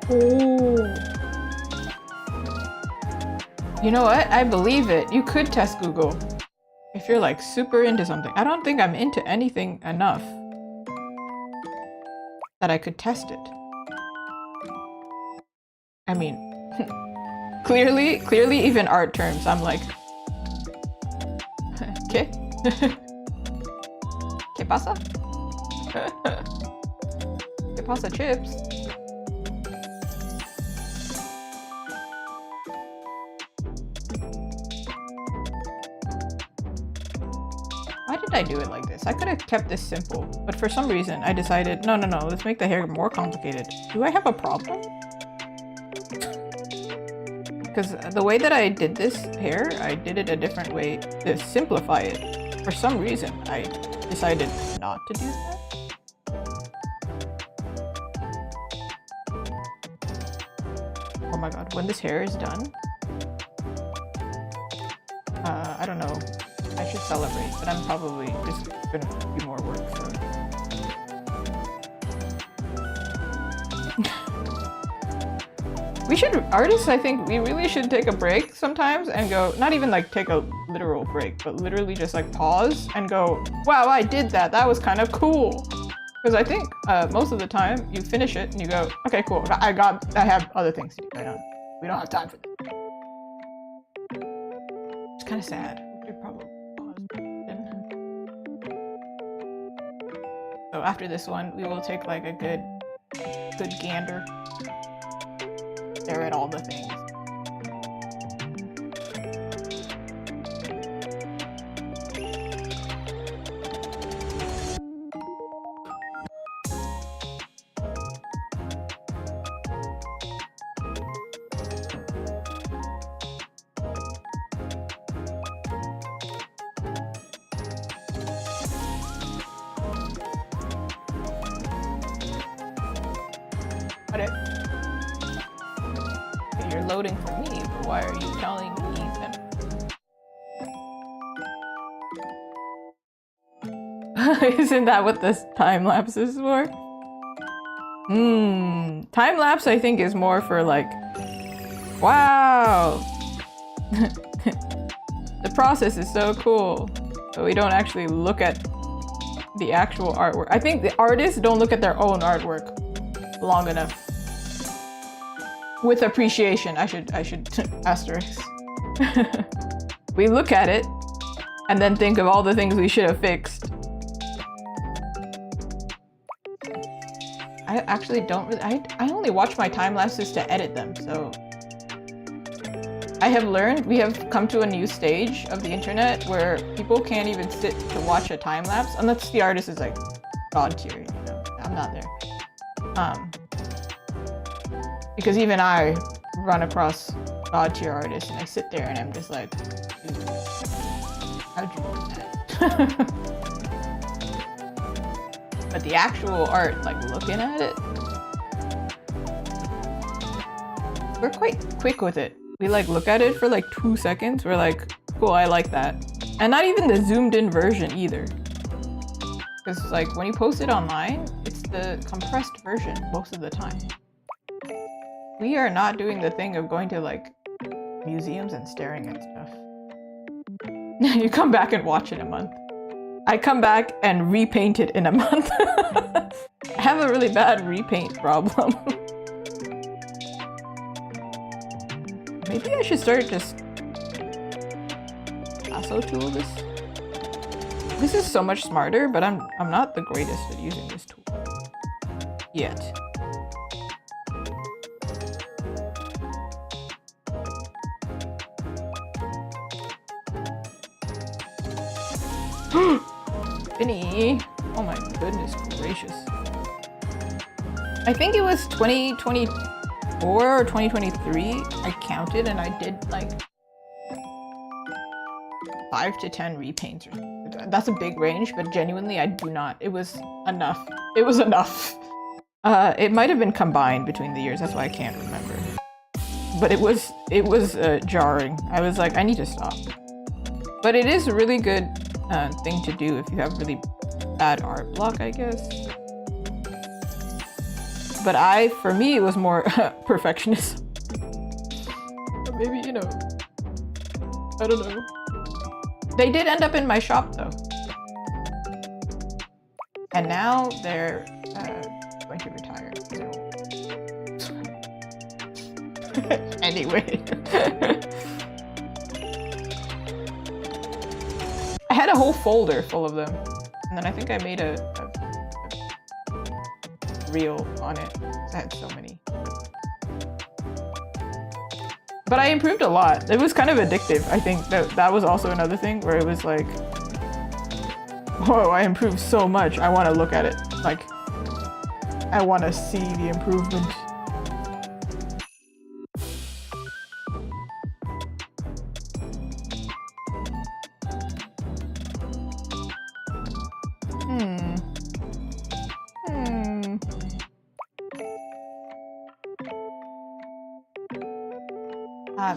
Oh. You know what? I believe it. You could test Google if you're like super into something. I don't think I'm into anything enough that I could test it. I mean, clearly even art terms, I'm like, ¿qué? ¿Qué pasa? ¿Qué pasa, chips? Why did I do it like this? I could have kept this simple, but for some reason I decided, no, let's make the hair more complicated. Do I have a problem? Because the way that I did this hair, I did it a different way to simplify it. For some reason, I decided not to do that. Oh my god, when this hair is done, I don't know. I should celebrate, but I'm probably just gonna do more work, so. We should, artists, I think we really should take a break sometimes and go, not even like take a literal break, but literally just like pause and go, wow, I did that. That was kind of cool. Because I think most of the time you finish it and you go, okay, cool. I have other things to do right now. We don't have time for this. It's kind of sad. We should probably pause. So after this one, we will take like a good gander. Stare at all the things. they're loading for me, but why are you telling me that? Isn't that what this time lapse is for? Time lapse I think is more for like, wow, the process is so cool, but we don't actually look at the actual artwork. I think the artists don't look at their own artwork long enough with appreciation. I should asterisk. We look at it and then think of all the things we should have fixed. I actually don't really, I only watch my time lapses to edit them, so I have learned, we have come to a new stage of the internet where people can't even sit to watch a time lapse unless the artist is like god tier, you know. I'm not there. Because even I run across god tier artists and I sit there and I'm just like, dude, how'd you do that? But the actual art, like looking at it, we're quite quick with it. We like look at it for like 2 seconds. We're like, cool, I like that. And not even the zoomed in version either. Because like when you post it online, it's the compressed version most of the time. We are not doing the thing of going to like museums and staring at stuff. You come back and watch it in a month. I come back and repaint it in a month. I have a really bad repaint problem. Maybe I should start just lasso tool this. This is so much smarter, but I'm not the greatest at using this tool yet. Vinny! Oh my goodness gracious. I think it was 2024 or 2023. I counted and I did like 5 to 10 repaints. That's a big range, but genuinely I do not. It was enough. It was enough. It might have been combined between the years, that's why I can't remember. But it was jarring. I was like, I need to stop. But it is a really good thing to do if you have really bad art block, I guess. But for me, it was more perfectionist. Or maybe, you know, I don't know. They did end up in my shop though. And now they're going to retire. Anyway. I had a whole folder full of them, and then I think I made a reel on it. I had so many. But I improved a lot. It was kind of addictive. I think that was also another thing where it was like, whoa, I improved so much. I want to look at it. Like, I want to see the improvement.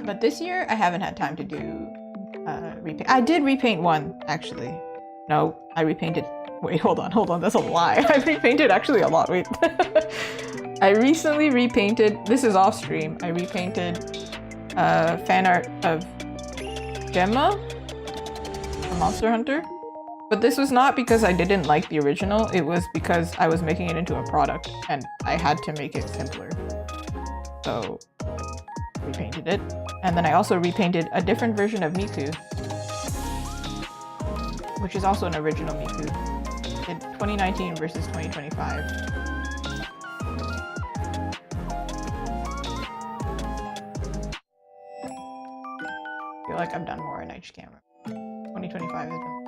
But this year, I haven't had time to do repaint. I did repaint one, actually. No, I repainted... Wait, hold on, that's a lie. I repainted actually a lot, wait. I recently repainted... This is off stream. I repainted fan art of Gemma from Monster Hunter. But this was not because I didn't like the original, it was because I was making it into a product, and I had to make it simpler. So... repainted it. And then I also repainted a different version of Miku, which is also an original Miku. Did 2019 versus 2025. I feel like I've done more in each camera. 2025 has been...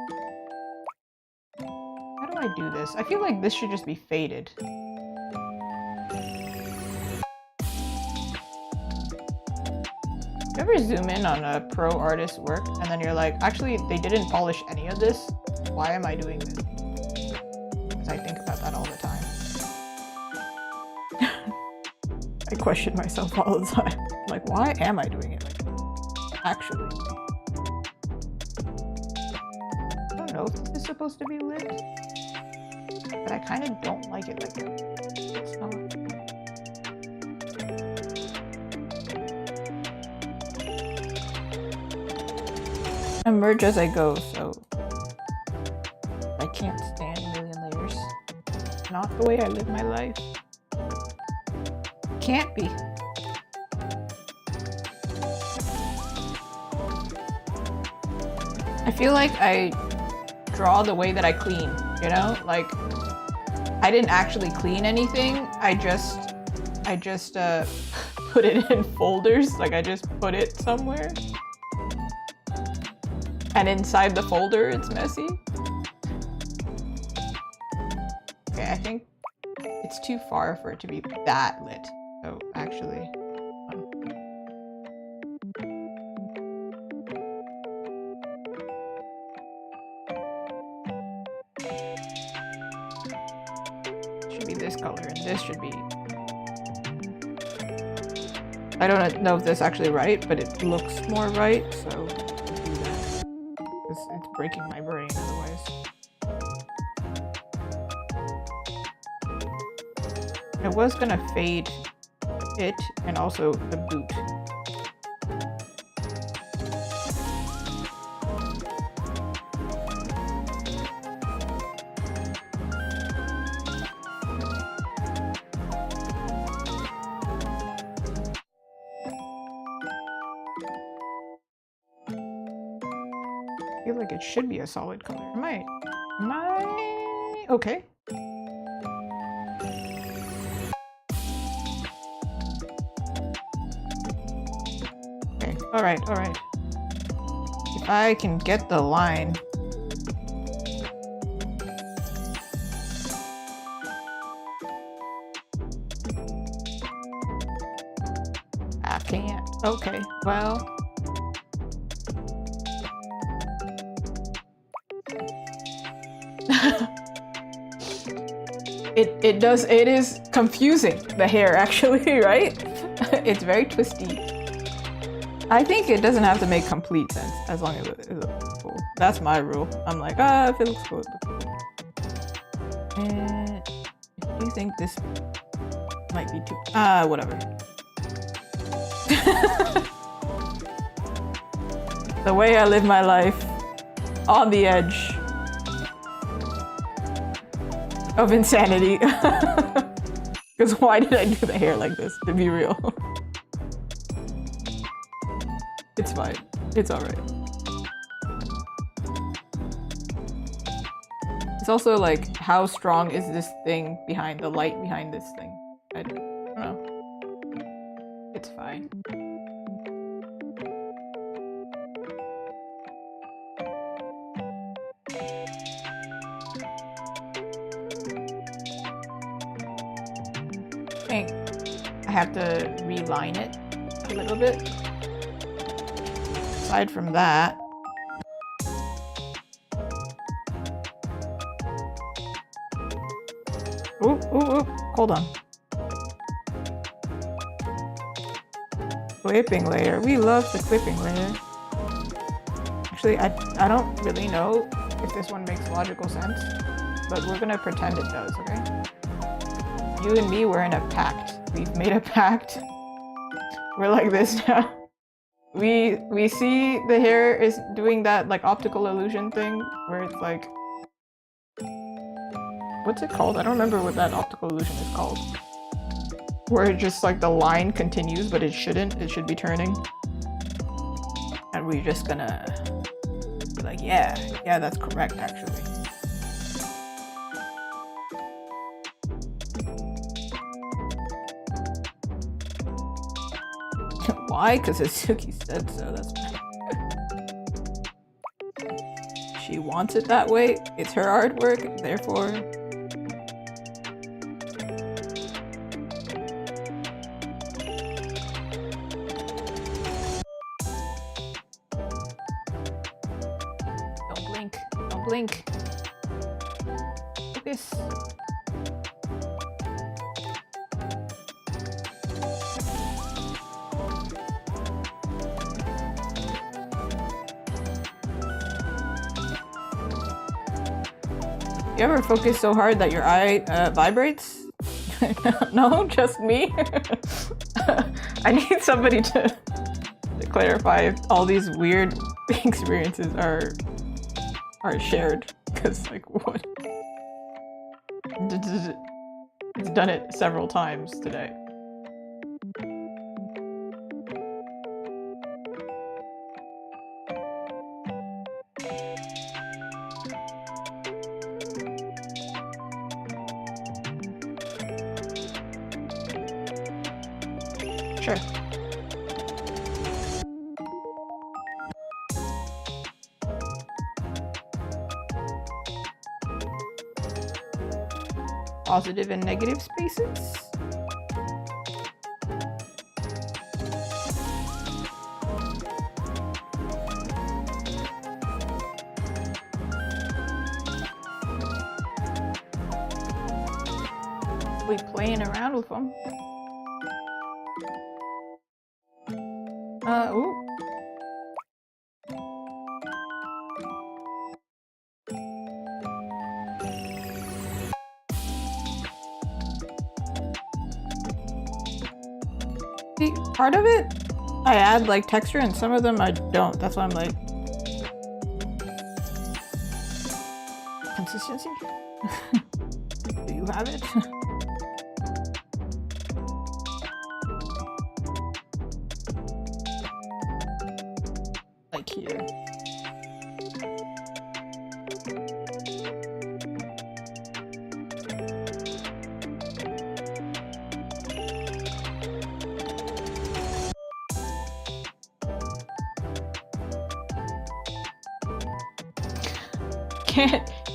How do I do this? I feel like this should just be faded. You ever zoom in on a pro artist's work and then you're like, actually, they didn't polish any of this? Why am I doing this? Because I think about that all the time. I question myself all the time. Like, why am I doing it? Like, actually. I don't know if this is supposed to be lit, but I kind of don't like it like that. It's not. I merge as I go, so I can't stand a million layers. Not the way I live my life. Can't be. I feel like I draw the way that I clean, you know? Like, I didn't actually clean anything. I just put it in folders. Like, I just put it somewhere. And inside the folder, it's messy. Okay, I think it's too far for it to be that lit. So, actually. Should be this color, and this should be... I don't know if that's actually right, but it looks more right, so I'll do that. It's breaking my brain otherwise. I was gonna fade it and also the boot. I feel like it should be a solid color. Am I okay? Okay, all right. If I can get the line. I can't. Okay, well. It is confusing, the hair, actually, right? It's very twisty. I think it doesn't have to make complete sense as long as it looks cool. That's my rule. I'm like, if it looks cool, it looks cool. And I do think this might be too... whatever. The way I live my life, on the edge of insanity. Because why did I do the hair like this, to be real? It's fine. It's alright. It's also like, how strong is this thing behind the light behind this thing? I don't know. It's fine. I have to reline it a little bit. Aside from that, ooh, hold on. Clipping layer. We love the clipping layer. Actually, I don't really know if this one makes logical sense, but we're gonna pretend it does, okay? You and me, we're in a pact. We've made a pact. We're like this now. We see the hair is doing that like optical illusion thing where it's like, what's it called? I don't remember what that optical illusion is called. Where it just like the line continues, but it shouldn't. It should be turning. And we're just gonna be like, yeah, that's correct actually. Why? Because Azuki said so, that's fine. She wants it that way. It's her artwork, therefore... Don't blink. Don't blink. Focus. You ever focus so hard that your eye vibrates? No, just me? I need somebody to clarify if all these weird experiences are shared. Because, like, what? It's done it several times today. Sure. Positive and negative spaces. We playing around with them. Ooh. See, part of it, I add like texture and some of them I don't. That's why I'm like... Consistency? Do you have it? Like here.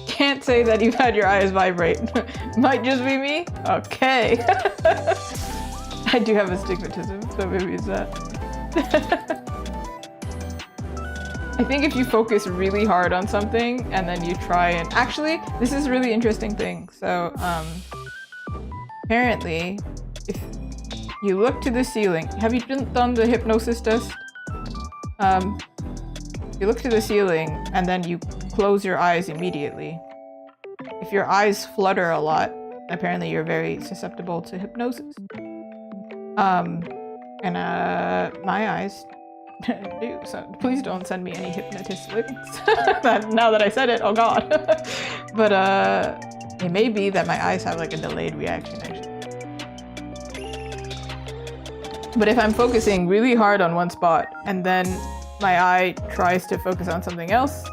Can't say that you've had your eyes vibrate. Might just be me? Okay. I do have astigmatism, so maybe it's that. I think if you focus really hard on something and then you try and... Actually, this is a really interesting thing. So, apparently, if you look to the ceiling... Have you done the hypnosis test? You look to the ceiling and then you close your eyes immediately. If your eyes flutter a lot, apparently you're very susceptible to hypnosis. My eyes do, so please don't send me any hypnotist links. Now that I said it, oh god. But it may be that my eyes have like a delayed reaction actually. But if I'm focusing really hard on one spot and then my eye tries to focus on something else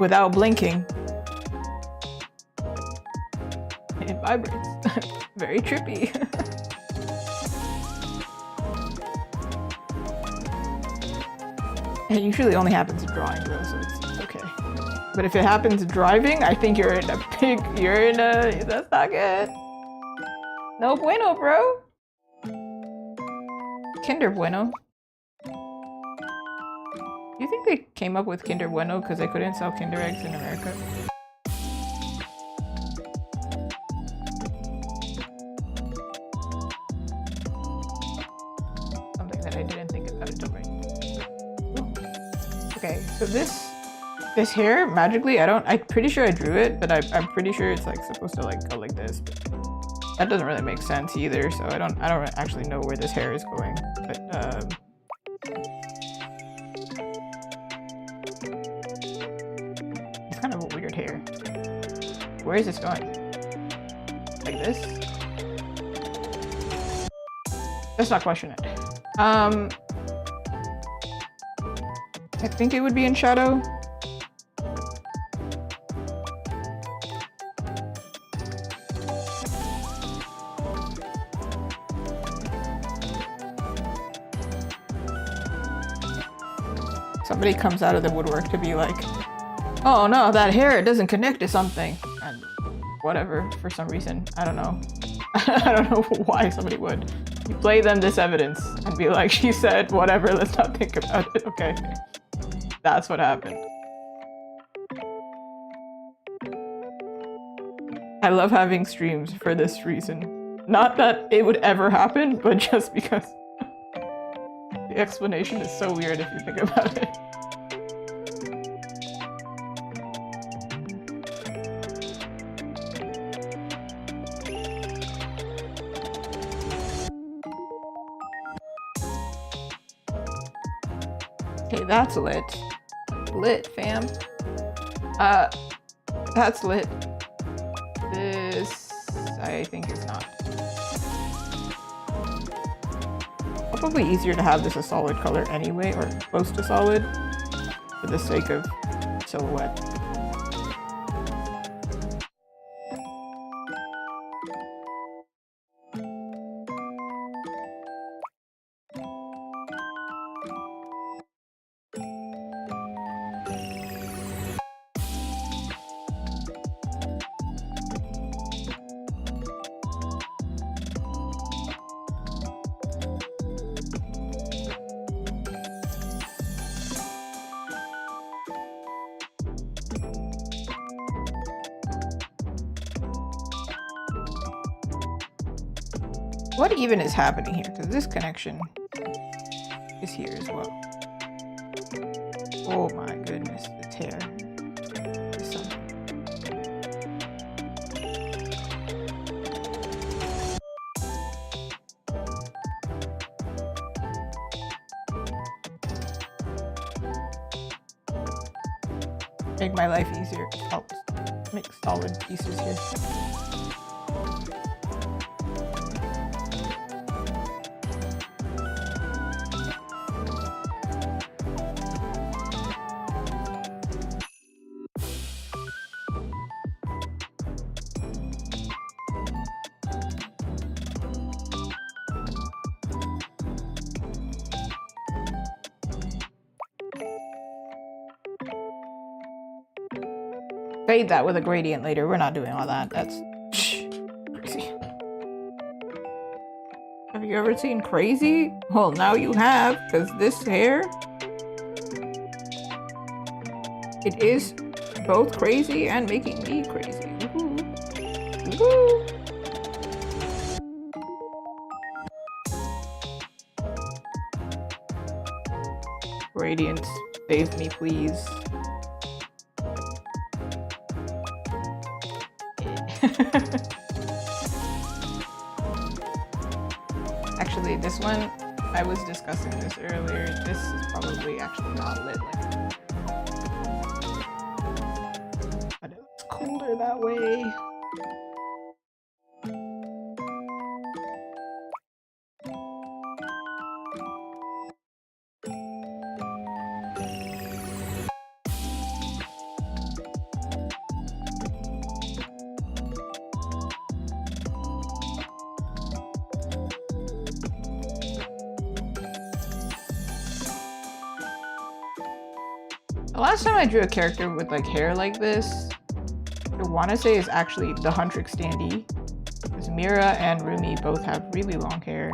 without blinking, it vibrates. Very trippy. It usually only happens in drawing though, so it's okay. But if it happens driving, I think you're in a that's not good. No bueno, bro. Kinder Bueno. Do you think they came up with Kinder Bueno because they couldn't sell Kinder Eggs in America? Something that I didn't think about until right now. Okay, so this hair magically, I'm pretty sure I drew it, but I'm pretty sure it's like supposed to like go like this. But that doesn't really make sense either, so I don't actually know where this hair is going. But it's kind of a weird hair. Where is this going? Like this? Let's not question it. I think it would be in shadow. Somebody comes out of the woodwork to be like, oh no, that hair, it doesn't connect to something. And whatever, for some reason. I don't know. I don't know why somebody would. You play them this evidence and be like, she said, whatever, let's not think about it. Okay. That's what happened. I love having streams for this reason. Not that it would ever happen, but just because the explanation is so weird if you think about it. Okay, that's lit. Lit, fam. That's lit. This, I think, is not. Probably easier to have this a solid color anyway, or close to solid, for the sake of silhouette. What even is happening here? Because this connection is here as well. Oh my goodness, it's hair. Make my life easier. I'll make solid pieces here. Fade that with a gradient later. We're not doing all that. That's crazy. Have you ever seen crazy? Well, now you have, because this hair, it is both crazy and making me crazy. Woohoo. Woohoo. Gradients, save me, please. Actually, this one, I was discussing this earlier. This is probably actually not lit like that. But it's colder that way. The last time I drew a character with like hair like this, I want to say is actually the Huntrix standee. Because Mira and Rumi both have really long hair.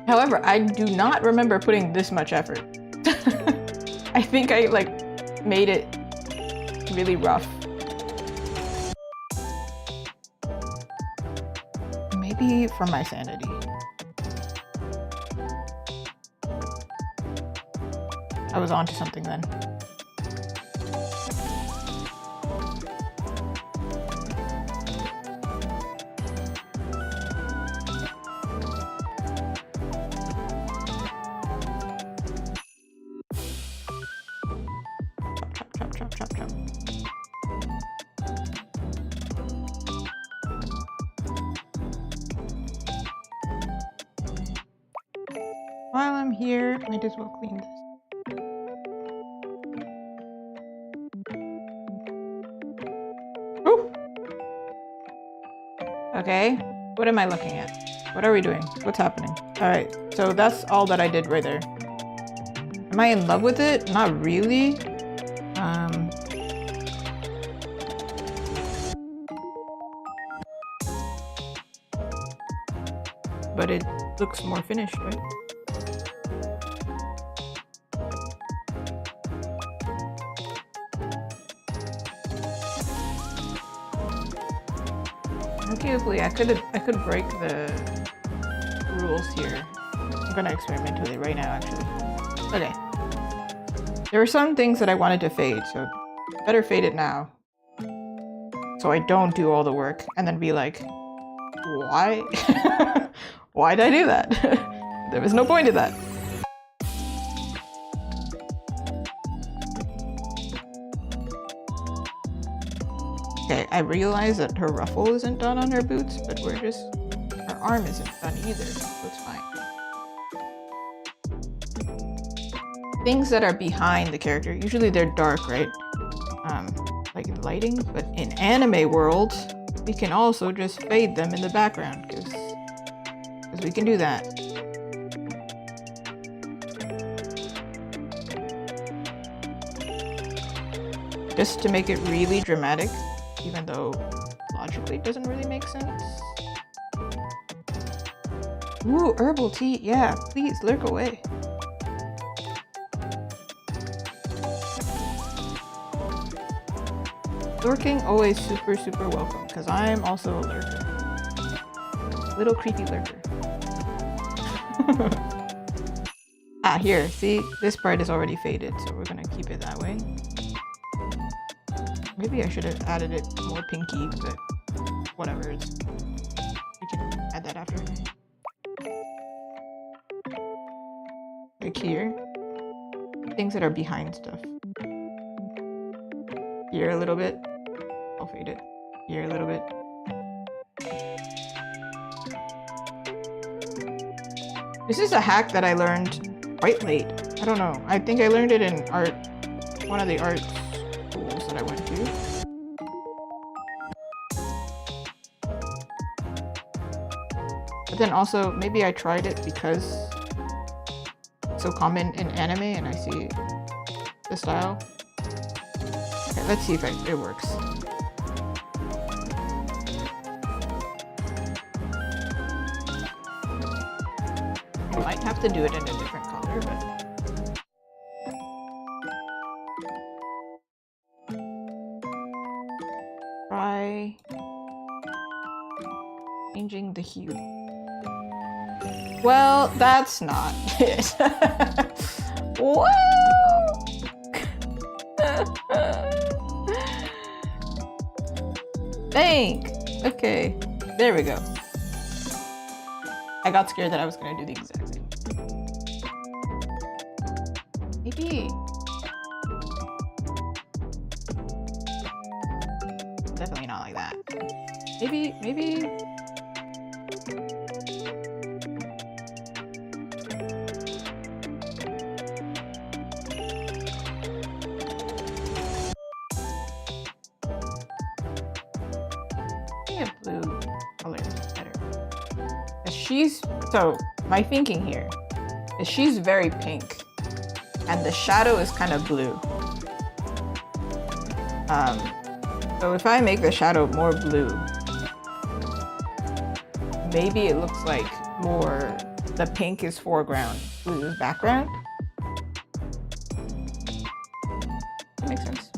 However, I do not remember putting this much effort. I think I like made it really rough. Maybe for my sanity. I was onto something then. Chop, chop, chop, chop, chop. While I'm here, might as well clean this. Okay, what am I looking at? What are we doing? What's happening? All right, so that's all that I did right there. Am I in love with it? Not really. But it looks more finished, right? Arguably, I could break the rules here. I'm gonna experiment with it right now, actually. Okay. There are some things that I wanted to fade, so better fade it now. So I don't do all the work and then be like, why? Why did I do that? There was no point to that. I realize that her ruffle isn't done on her boots, but her arm isn't done either, so it's fine. Things that are behind the character, usually they're dark, right? Like in lighting, but in anime world, we can also just fade them in the background, because we can do that. Just to make it really dramatic, even though logically it doesn't really make sense. Ooh, herbal tea, yeah, please lurk away. Lurking always super welcome, because I'm also a lurker. Little creepy lurker. Ah, here, see? This part is already faded, so we're gonna keep it that way. Maybe I should have added it more pinky, but whatever, we can add that after. Like here. Things that are behind stuff. Here a little bit. I'll fade it. Here a little bit. This is a hack that I learned quite late. I don't know. I think I learned it in art, one of the art schools that I went to. But then also, maybe I tried it because it's so common in anime and I see the style. Okay, let's see if it works. I might have to do it in a different color, but... Try changing the hue. Well, that's not it. Whoa! Thank. Okay, there we go. I got scared that I was gonna do the exact same. Maybe. Definitely not like that. Maybe. Blue color is better. So my thinking here is she's very pink and the shadow is kind of blue. So if I make the shadow more blue, maybe it looks like more the pink is foreground, blue is background. That makes sense.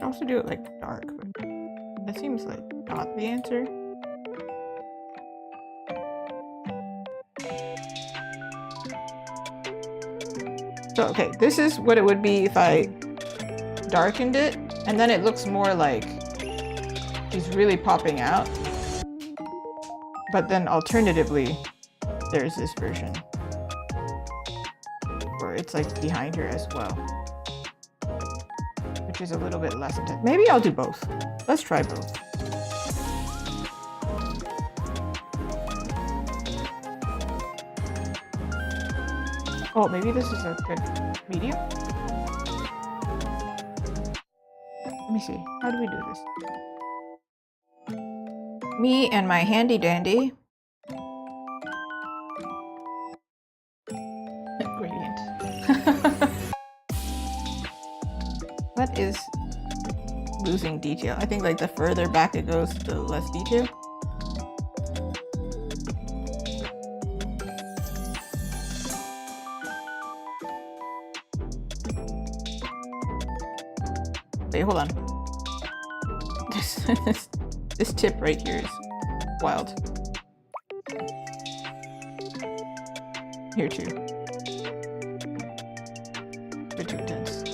Also do it like dark, but that seems like not the answer. So okay, this is what it would be if I darkened it, and then it looks more like she's really popping out. But then alternatively, there's this version where it's like behind her as well, which is a little bit less intense. Maybe I'll do both. Let's try both. Oh, maybe this is a good medium? Let me see. How do we do this? Me and my handy dandy gradient. What is losing detail? I think like the further back it goes, the less detail. Wait, hold on. This tip right here is wild. Here too. They're too intense.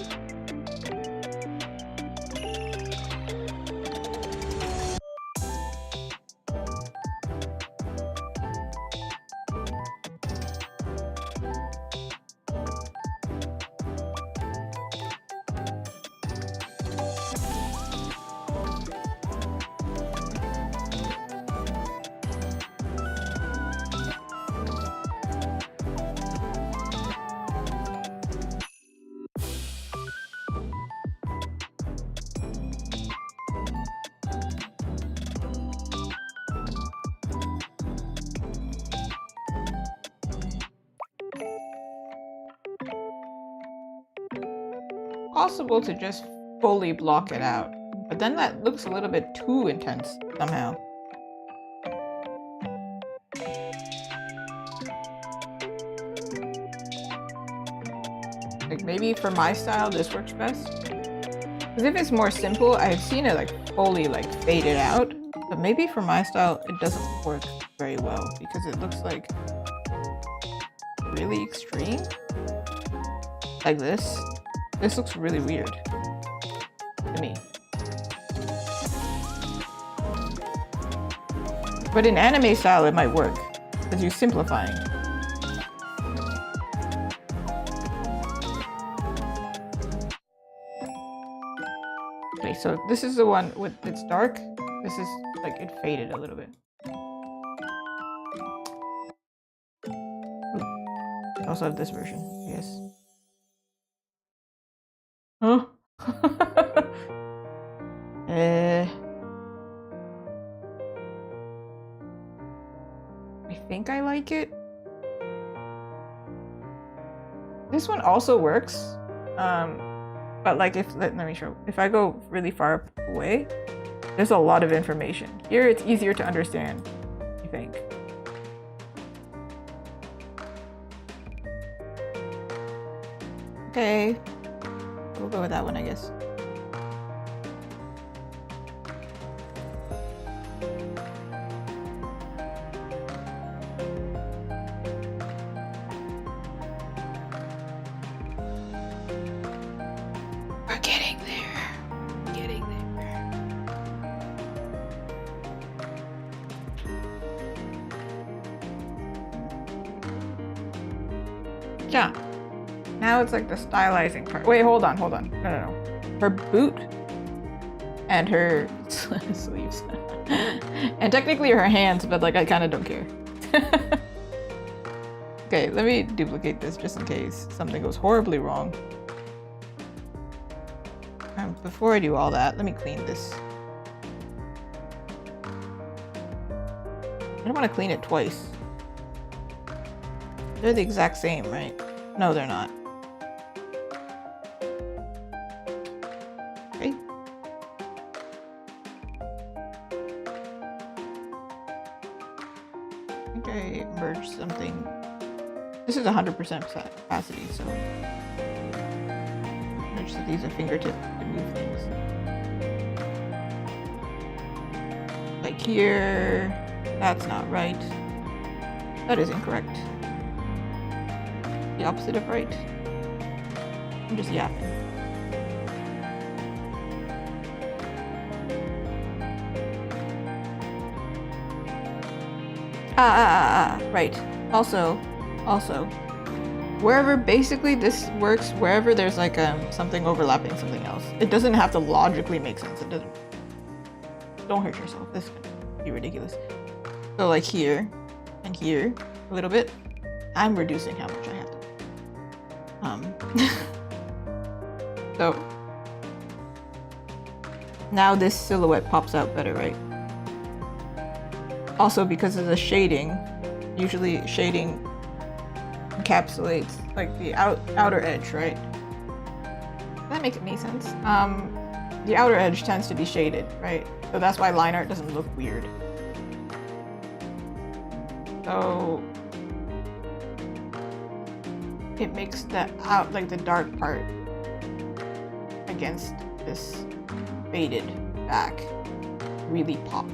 possible to just fully block it out, but then that looks a little bit too intense somehow. Like maybe for my style this works best. Because if it's more simple, I've seen it like fully like faded out, but maybe for my style it doesn't work very well because it looks like really extreme. Like this. This looks really weird to me. But in anime style it might work because you're simplifying. Okay, so this is the one with it's dark. This is like it faded a little bit. I also have this version, yes. Huh? I think I like it. This one also works. But like let me show. If I go really far away, there's a lot of information. Here it's easier to understand, I think. Okay. We'll go with that one, I guess. We're getting there. Getting there. Yeah. Now it's like the stylizing part. Wait, hold on. No. Her boot and her sleeves. And technically her hands, but like I kind of don't care. Okay, let me duplicate this just in case something goes horribly wrong. Before I do all that, let me clean this. I don't want to clean it twice. They're the exact same, right? No, they're not. Okay. Okay, merge something. This is 100% capacity, so I just use a fingertip to move things. Like here, that's not right. That is incorrect. The opposite of right. I'm just yapping. Right. Also, wherever basically this works, wherever there's like something overlapping something else. It doesn't have to logically make sense. It doesn't. Don't hurt yourself. This could be ridiculous. So like here and here a little bit. I'm reducing how much I have to. So now this silhouette pops out better, right? Also because of the shading, usually shading encapsulates like the outer edge, right? Does that make any sense? The outer edge tends to be shaded, right? So that's why line art doesn't look weird. So it makes the the dark part against this faded back really pop.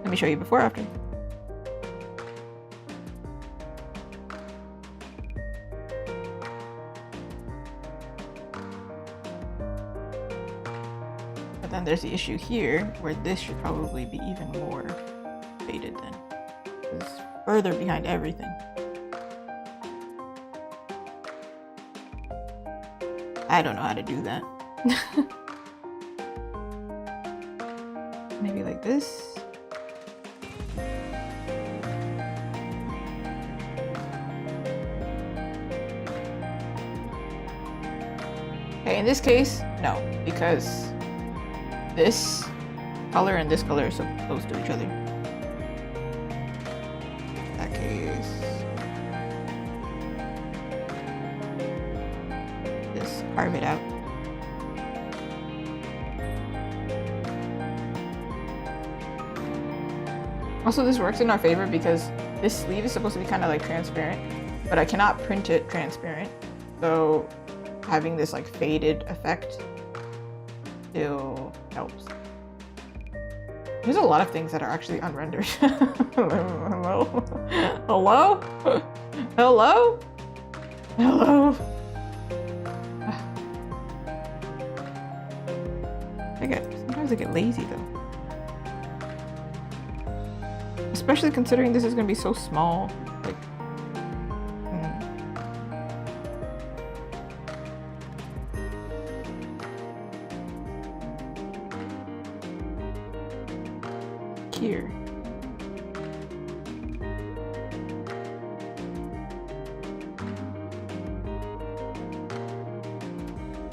Let me show you before after. But then there's the issue here where this should probably be even more faded then. It's further behind everything. I don't know how to do that. Maybe like this. Okay, in this case, no, because this color and this color are so close to each other. In that case, carve it out. Also, this works in our favor because this sleeve is supposed to be kind of like transparent, but I cannot print it transparent. So having this like faded effect still helps. There's a lot of things that are actually unrendered. Hello? Hello? Hello? Hello? Sometimes I get lazy though. Especially considering this is gonna be so small. Like, here.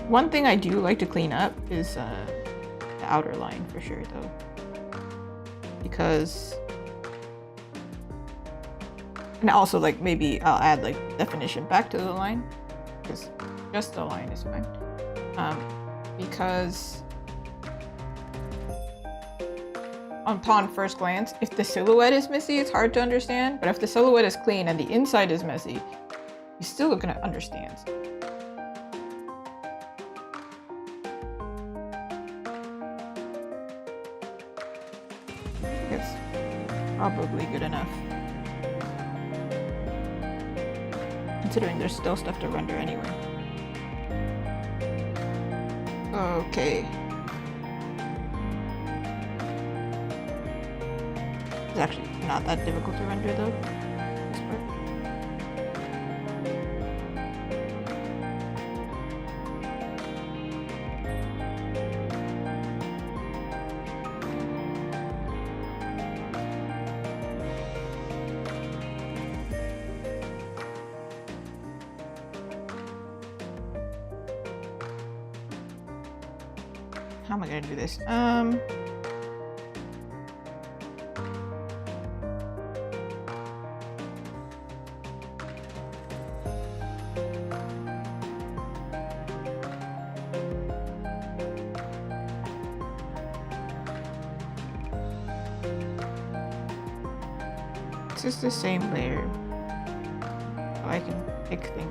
One thing I do like to clean up is the outer line for sure though. Because and also like maybe I'll add like definition back to the line because just the line is fine. Because upon first glance, if the silhouette is messy, it's hard to understand. But if the silhouette is clean and the inside is messy, you're still gonna understand. It's probably good enough. Considering there's still stuff to render anyway. Okay. It's actually not that difficult to render though. This part. How am I gonna do this? It's just the same layer, so I can pick things.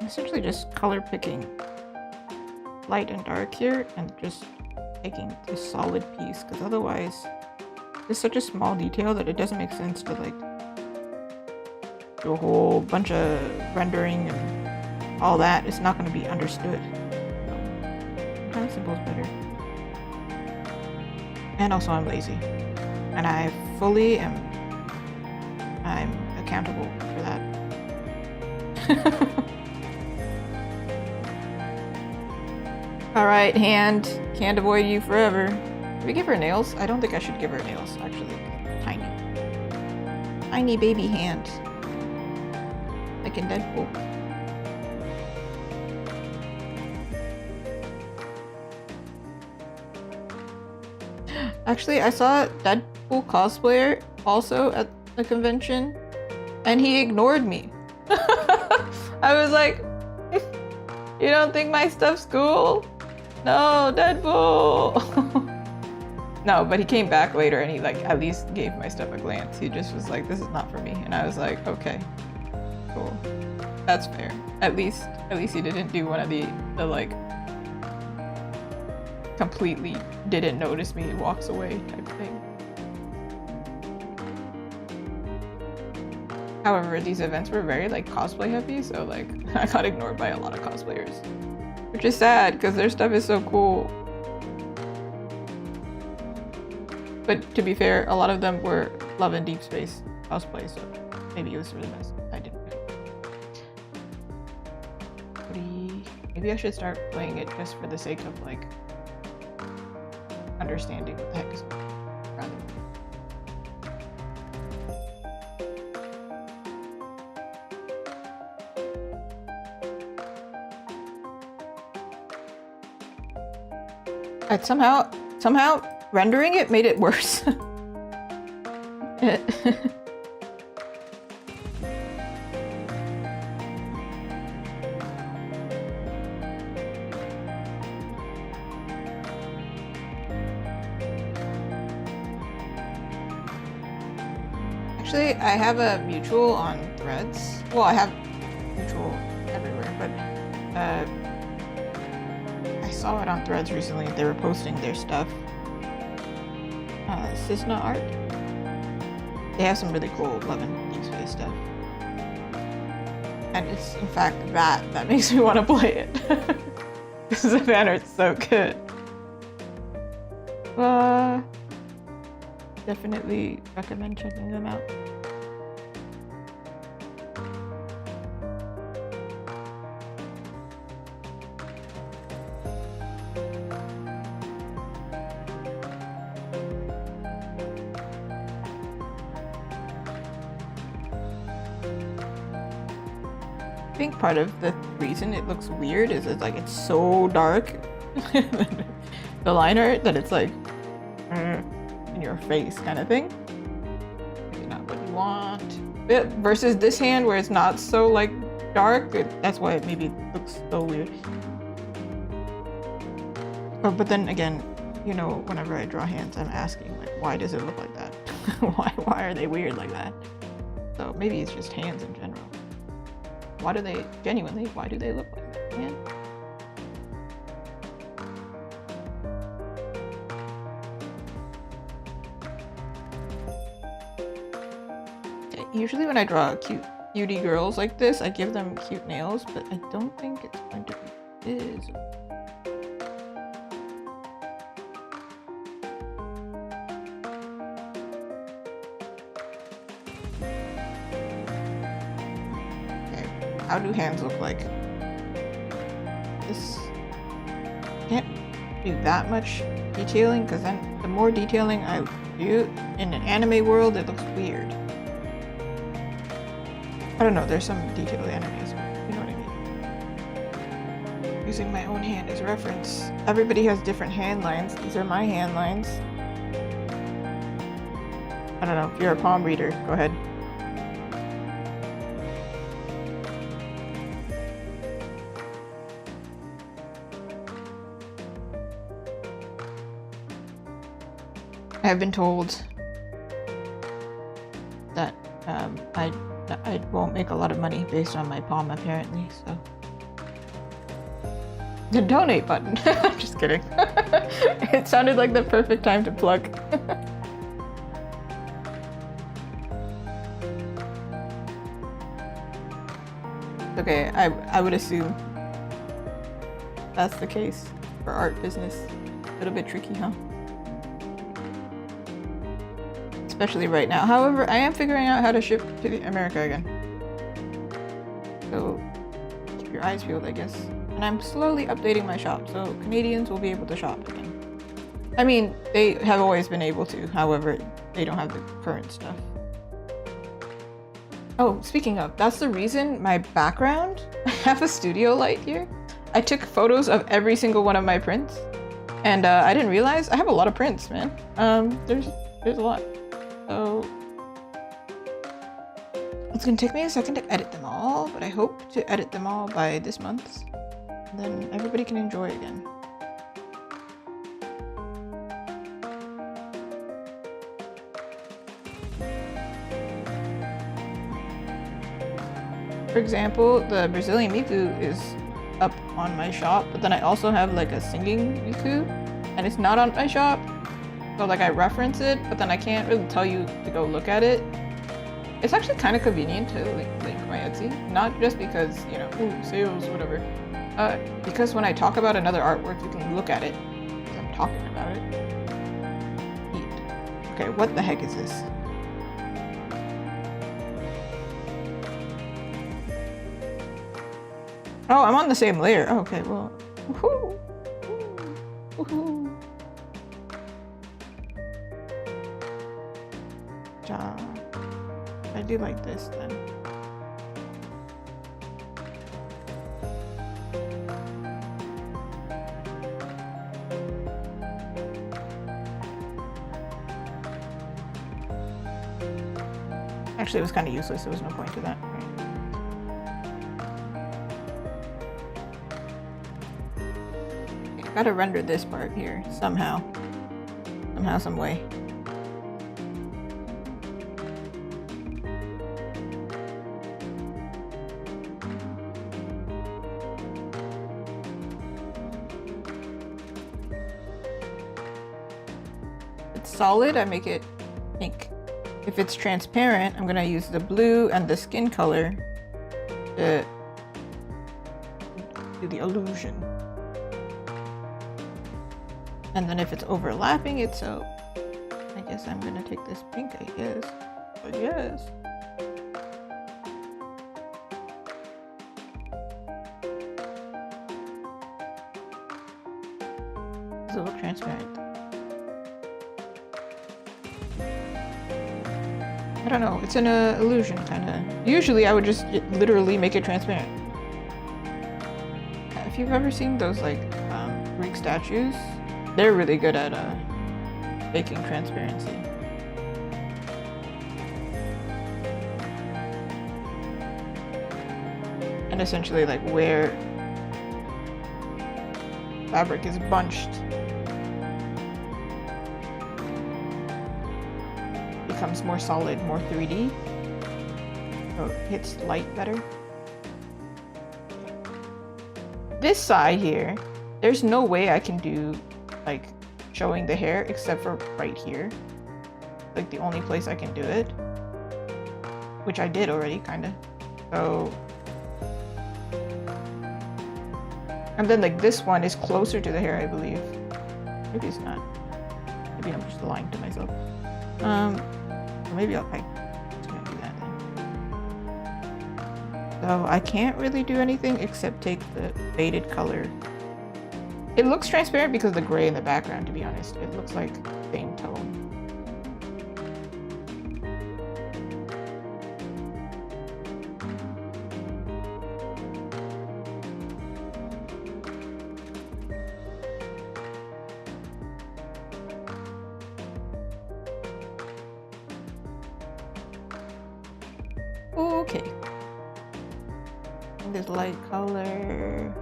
Essentially just color picking light and dark here and just taking the solid piece, because otherwise it's such a small detail that it doesn't make sense to like do a whole bunch of rendering and all that. It's not going to be understood. So, kind of simple is better. And also I'm lazy, and I'm accountable for that. Alright, hand. Can't avoid you forever. Did we give her nails? I don't think I should give her nails, actually. Tiny. Tiny baby hand. Like in Deadpool. Actually, I saw a Deadpool cosplayer also at the convention, and he ignored me. I was like, you don't think my stuff's cool? No, Deadpool! No, but he came back later and he like at least gave my stuff a glance. He just was like, this is not for me. And I was like, okay, cool. That's fair. At least he didn't do one of the like completely didn't notice me, walks away type thing. However, these events were very like cosplay heavy, so like I got ignored by a lot of cosplayers. Which is sad, because their stuff is so cool. But to be fair, a lot of them were Love and Deep Space cosplay, so maybe it was for the best. I didn't know. Maybe I should start playing it just for the sake of like understanding what the heck is going on around it. And somehow rendering it made it worse. Actually, I have a mutual on Threads. Well, I have mutual everywhere, but I saw it on Threads recently. They were posting their stuff. Cisna art. They have some really cool Love and Deep Space stuff. And it's in fact that makes me want to play it. Because the fan art's so good. Definitely recommend checking them out. I think part of the reason it looks weird is it's so dark. The line art that it's like in your face kind of thing. Maybe not what you want. Versus this hand where it's not so like dark. That's why it maybe looks so weird. Oh, but then again, you know, whenever I draw hands, I'm asking like, why does it look like that? Why are they weird like that? So maybe it's just hands in general. Why do they look like that, man? Usually when I draw cutie girls like this, I give them cute nails, but I don't think it's going to be this. How do hands look like? This can't do that much detailing, because then the more detailing I do in an anime world, it looks weird. I don't know, there's some detailed animes, you know what I mean? Using my own hand as reference. Everybody has different hand lines. These are my hand lines. I don't know, if you're a palm reader, go ahead. I have been told that I won't make a lot of money based on my palm, apparently, so. The donate button. I'm just kidding. It sounded like the perfect time to plug. Okay, I would assume that's the case for art business. A little bit tricky, huh? Especially right now. However, I am figuring out how to ship to America again. So keep your eyes peeled, I guess. And I'm slowly updating my shop, so Canadians will be able to shop again. I mean, they have always been able to, however, they don't have the current stuff. Oh, speaking of, that's the reason my background, I have a studio light here. I took photos of every single one of my prints, and I didn't realize I have a lot of prints, man. There's a lot. So it's gonna take me a second to edit them all, but I hope to edit them all by this month. And then everybody can enjoy again. For example, the Brazilian Miku is up on my shop, but then I also have like a singing Miku, and it's not on my shop. So like I reference it, but then I can't really tell you to go look at it. It's actually kind of convenient to link my Etsy, not just because, you know, ooh, sales, whatever. Because when I talk about another artwork, you can look at it, because I'm talking about it. Neat. Okay, what the heck is this? Oh, I'm on the same layer. Oh, okay, well. Woohoo! Woohoo! I do like this then. Actually, it was kind of useless. There was no point to that. Okay, gotta render this part here somehow. Somehow, some way. If it's solid, I make it pink. If it's transparent, I'm gonna use the blue and the skin color to do the illusion. And then if it's overlapping it, so I guess I'm gonna take this pink, I guess. But yes. Does it look transparent? I don't know, it's an illusion, kinda. Usually I would just literally make it transparent. If you've ever seen those like Greek statues, they're really good at making transparency. And essentially like where fabric is bunched becomes more solid, more 3D. So it hits light better. This side here, there's no way I can do like showing the hair except for right here. Like the only place I can do it. Which I did already, kinda. So... And then like this one is closer to the hair, I believe. Maybe it's not. Maybe I'm just lying to myself. Maybe I'm just gonna do that then. So I can't really do anything except take the faded color. It looks transparent because of the gray in the background, to be honest. It looks like same tone. Okay. This light color.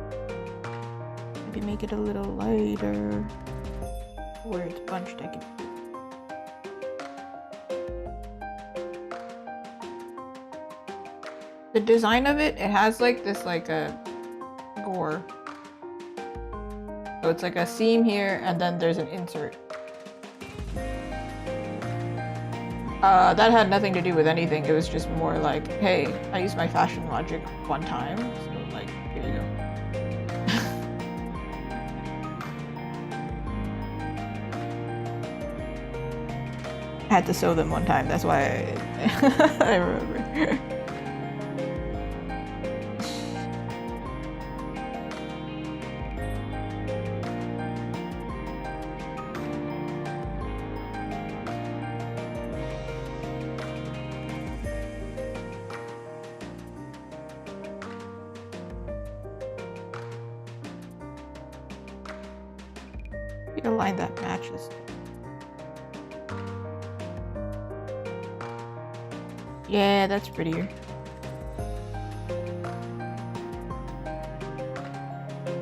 Maybe make it a little lighter. Where it's bunched, I can. The design of it, it has like this like a gore. So it's like a seam here and then there's an insert. That had nothing to do with anything. It was just more like, hey, I used my fashion logic one time, so like, here you go. I had to sew them one time, that's why I remember. A line that matches. Yeah, that's prettier.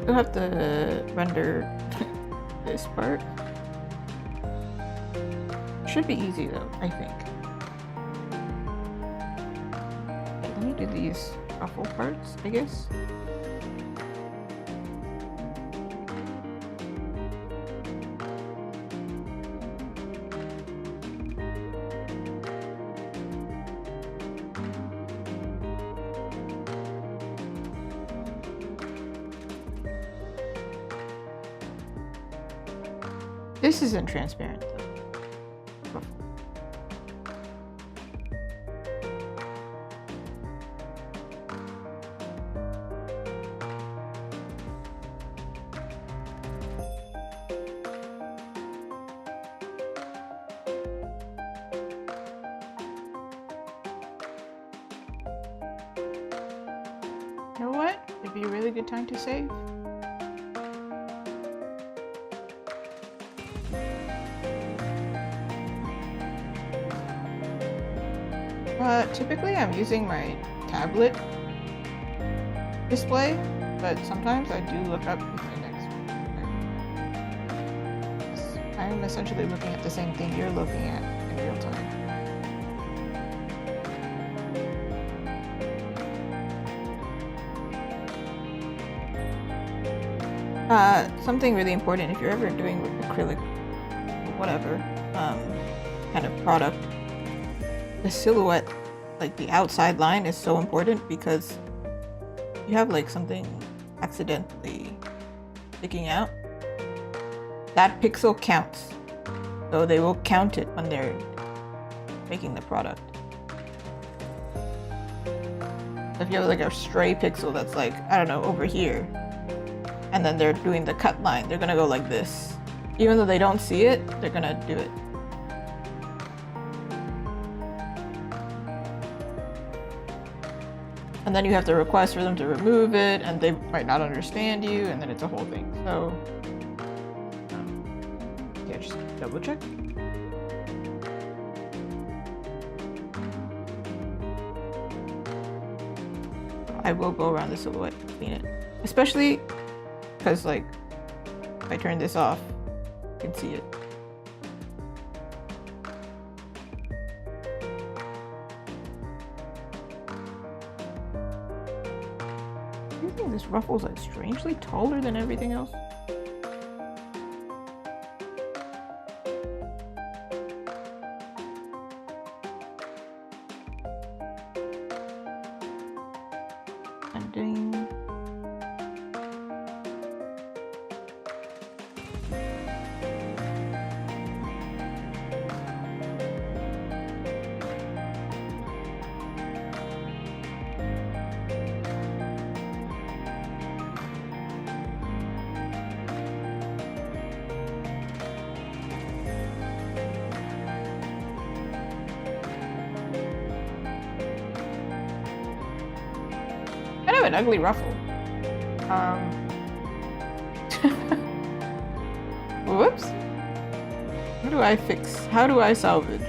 You'll have to render this part. Should be easy though, I think. Okay, let me do these ruffle parts, I guess. This isn't transparent though. It'd be a really good time to save. Typically I'm using my tablet display, but sometimes I do look up with my next one. I'm essentially looking at the same thing you're looking at in real time. Something really important if you're ever doing acrylic or whatever kind of product, the silhouette, like the outside line, is so important because you have like something accidentally sticking out, that pixel counts, so they will count it when they're making the product. So if you have like a stray pixel that's like, I don't know, over here, and then they're doing the cut line, they're gonna go like this. Even though they don't see it, they're gonna do it. And then you have to request for them to remove it, and they might not understand you, and then it's a whole thing. So, yeah, just double check. I will go around the silhouette and clean it. Especially because, like, if I turn this off, you can see it. This ruffle's like strangely taller than everything else. Ending. An ugly ruffle. Whoops. How do I fix? How do I salvage?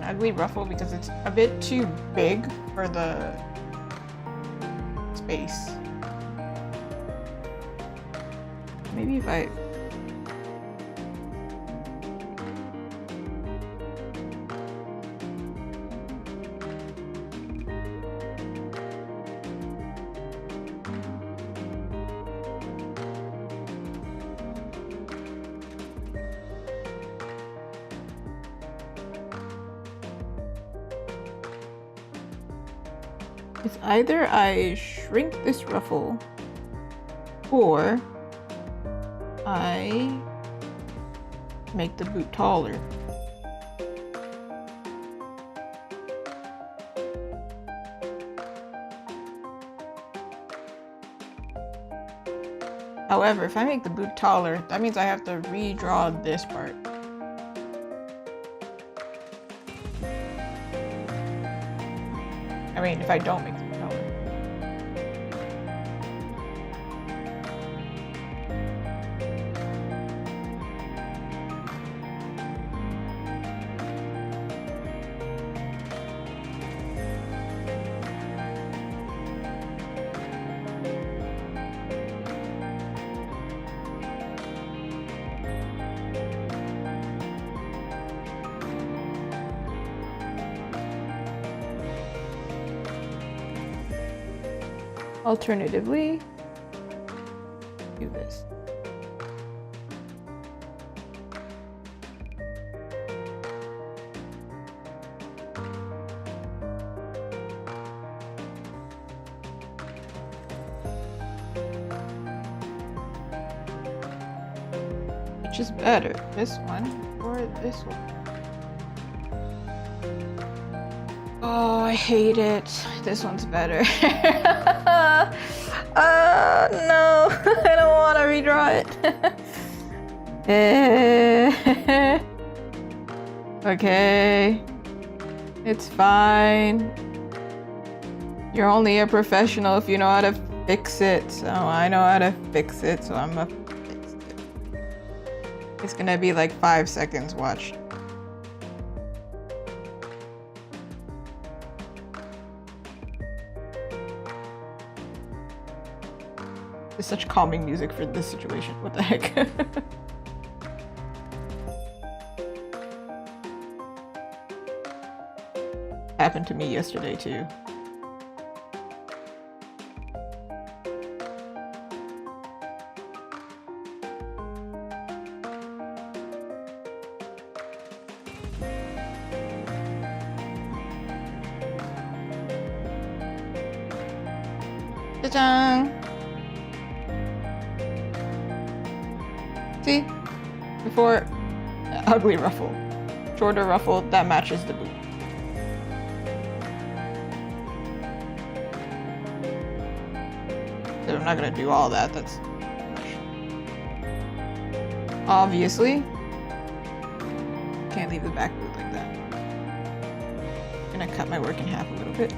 Ugly ruffle because it's a bit too big for the space. Maybe if I... It's either I shrink this ruffle or I make the boot taller. However, if I make the boot taller, that means I have to redraw this part. I mean, if I don't make the boot taller. Alternatively, do this. Which is better, this one or or this one? Oh, I hate it. This one's better. No, I don't want to redraw it. Okay, it's fine. You're only a professional if you know how to fix it. So I know how to fix it, so I'm gonna fix it. It's gonna be like 5 seconds, watch. It's such calming music for this situation. What the heck? Happened to me yesterday too. Ta-da! See? Before, ugly ruffle. Shorter ruffle, that matches the boot. So I'm not gonna do all that, that's too much. Obviously. Can't leave the back boot like that. I'm gonna cut my work in half a little bit.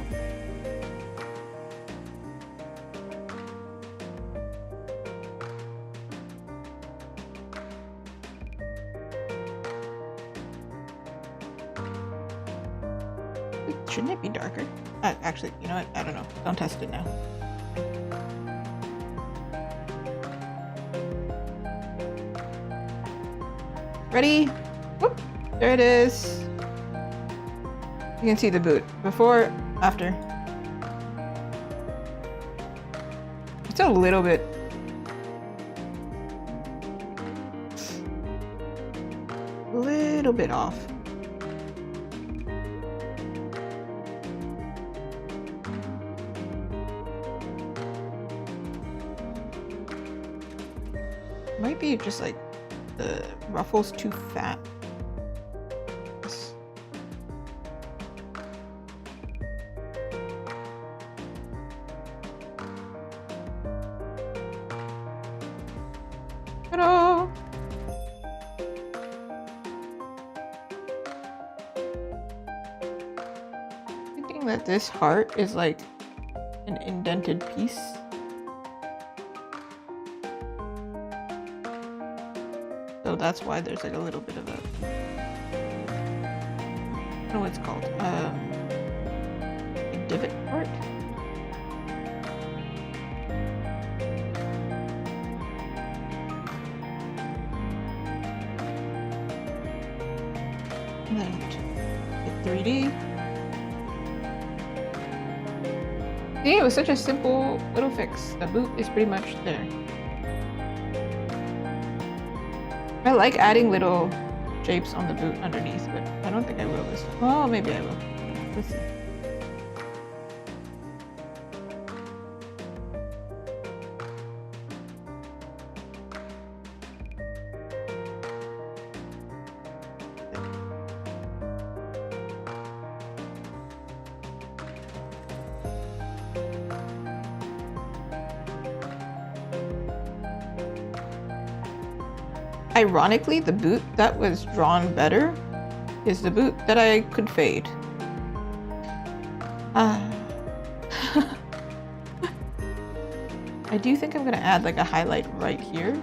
Shouldn't it be darker? Actually, you know what? I don't know. Don't test it now. Ready? Whoop! There it is. You can see the boot. Before, after. It's a little bit... off. Might be just like the ruffle's too fat. Ta-da! Thinking that this heart is like an indented piece. So that's why there's like a little bit of a, I don't know what it's called, a divot part. And then hit 3D. See, it was such a simple little fix. The boot is pretty much there. I like adding little shapes on the boot underneath, but I don't think I will this time. Oh, maybe I will. Let's see. Ironically, the boot that was drawn better is the boot that I could fade. I do think I'm gonna add like a highlight right here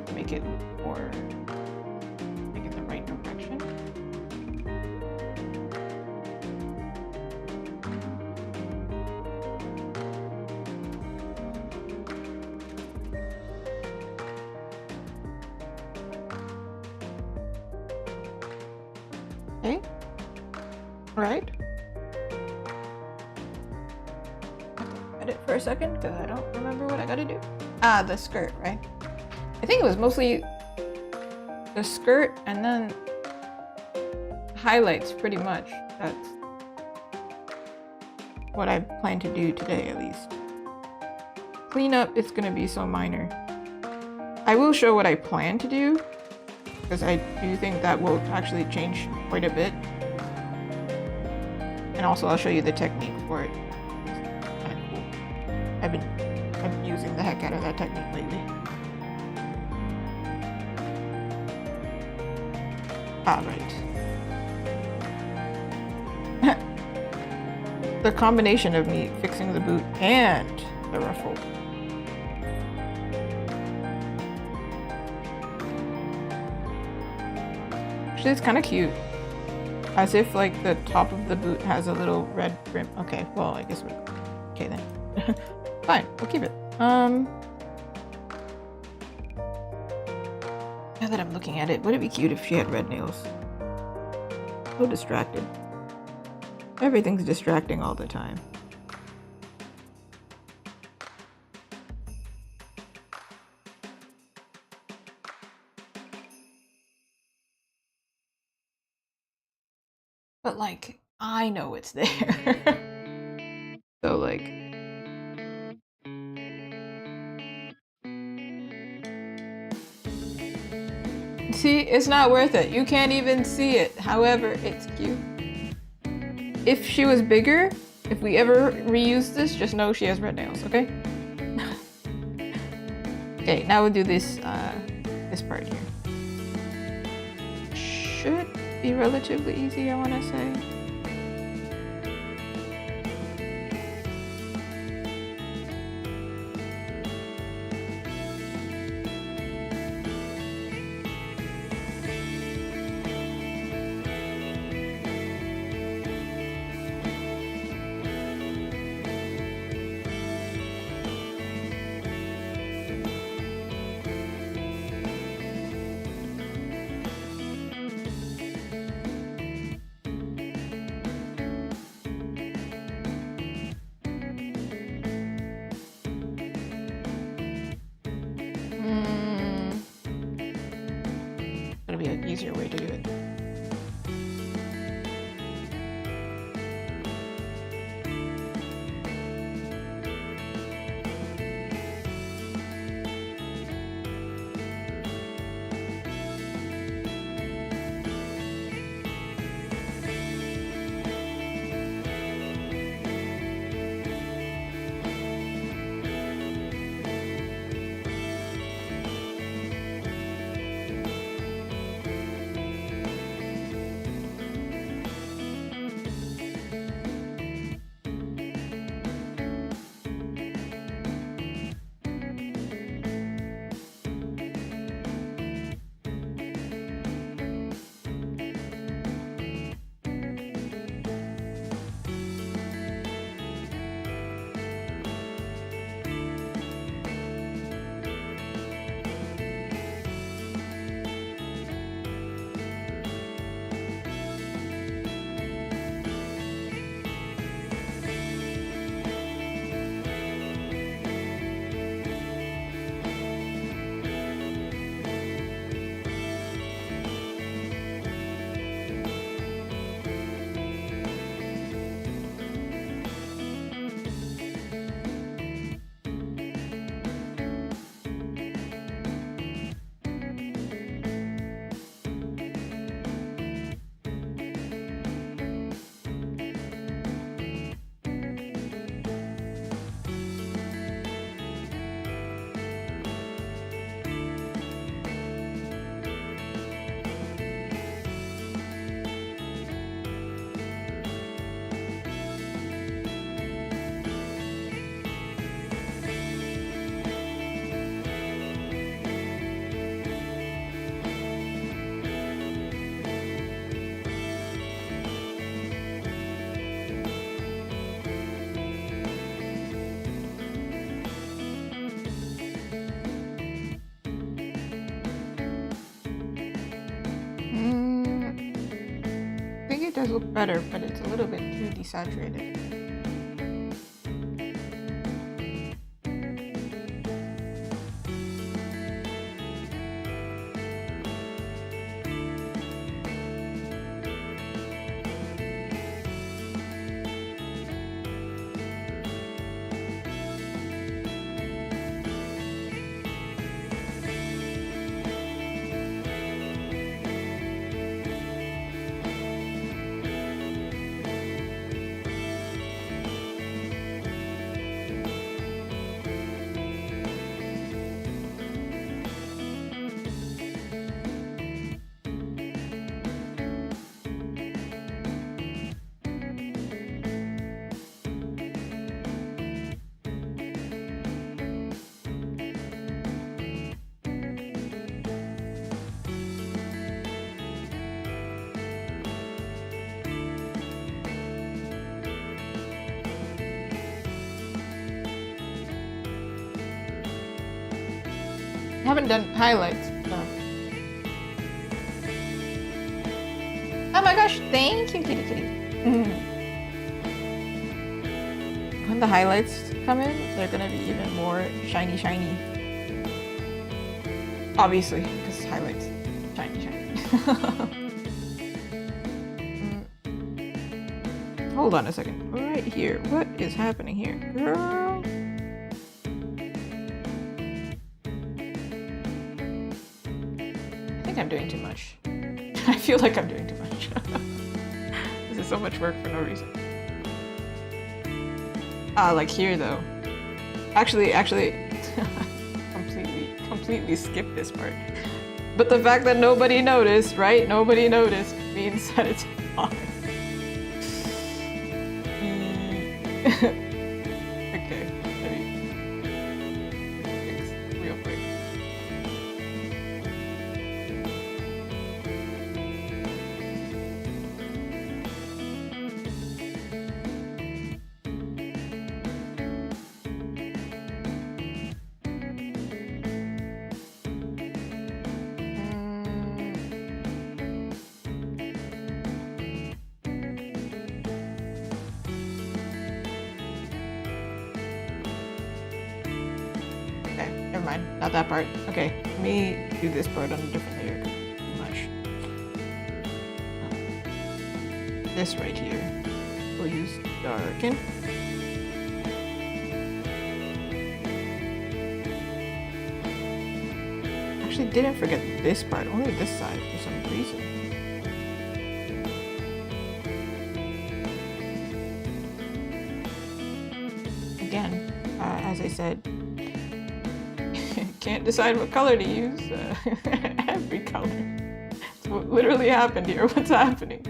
to make it more, make it the right direction. Okay. Right. Edit for a second because I don't remember what I gotta do. Ah, the skirt, right? I think it was mostly the skirt and then highlights pretty much. That's what I plan to do today at least. Cleanup is gonna be so minor. I will show what I plan to do, because I do think that will actually change quite a bit. And also I'll show you the technique for it. It's kind of cool. I've been using the heck out of that technique lately. Right. The combination of me fixing the boot and the ruffle. Actually, it's kind of cute. As if like the top of the boot has a little red brim. Okay, well, I guess we're okay then. Fine, we'll keep it. Now that I'm looking at it, would it be cute if she had red nails? So distracted. Everything's distracting all the time. But like, I know it's there. So like... See, it's not worth it. You can't even see it. However, it's cute. If she was bigger, if we ever reuse this, just know she has red nails, okay? Okay, now we'll do this, this part here. Should be relatively easy, I wanna say. Be an easier way to do it. It does look better, but it's a little bit too desaturated. haven't done highlights. No. Oh my gosh, thank you, kitty kitty. When the highlights come in, they're gonna be even more shiny. Obviously, because highlights, shiny. Hold on a second. Right here. What is happening here? Girl. I think I'm doing too much. I feel like I'm doing too much. This is so much work for no reason. Like here though. Actually, completely skipped this part. But the fact that nobody noticed, right? Nobody noticed means that it's fine. Okay, let me fix real quick. Never mind, not that part. Okay, let me do this part on a different layer. Too much. This right here. We'll use darken. Actually, didn't forget this part. Only this side for some reason. Again, as I said. Can't decide what color to use. Every color. It's what literally happened here. What's happening?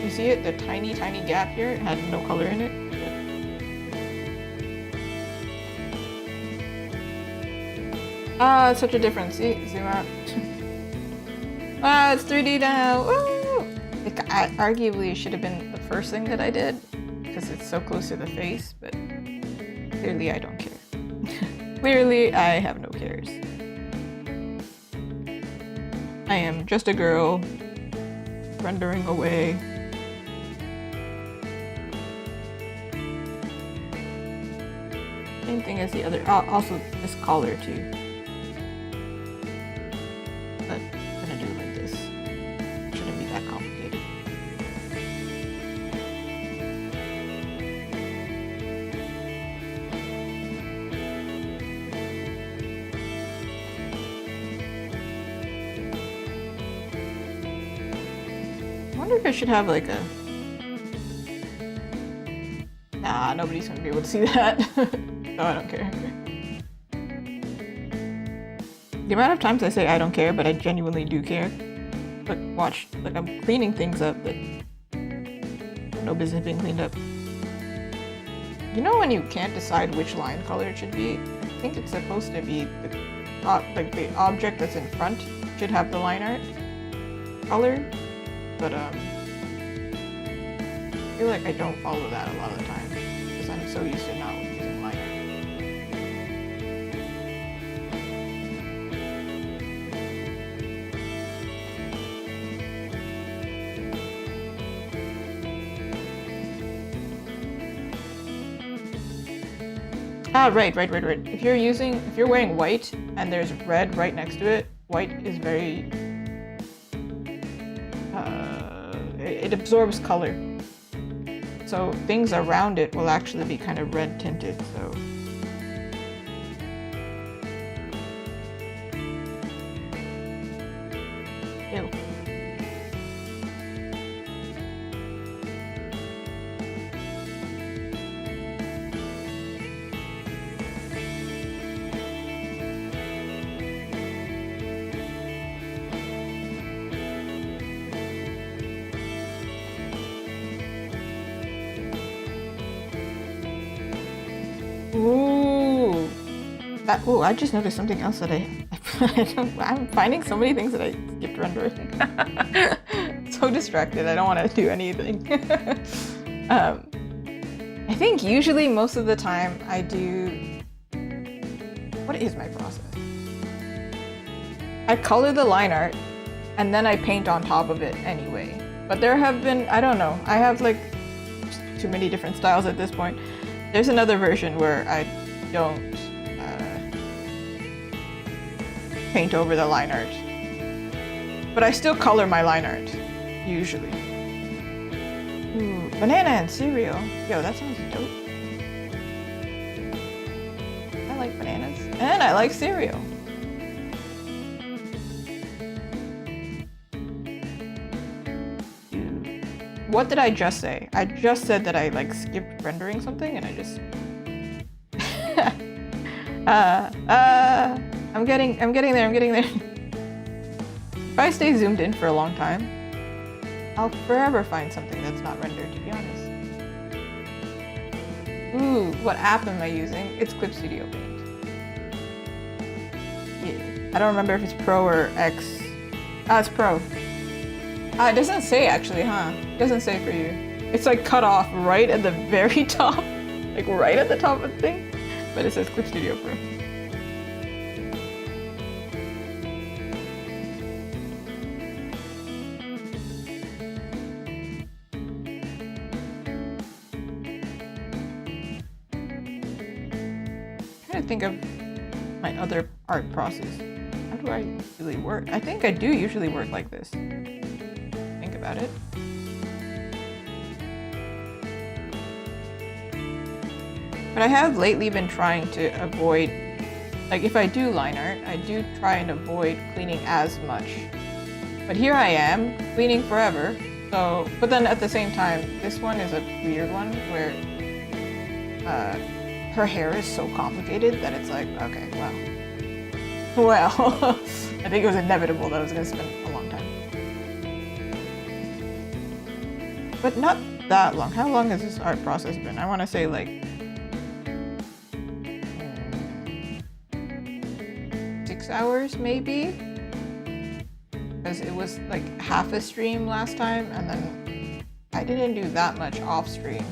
You see it? The tiny gap here? It had no color in it. Ah, it's such a difference. See? Zoom out. Ah, it's 3D now! Woo! It arguably should have been the first thing that I did, because it's so close to the face, but clearly I don't care. Clearly I have no cares. I am just a girl, rendering away. Same thing as the other. Also, this collar too. But I'm gonna do it like this. Shouldn't be that complicated. I wonder if I should have like a. Nah, nobody's gonna be able to see that. No, I don't care. The amount of times I say I don't care, but I genuinely do care. Look, watch. Like, I'm cleaning things up that no business being cleaned up. You know when you can't decide which line color it should be? I think it's supposed to be the, like the object that's in front should have the line art color, but I feel like I don't follow that a lot of the time because I'm so used to not using line art. Ah, right. If you're wearing white and there's red right next to it, white is very, it absorbs color. So things around it will actually be kind of red tinted, so. Ew. Oh, I just noticed something else that I'm finding so many things that I skipped rendering. So distracted, I don't want to do anything. I think usually most of the time I do... What is my process? I color the line art and then I paint on top of it anyway. But there have been, I don't know, I have like too many different styles at this point. There's another version where I don't paint over the line art. But I still color my line art, usually. Ooh, banana and cereal. Yo, that sounds dope. I like bananas. And I like cereal. What did I just say? I just said that I like skipped rendering something and I just... I'm getting there. If I stay zoomed in for a long time, I'll forever find something that's not rendered, to be honest. Ooh, what app am I using? It's Clip Studio Paint. Yeah. I don't remember if it's Pro or X. Ah, it's Pro. Ah, it doesn't say actually, huh? It doesn't say for you. It's like cut off right at the very top. Like right at the top of the thing. But it says Clip Studio Pro. Think of my other art process. How do I usually work? I think I do usually work like this. Think about it. But I have lately been trying to avoid, like if I do line art, I do try and avoid cleaning as much. But here I am, cleaning forever. So, but then at the same time, this one is a weird one where her hair is so complicated that it's like, okay, well, I think it was inevitable that I was going to spend a long time. But not that long. How long has this art process been? I want to say like 6 hours maybe? Because it was like half a stream last time and then I didn't do that much off stream.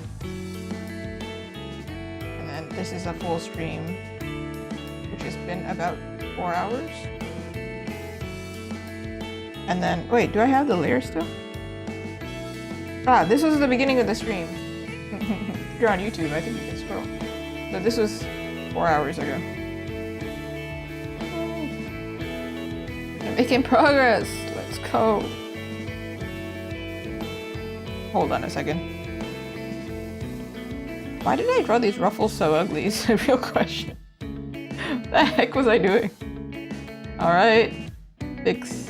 This is a full stream, which has been about 4 hours. And then, wait, do I have the layer still? Ah, this was the beginning of the stream. If you're on YouTube, I think you can scroll. So this was 4 hours ago. I'm making progress. Let's go. Hold on a second. Why did I draw these ruffles so ugly is a real question. What the heck was I doing? Alright. Fix.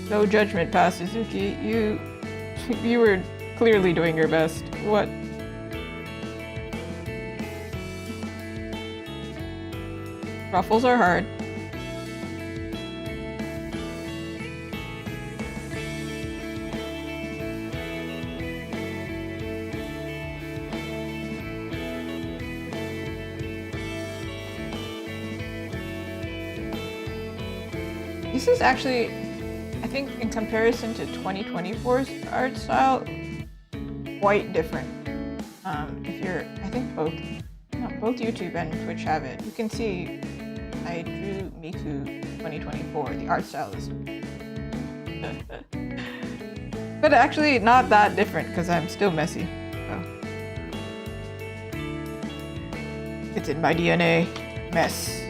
No judgment, past Azuki. You were clearly doing your best. What? Ruffles are hard. This is actually, I think in comparison to 2024's art style, quite different. If you're, I think both YouTube and Twitch have it. You can see I drew Miku 2024, the art style is... But actually not that different because I'm still messy. So. It's in my DNA. Mess.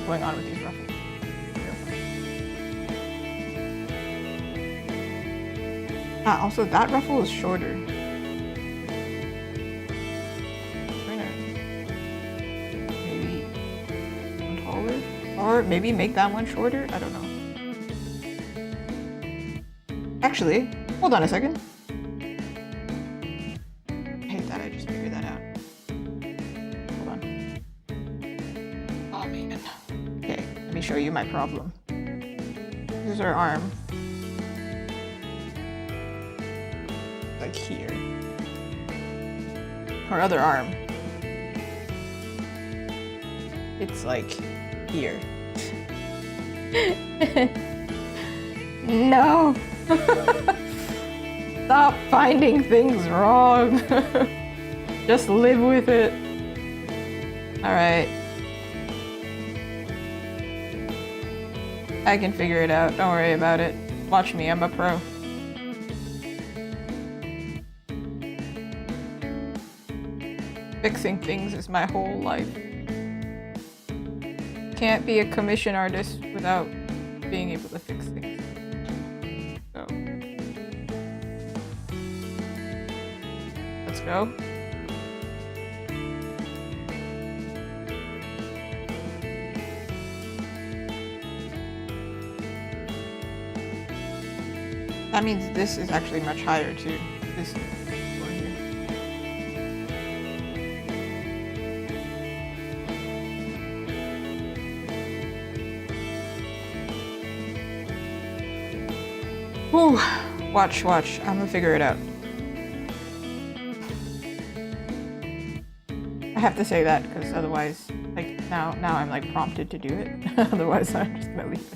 Going on with these ruffles. Ah, also that ruffle is shorter. Maybe one taller? Or maybe make that one shorter? I don't know. Actually, hold on a second. I hate that I just figured that out. Hold on. Oh man. me show you my problem. This is her arm. Like here. Her other arm. It's like here. No! Stop finding things wrong. Just live with it. Alright. I can figure it out. Don't worry about it. Watch me, I'm a pro. Fixing things is my whole life. Can't be a commission artist without being able to fix things. So. Let's go. That means this is actually much higher too. This floor here. Whew. Watch, watch. I'm gonna figure it out. I have to say that because otherwise, like now I'm like prompted to do it. Otherwise, I'm just gonna leave it.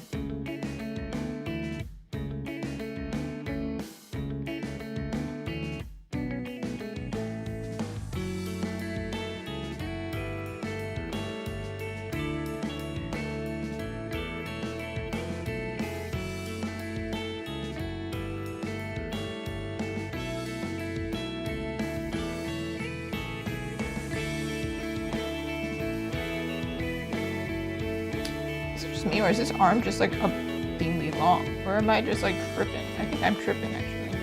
Me, or is this arm just like obscenely long? Or am I just like tripping? I think I'm tripping actually.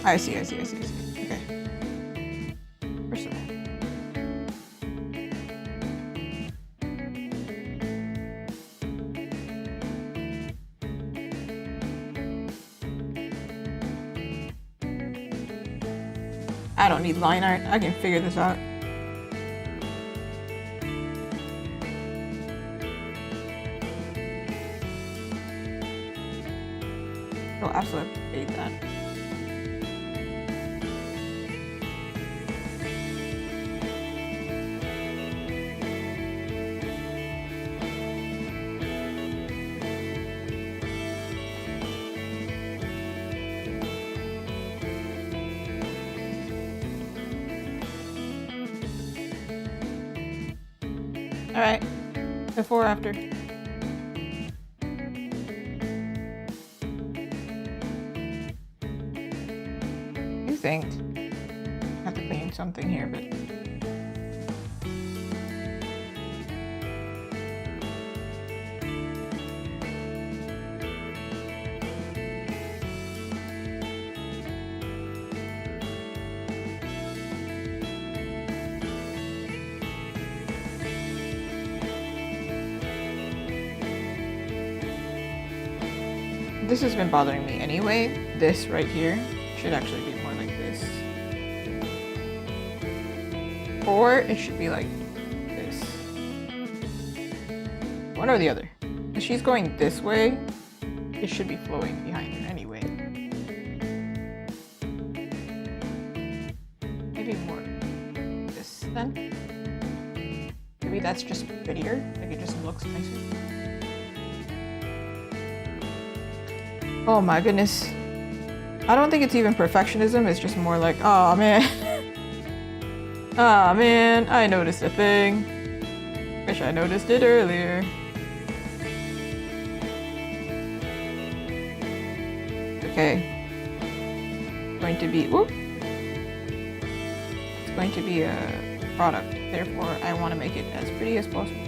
I see. Okay. First of all. I don't need line art. I can figure this out. I'll absolutely hate that. All right, before or after? Think I have to clean something here, but this has been bothering me anyway. This right here should actually be more like this. Or it should be like this. One or the other. If she's going this way, it should be flowing behind her anyway. Maybe more this then. Maybe that's just prettier. Like it just looks nicer. Oh my goodness. I don't think it's even perfectionism, it's just more like, oh man. Ah man, I noticed a thing. Wish I noticed it earlier. Okay. It's going to be, whoop. It's going to be a product, therefore I want to make it as pretty as possible.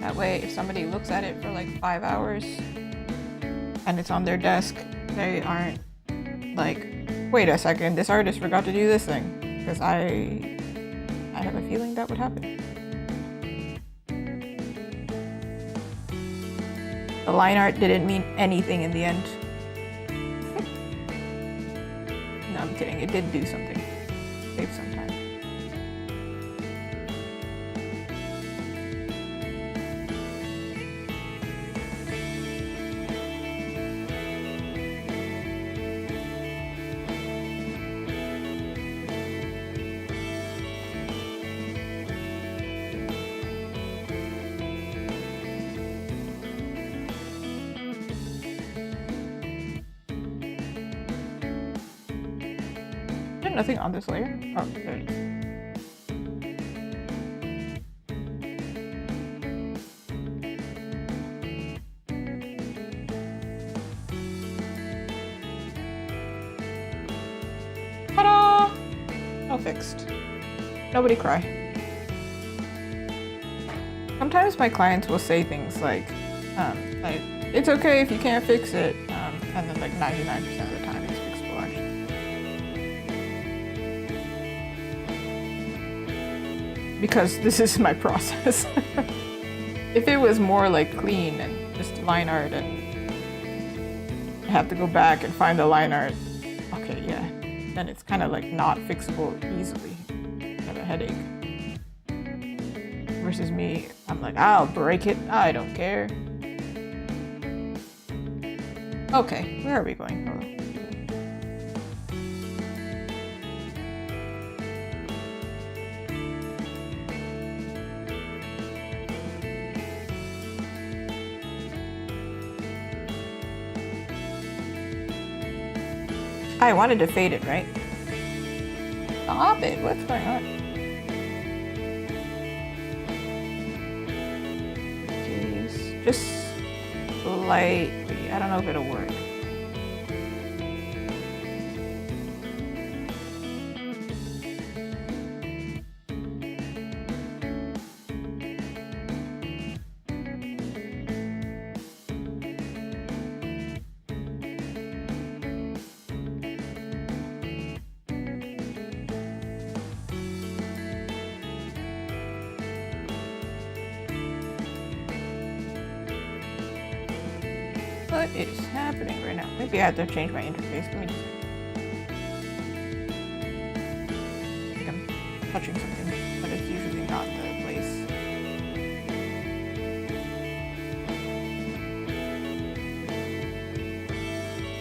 That way, if somebody looks at it for like 5 hours and it's on their desk, they aren't like, wait a second, this artist forgot to do this thing. Because I have a feeling that would happen. The line art didn't mean anything in the end. No, I'm kidding. It did do something. Save some time. nothing on this layer? Oh, there it is. Ta-da! All fixed. Nobody cry. Sometimes my clients will say things like, it's okay if you can't fix it, and then like 99% of the time it's fixable actually. Because this is my process. If it was more like clean and just line art and I have to go back and find the line art, okay, yeah, then it's kind of like not fixable easily. I have a headache. Versus me, I'm like, I'll break it, I don't care. Okay, where are we going? Hold on. I wanted to fade it, right? Stop it, what's going on? Jeez, just slightly, I don't know if it'll work. What is happening right now? Maybe I have to change my interface. Give me just a second. I think I'm touching something, but it's usually not the place.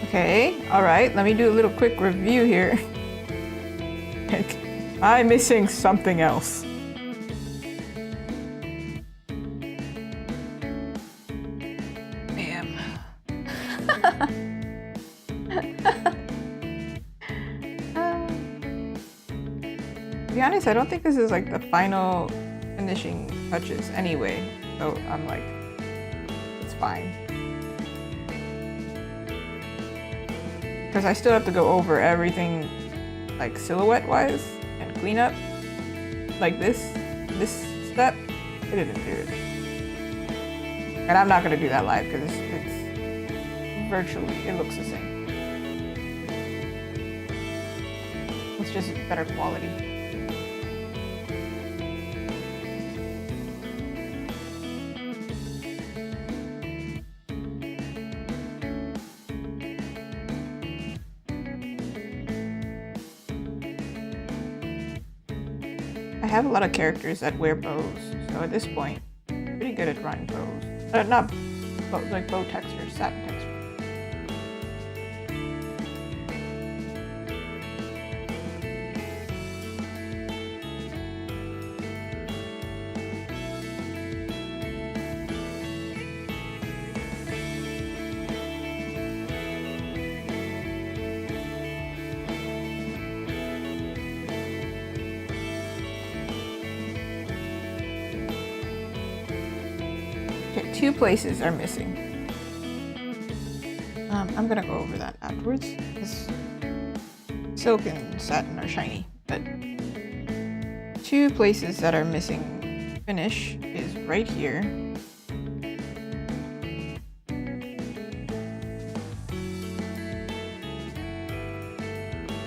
Okay, alright, let me do a little quick review here. I'm missing something else. To be honest, I don't think this is like the final finishing touches anyway, so I'm like, it's fine. Because I still have to go over everything like silhouette-wise and clean up. Like this step, I didn't do it. And I'm not gonna do that live because it's virtually, it looks the same. It's just better quality. I have a lot of characters that wear bows, so at this point, I'm pretty good at drawing bows. Not bow, like bow texture, satin texture. Okay, 2 places are missing. I'm gonna go over that afterwards, because silk and satin are shiny, but 2 places that are missing finish is right here.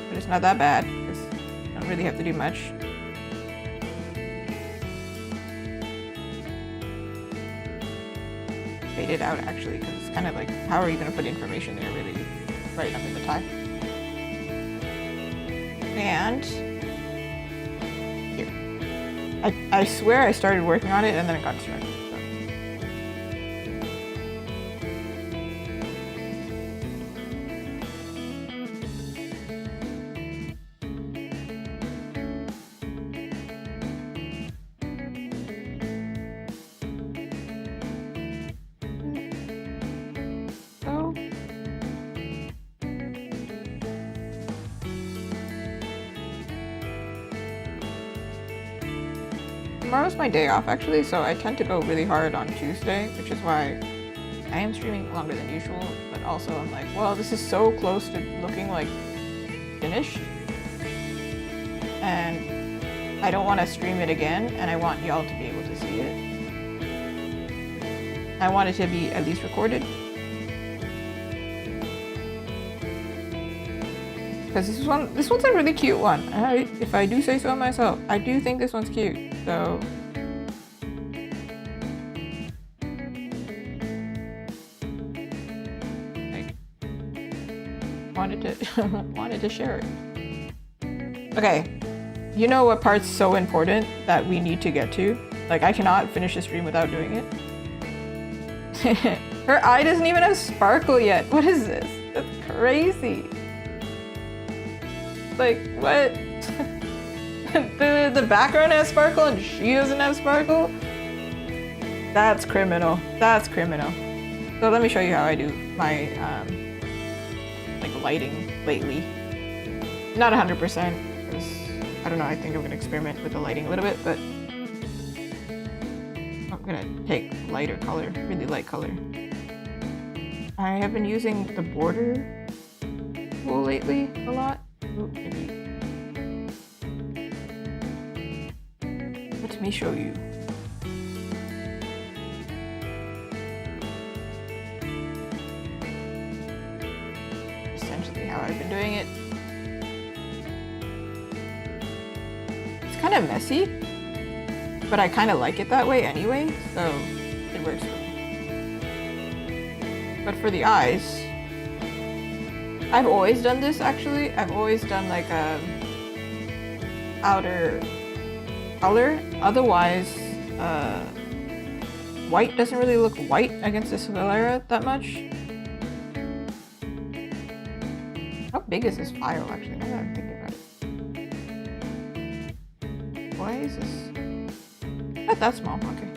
But it's not that bad, because I don't really have to do much. Fade it out actually, because it's kind of like, how are you going to put information there really right under the tie? And here, I swear I started working on it and then it got distracted. tomorrow's my day off actually, so I tend to go really hard on Tuesday, which is why I am streaming longer than usual, but also I'm like, well, this is so close to looking like finished, and I don't want to stream it again, and I want y'all to be able to see it. I want it to be at least recorded. Because this one's a really cute one. If I do say so myself, I do think this one's cute. So I wanted to share it. Okay, you know what part's so important that we need to get to? Like, I cannot finish the stream without doing it. Her eye doesn't even have sparkle yet. What is this? That's crazy. Like, what? the background has sparkle and she doesn't have sparkle? That's criminal. That's criminal. So let me show you how I do my like lighting lately. Not 100%, because I don't know, I think I'm gonna experiment with the lighting a little bit, but I'm gonna take lighter color, really light color. I have been using the border tool lately a lot. Ooh, maybe. Let me show you. Essentially how I've been doing it. It's kind of messy, but I kind of like it that way anyway, so it works for me. But for the eyes, I've always done this actually. I've always done like a outer color. Otherwise, white doesn't really look white against the sclera that much. How big is this file actually? Now that I'm thinking about it. Why is this? Not that small, okay.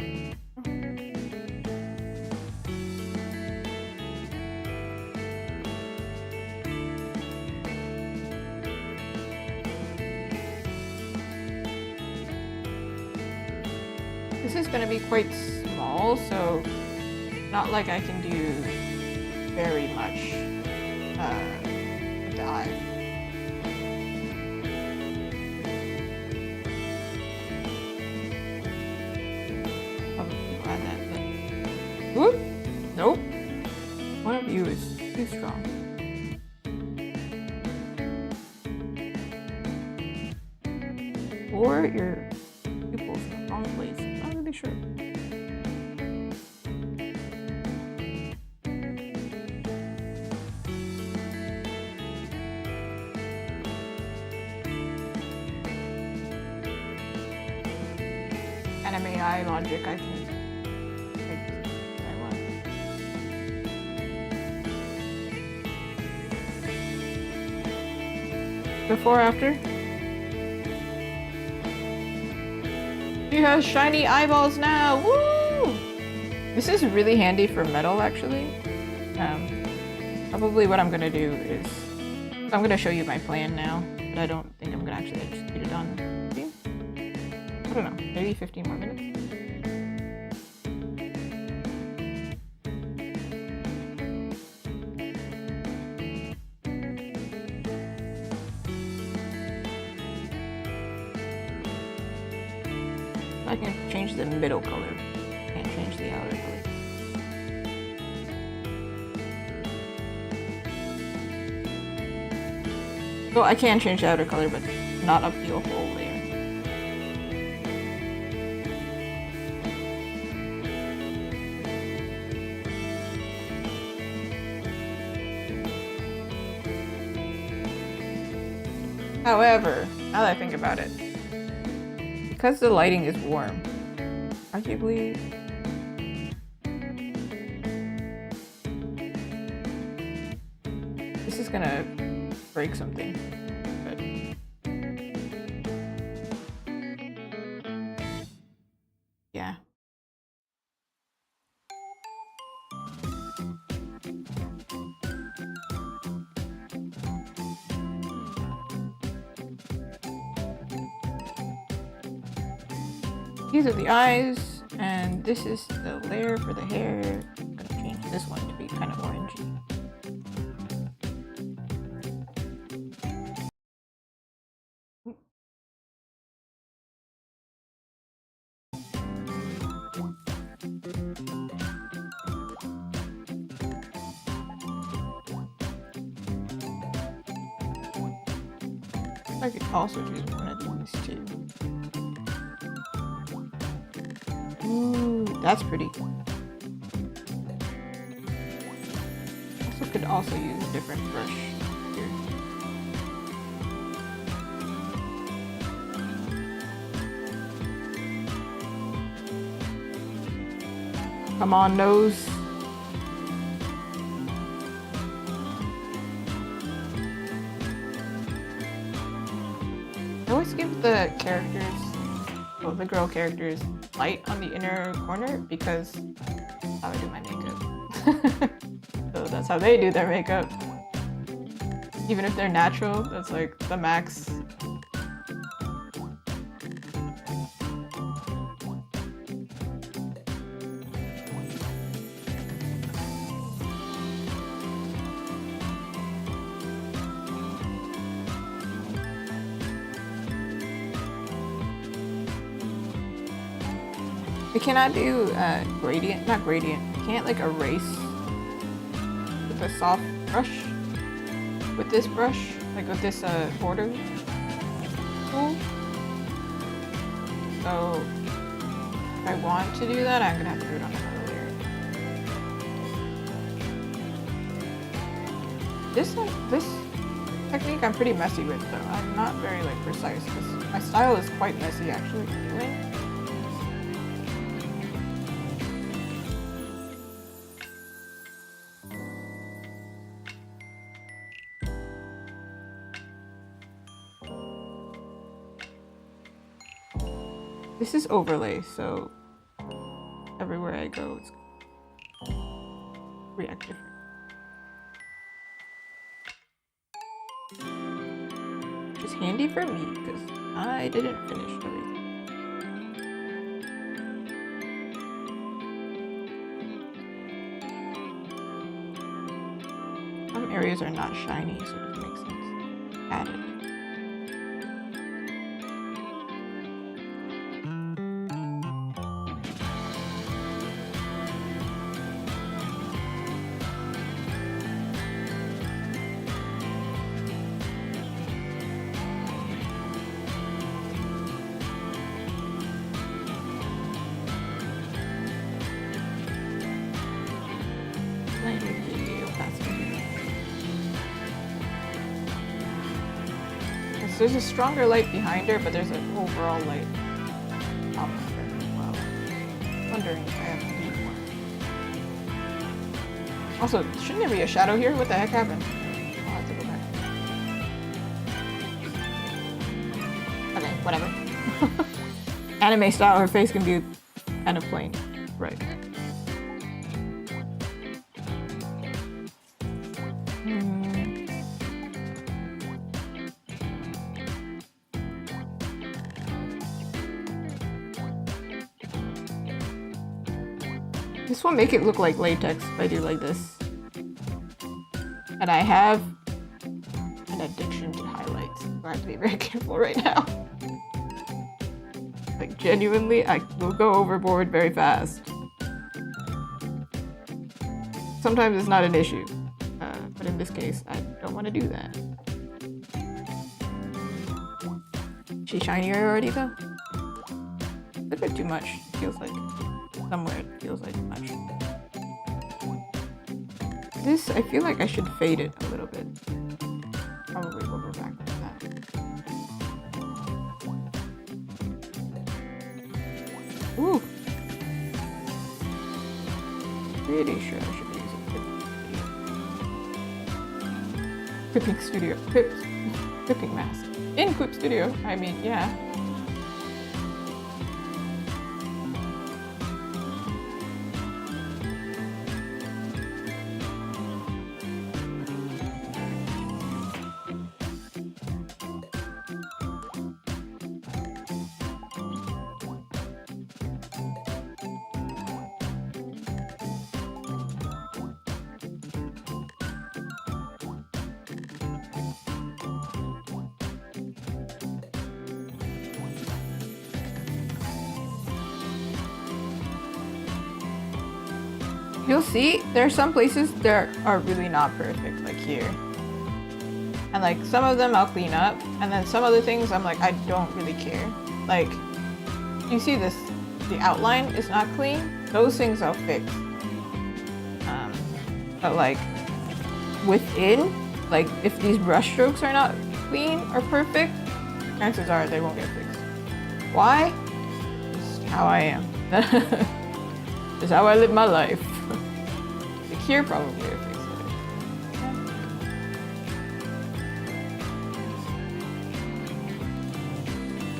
This is going to be quite small, so not like I can do very much with the eye. Probably add that, but whoop! Nope. One of you is too strong. Or your pupils in the wrong place. Not really sure. Anime eye logic, I can make this if I want. Before, after? She has shiny eyeballs now! Woo! This is really handy for metal, actually. Probably what I'm gonna do is... I'm gonna show you my plan now, but I don't think I'm gonna actually execute it on stream. I don't know, maybe 15 more minutes? I can change the middle color. Can't change the outer color. Well, I can change the outer color, but not up the whole layer. However, now that I think about it, because the lighting is warm, arguably this is gonna break something, but yeah. These are the eyes, and this is the layer for the hair. I'm gonna change this one to be kind of orangey. I could also use one of these too. Ooh, that's pretty. Also could also use a different brush here. Come on, nose. I always give the characters, well, the girl characters, light on the inner corner because that's how I do my makeup. So that's how they do their makeup. Even if they're natural, that's like the max. I cannot do gradient, not gradient. I can't like erase with a soft brush. With this brush, like with this border tool. So if I want to do that, I'm gonna have to do it on another layer. This technique I'm pretty messy with though. I'm not very like precise because my style is quite messy actually anyway. This is overlay, so everywhere I go, it's react different. Which is handy for me, because I didn't finish everything. Some areas are not shiny, so it doesn't make sense. Add it. So there's a stronger light behind her, but there's an overall light top of her as well. I'm wondering if I have to do more. Also, shouldn't there be a shadow here? What the heck happened? I'll have to go back. Okay, whatever. Anime style, her face can be kind of plain. Right. This will make it look like latex if I do like this. And I have an addiction to highlights, so I have to be very careful right now. Like genuinely, I will go overboard very fast. Sometimes it's not an issue, but in this case, I don't want to do that. Is she shinier already though? A bit too much, it feels like. Somewhere it feels like much. This, I feel like I should fade it a little bit. Probably will go back to that. Ooh! Pretty sure I should be using Clipping Studio. Clipping mask. In Clip Studio, I mean, yeah. You'll see there are some places that are really not perfect, like here. And like some of them I'll clean up, and then some other things I'm like, I don't really care. Like, you see this, the outline is not clean, those things I'll fix. But like, within, like if these brush strokes are not clean or perfect, chances are they won't get fixed. Why? Just how I am. Just how I live my life. Like here probably will fix it.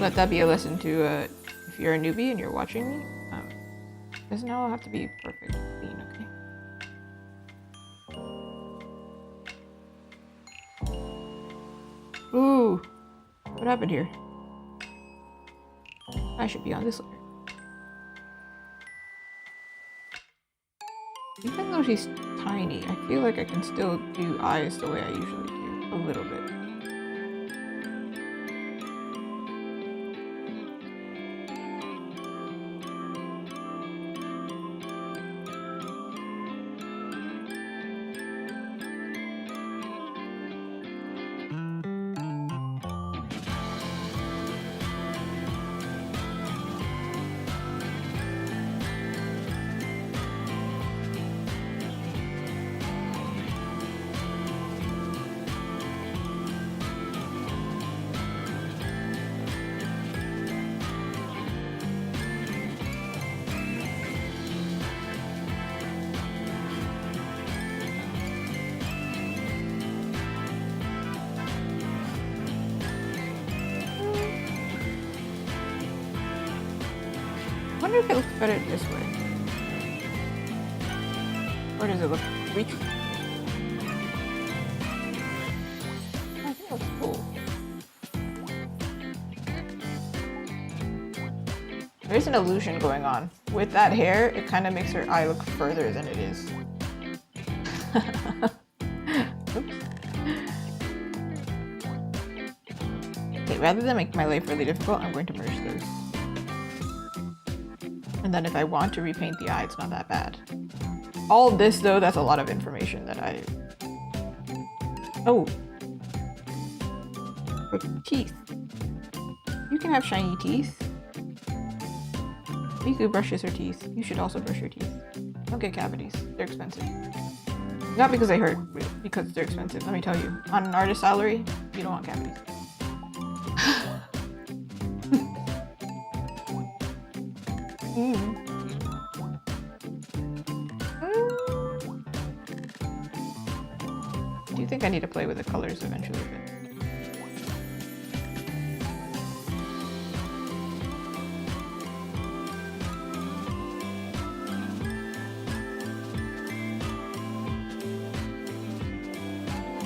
Let that be a lesson to if you're a newbie and you're watching me. Doesn't all have to be perfect, clean, okay? Ooh, what happened here? I should be on this layer. Even though she's tiny, I feel like I can still do eyes the way I usually do, a little bit. I wonder if it looks better this way. Or does it look weak? I think it looks cool. There's an illusion going on. With that hair, it kind of makes her eye look further than it is. Oops. Okay, rather than make my life really difficult, I'm going to merge those. And then if I want to repaint the eye, it's not that bad. All of this though, that's a lot of information that I... Oh! Her teeth. You can have shiny teeth. Miku brushes her teeth. You should also brush your teeth. Don't get cavities. They're expensive. Not because they hurt, but because they're expensive. Let me tell you. On an artist salary, you don't want cavities. Do you think I need to play with the colors eventually?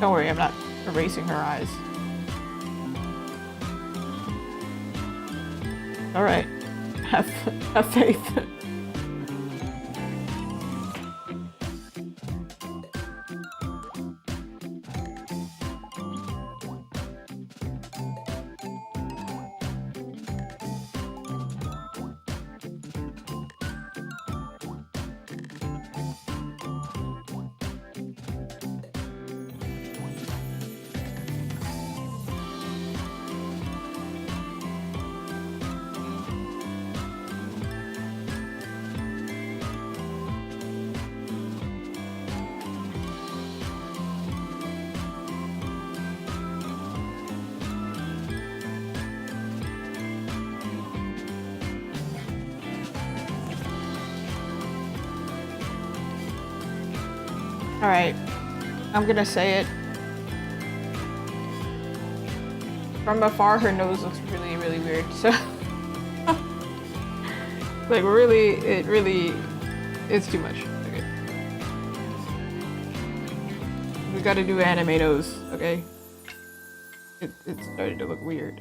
Don't worry, I'm not erasing her eyes. Alright. Have faith. Alright, I'm gonna say it. From afar, her nose looks really, really weird, so... like, it's too much. Okay. We gotta do anime nose, okay? It started to look weird.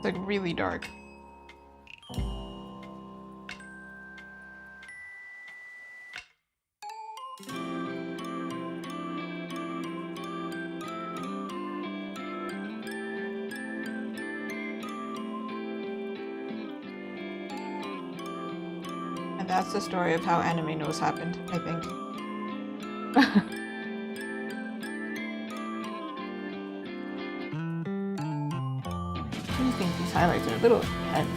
It's like really dark. that's the story of how anime knows happened, I think. I think these highlights are a little intense.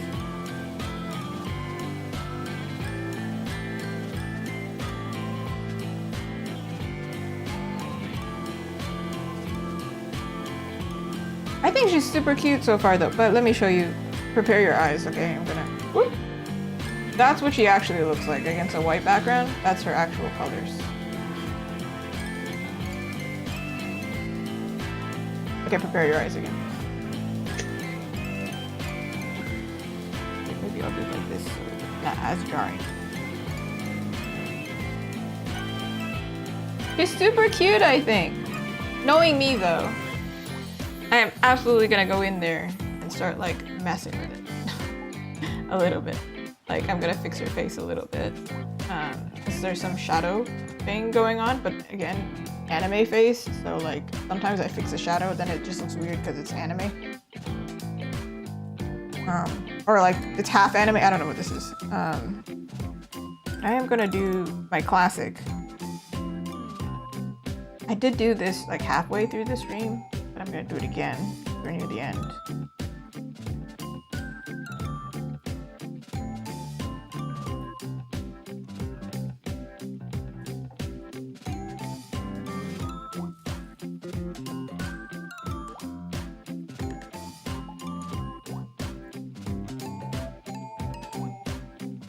I think she's super cute so far though, but let me show you. Prepare your eyes, okay? I'm gonna... Whoop. That's what she actually looks like against a white background. That's her actual colors. Okay, prepare your eyes again. Maybe I'll do it like this so it's not as jarring. She's super cute, I think. Knowing me though, I am absolutely gonna go in there and start like messing with it a little bit. Like I'm gonna fix her face a little bit. Because there's some shadow thing going on, but again, anime face. So like sometimes I fix a shadow, then it just looks weird because it's anime. Or like it's half anime. I don't know what this is. I am gonna do my classic. I did do this like halfway through the stream, but I'm gonna do it again. We're near the end.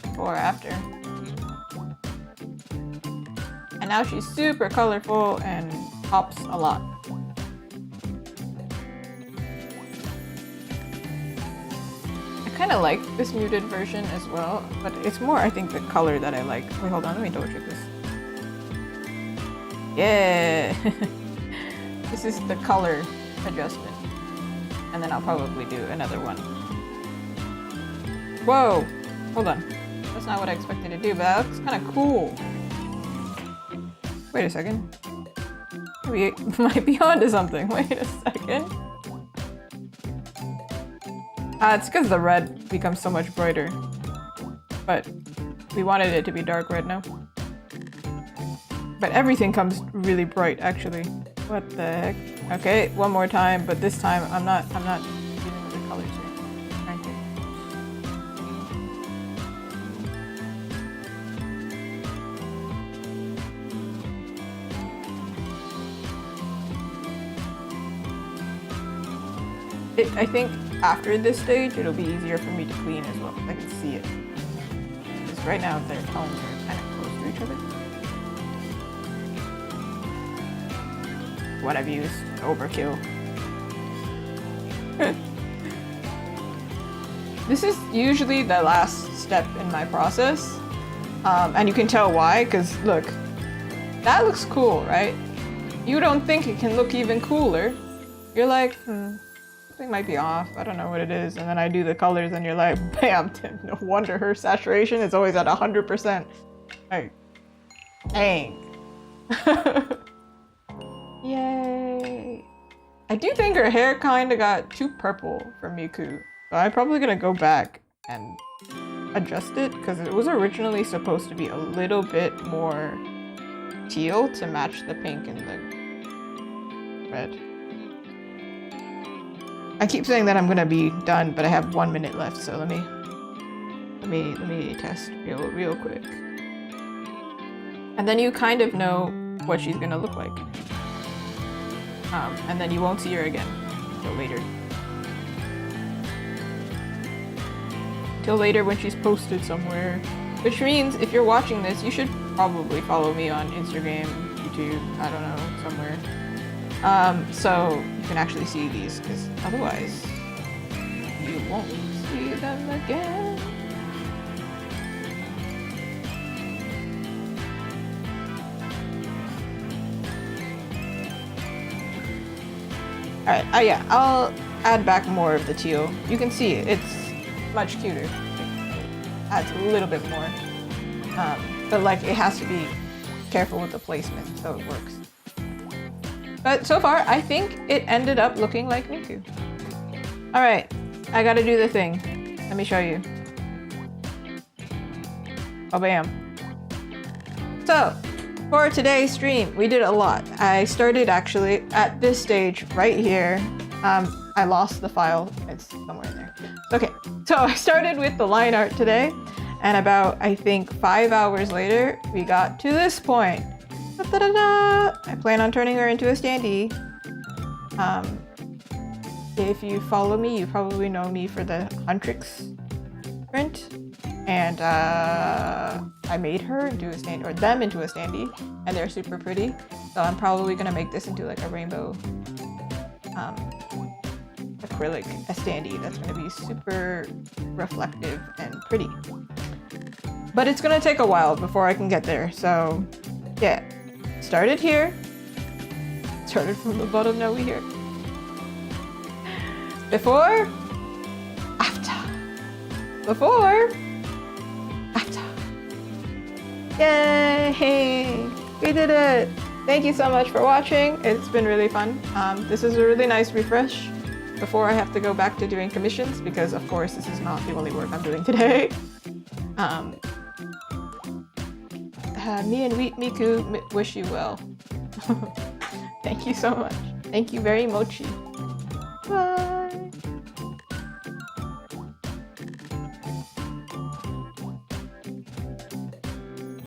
Before or after. And now she's super colorful and pops a lot. I kind of like this muted version as well, but it's more, I think, the color that I like. Wait, hold on, let me double check this. Yeah! This is the color adjustment. And then I'll probably do another one. Whoa! Hold on. That's not what I expected to do, but that looks kind of cool. Wait a second. Maybe it might be onto something. Wait a second. It's because the red becomes so much brighter. But we wanted it to be dark red now. But everything comes really bright, actually. What the heck? Okay, one more time, but this time I'm not dealing with the colors here. I think after this stage, it'll be easier for me to clean as well. I can see it. Because right now, their tones are kind of close to each other. What I've used, overkill. This is usually the last step in my process. And you can tell why, because look, that looks cool, right? You don't think it can look even cooler. You're like, something might be off. I don't know what it is. And then I do the colors and you're like, bam, no wonder her saturation is always at 100%. Like, dang. Yay. I do think her hair kind of got too purple for Miku. So I'm probably going to go back and adjust it because it was originally supposed to be a little bit more teal to match the pink and the red. I keep saying that I'm gonna be done, but I have 1 minute left, so let me test real quick. And then you kind of know what she's gonna look like. And then you won't see her again until later. Till later when she's posted somewhere. Which means if you're watching this, you should probably follow me on Instagram, YouTube, I don't know, somewhere. So you can actually see these, because otherwise you won't see them again. Alright, yeah, I'll add back more of the teal. You can see it, it's much cuter. It adds a little bit more. But like, it has to be careful with the placement so it works. But so far, I think it ended up looking like Miku. Alright, I gotta do the thing. Let me show you. Ba-bam. So, for today's stream, we did a lot. I started actually at this stage right here. I lost the file. It's somewhere in there. Okay, so I started with the line art today, and about, I think, 5 hours later, we got to this point. Da-da-da-da! I plan on turning her into a standee. If you follow me, you probably know me for the Huntrix print. And I made her into a standee, or them into a standee, and they're super pretty. So I'm probably gonna make this into like a rainbow acrylic standee that's gonna be super reflective and pretty. But it's gonna take a while before I can get there. So yeah, started here. Started from the bottom, now we're here. Before, after. Before, after. Yay! We did it! Thank you so much for watching. It's been really fun. This is a really nice refresh before I have to go back to doing commissions, because of course this is not the only work I'm doing today. Me and Miku wish you well. Thank you so much. Thank you very much. Bye!